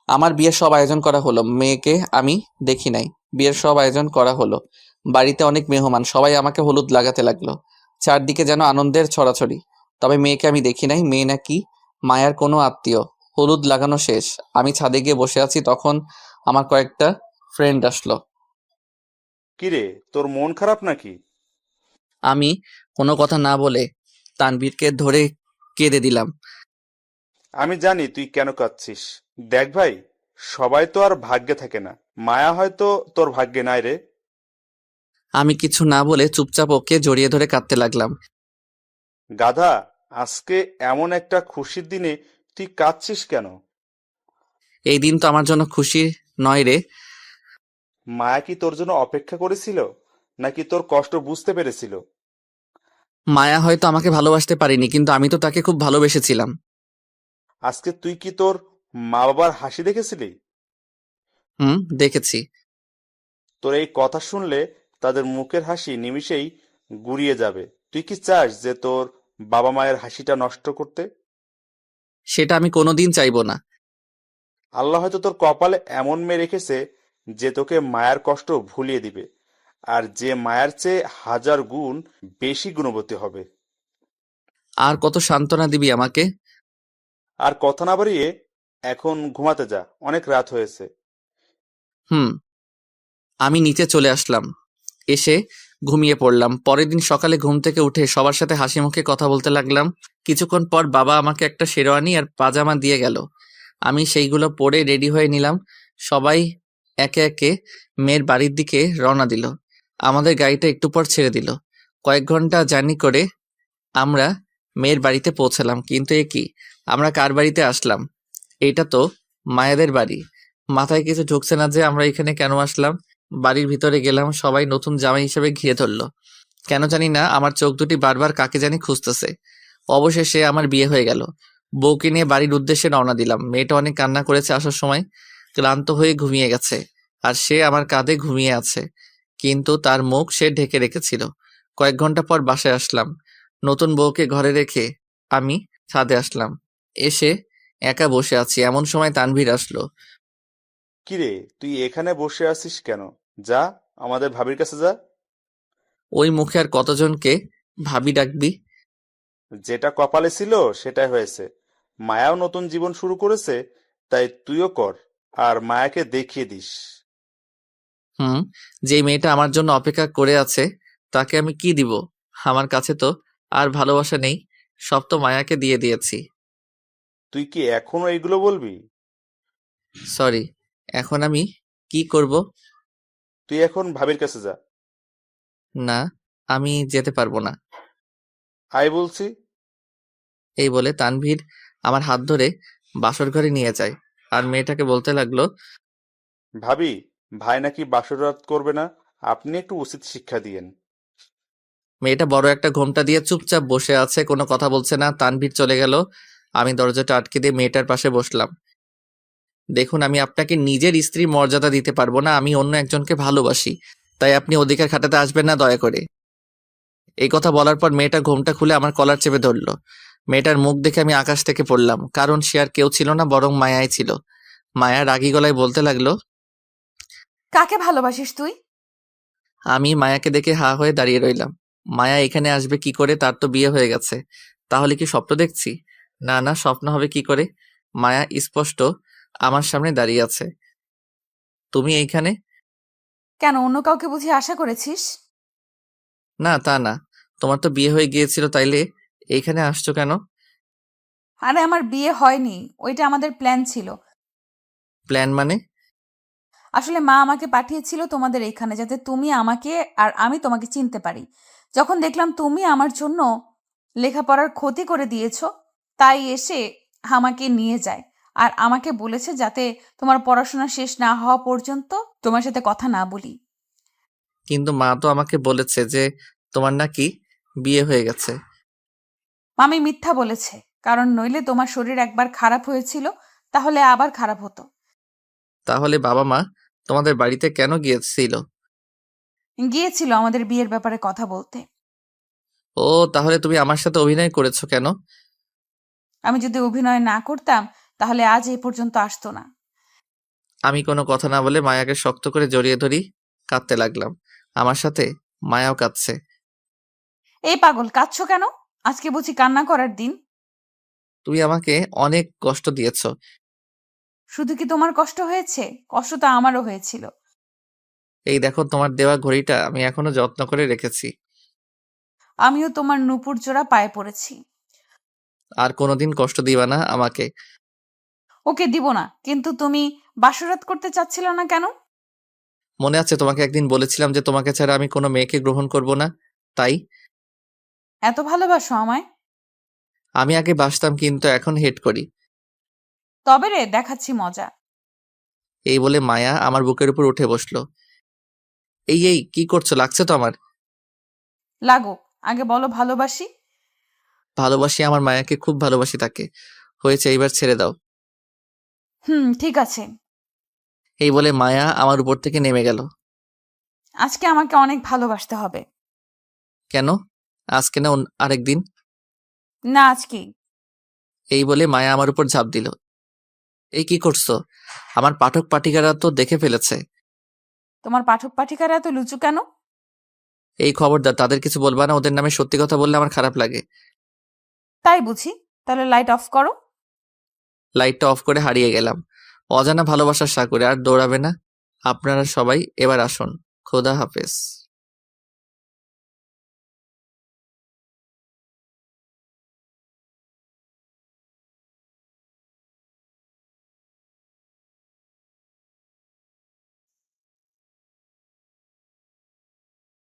আমার বিয়ের সব আয়োজন করা হলো। মেয়েকে আমি দেখি নাই। বিয়ের সব আয়োজন করা হলো। বাড়িতে অনেক মেহমান, সবাই আমাকে হলুদ লাগাতে লাগলো। চারদিকে যেন আনন্দের ছড়াছড়ি। তবে মেয়েকে আমি দেখি নাই। মেয়ে নাকি মায়ার কোনো আত্মীয়। হলুদ লাগানো শেষ, আমি ছাদে গিয়ে বসে আছি, তখন আমার কয়েকটা ফ্রেন্ড আসলো। কিরে, তোর মন খারাপ নাকি? আমি কোনো কথা না বলে তানভীরকে ধরে কেঁদে দিলাম। আমি জানি তুই কেন কাঁদছিস। দেখ ভাই, সবাই তো আর ভাগ্যে থাকে না। মায়া হয়তো তোর ভাগ্যে নাই রে। আমি কিছু না বলে চুপচাপ ওকে জড়িয়ে ধরে কাঁদতে লাগলাম। গাধা, আজকে এমন একটা খুশির দিনে তুই কাঁদছিস কেন? এই দিন তো আমার জন্য খুশি নয় রে। মায়া কি তোর জন্য অপেক্ষা করেছিল, নাকি তোর কষ্ট বুঝতে পেরেছিল? মায়া হয়তো আমাকে ভালোবাসতে পারিনি, কিন্তু আমি তো তাকে খুব ভালোবেসেছিলাম। আজকে তুই কি তোর মা বাবার হাসি দেখেছিলি? হুম, দেখেছি। তোর এই কথা শুনলে তাদের মুখের হাসি নিমিষেই গুড়িয়ে যাবে। তুই কি চাস যে তোর বাবা মায়ের হাসিটা নষ্ট করতে? সেটা আমি কোনোদিন চাইবো না। আল্লাহ হয়তো তোর কপালে এমন মেয়ে রেখেছে যে তোকে মায়ার কষ্ট ভুলিয়ে দিবে, আর যে মায়ার চেয়ে 1000 গুণ বেশি গুণবতী হবে। আর কত সান্ত্বনা দিবি আমাকে? আর কথা না বাড়িয়ে এখন ঘুমাতে যা, অনেক রাত হয়েছে। হুম। আমি নিচে চলে আসলাম, এসে ঘুমিয়ে পড়লাম। পরের দিন সকালে ঘুম থেকে উঠে সবার সাথে হাসি মুখে কথা বলতে লাগলাম। কিছুক্ষণ পর বাবা আমাকে একটা শেরওয়ানি আর পাজামা দিয়ে গেল। আমি সেইগুলো পরে রেডি হয়ে নিলাম। সবাই একে একে মেয়ের বাড়ির দিকে রওনা দিল। আমাদের গাড়িটা একটু পর ছেড়ে দিল। কয়েক ঘন্টা জার্নি করে আমরা মেয়ের বাড়িতে পৌঁছালাম। কিন্তু এ কি, আমরা কার বাড়িতে আসলাম? এটা তো মায়াদের বাড়ি। মাথায় কিছু ঢুকছে না যে আমরা এখানে কেন আসলাম। বাড়ির ভিতরে গেলাম, সবাই নতুন জামাই হিসেবে ঘিরে ধরলো। কেন জানি না আমার চোখ দুটি বারবার কাকে জানি খুঁজতেছে। অবশেষে আমার বিয়ে হয়ে গেল। বউকে নিয়ে বাড়ির উদ্দেশ্যে রওনা দিলাম। মেয়েটা অনেক কান্না করেছে আসার সময়, ক্লান্ত হয়ে ঘুমিয়ে গেছে। আর সে আমার কাঁধে ঘুমিয়ে আছে, কিন্তু তার মুখ সে ঢেকে রেখেছিল। কয়েক ঘন্টা পর বাসায় আসলাম। নতুন বউকে ঘরে রেখে আমি ছাদে আসলাম। এসে একা বসে আছি, এমন সময় তানভীর আসলো। কিরে, তুই এখানে বসে আছিস কেন? যা, আমাদের ভাবির কাছে যা। ওই মুখে আর কতজনকে ভাবি ডাকবি? যেটা কপালে ছিল সেটাই হয়েছে। মায়াও নতুন জীবন শুরু করেছে, তাই তুইও কর, আর মায়াকে দেখিয়ে দিস। হুম। যেই মেয়েটা আমার জন্য অপেক্ষা করে আছে তাকে আমি কি দিব? আমার কাছে তো আর ভালোবাসা নেই, সব তো মায়াকে দিয়ে দিয়েছি। তুই কি এখনো এগুলো বলবি? সরি, এখন আমি কি করব? তুই এখন ভাবির কাছে যা। না, আমি যেতে পারবো না। আয় বলছি। এই বলে তানভীর আমার হাত ধরে বাসর ঘরে নিয়ে যায় আর মেয়েটাকে বলতে লাগলো, ভাবি, ভাই নাকি বাসর রাত করবে না, আপনি একটু উচিত শিক্ষা দিয়েন। মেয়েটা বড় একটা ঘোমটা দিয়ে চুপচাপ বসে আছে, কোনো কথা বলছে না। তানভীর চলে গেল। আমি দরজাটা আটকে দিয়ে মেয়েটার পাশে বসলাম। দেখুন, আমি আপনাকে নিজের স্ত্রীর মর্যাদা দিতে পারবো না, আমি অন্য একজনকে ভালোবাসি, তাই আপনি অধিকার খাটাতে আসবেন না দয়া করে। এই কথা বলার পর মেয়েটা ঘোমটা খুলে আমার কলার চেপে ধরলো। মেয়েটার মুখ দেখে আমি আকাশ থেকে পড়লাম, কারণ সে আর কেউ ছিল না, বরং মায়াই ছিল। মায়া রাগী গলায় বলতে লাগলো, কাকে ভালোবাসিস তুই? আমি মায়াকে দেখে হা হয়ে দাঁড়িয়ে রইলাম। মায়া এখানে আসবে কি করে? তার তো বিয়ে হয়ে গেছে। তাহলে কি স্বপ্ন দেখছি? না না, স্বপ্ন হবে কি করে? মায়া স্পষ্ট আমার সামনে দাঁড়িয়ে আছে। তুমি এইখানে? কেন, অন্য কাউকে বুঝি আশা করেছিস? না তা না, তোমার তো বিয়ে হয়ে গিয়েছিল, তাইলে এইখানে আসছো কেন? আরে আমার বিয়ে হয়নি, ওইটা আমাদের প্ল্যান ছিল। প্ল্যান মানে? আসলে মা আমাকে পাঠিয়েছিল তোমাদের এইখানে, যাতে তুমি আমাকে আর আমি তোমাকে চিনতে পারি। যখন দেখলাম তুমি আমার জন্য লেখাপড়ার ক্ষতি করে দিয়েছো, তাই এসে আমাকে নিয়ে যায়। আর আমাকে বলেছে যাতে তোমার পড়াশোনা শেষ না হওয়া পর্যন্ত তোমার সাথে কথা না বলি। কিন্তু মা তো আমাকে বলেছে যে তোমার নাকি বিয়ে হয়ে গেছে। মামি মিথ্যা বলেছে, কারণ নইলে তোমার শরীর একবার খারাপ হয়েছিল, তাহলে আবার খারাপ হতো। তাহলে বাবা মা তোমাদের বাড়িতে কেন গিয়েছিল? গিয়েছিল আমাদের বিয়ের ব্যাপারে কথা বলতে। ও, তাহলে তুমি আমার সাথে অভিনয় করেছো কেন? আমি যদি অভিনয় না করতাম তাহলে আজ এই পর্যন্ত আসতো না। আমি কোনো কথা না বলে মায়াকে শক্ত করে জড়িয়ে ধরি, কাঁদতে লাগলাম। আমার সাথে মায়াও কাঁদছে। এই পাগল, কাঁদছো কেন? আজকে বুঝি কান্না করার দিন? তুমি আমাকে অনেক কষ্ট দিয়েছো। শুধু কি তোমার কষ্ট হয়েছে? কষ্ট তো আমারও হয়েছিল। এই দেখো, তোমার দেওয়া ঘড়িটা আমি এখনো যত্ন করে রেখেছি। আমিও তোমার নূপুর জোড়া পায়ে পড়েছি। আর কোনোদিন কষ্ট দিবা না আমাকে। ওকে দিব না, কিন্তু তুমি বাসরাত করতে চাচ্ছিল না কেন? মনে আছে তোমাকে একদিন বলেছিলাম যে তোমাকে ছাড়া আমি কোনো মেয়েকে গ্রহণ করব না, তাই। এত ভালোবাসো আমায়? আমি আগে বাসতাম, কিন্তু এখন হেট করি। তবে রে, দেখাচ্ছি মজা। এই বলে মায়া আমার বুকের উপর উঠে বসলো। এই এই কি করছো? লাগছে তো আমার। লাগো, আগে বলো ভালোবাসি। ভালোবাসি, আমার মায়াকে খুব ভালোবাসি তাকে। হয়েছে, এইবার ছেড়ে দাও। ঠিক আছে। এই বলে মায়া আমার উপর থেকে নেমে গেল। আজকে আমাকে অনেক ভালোবাসতে হবে। কেন? আজকে না আরেকদিন? না, আজকেই। এই বলে মায়া আমার উপর ঝাঁপ দিল। এই কি করছো? আমার পাঠক পাঠিকারা তো দেখে ফেলেছে। তোমার পাঠক পাঠিকারা এত লুচু কেন? এই খবরদার, তাদের কিছু বলবা না, ওদের নামে সত্যি কথা বললে আমার খারাপ লাগে। তাই বুঝি? তাহলে লাইট অফ করো। লাইটটা অফ করে হারিয়ে গেলাম অজানা ভালোবাসার সাগরে। আর দৌড়াবে না। আপনারা সবাই এবার আসুন। খোদা হাফেজ।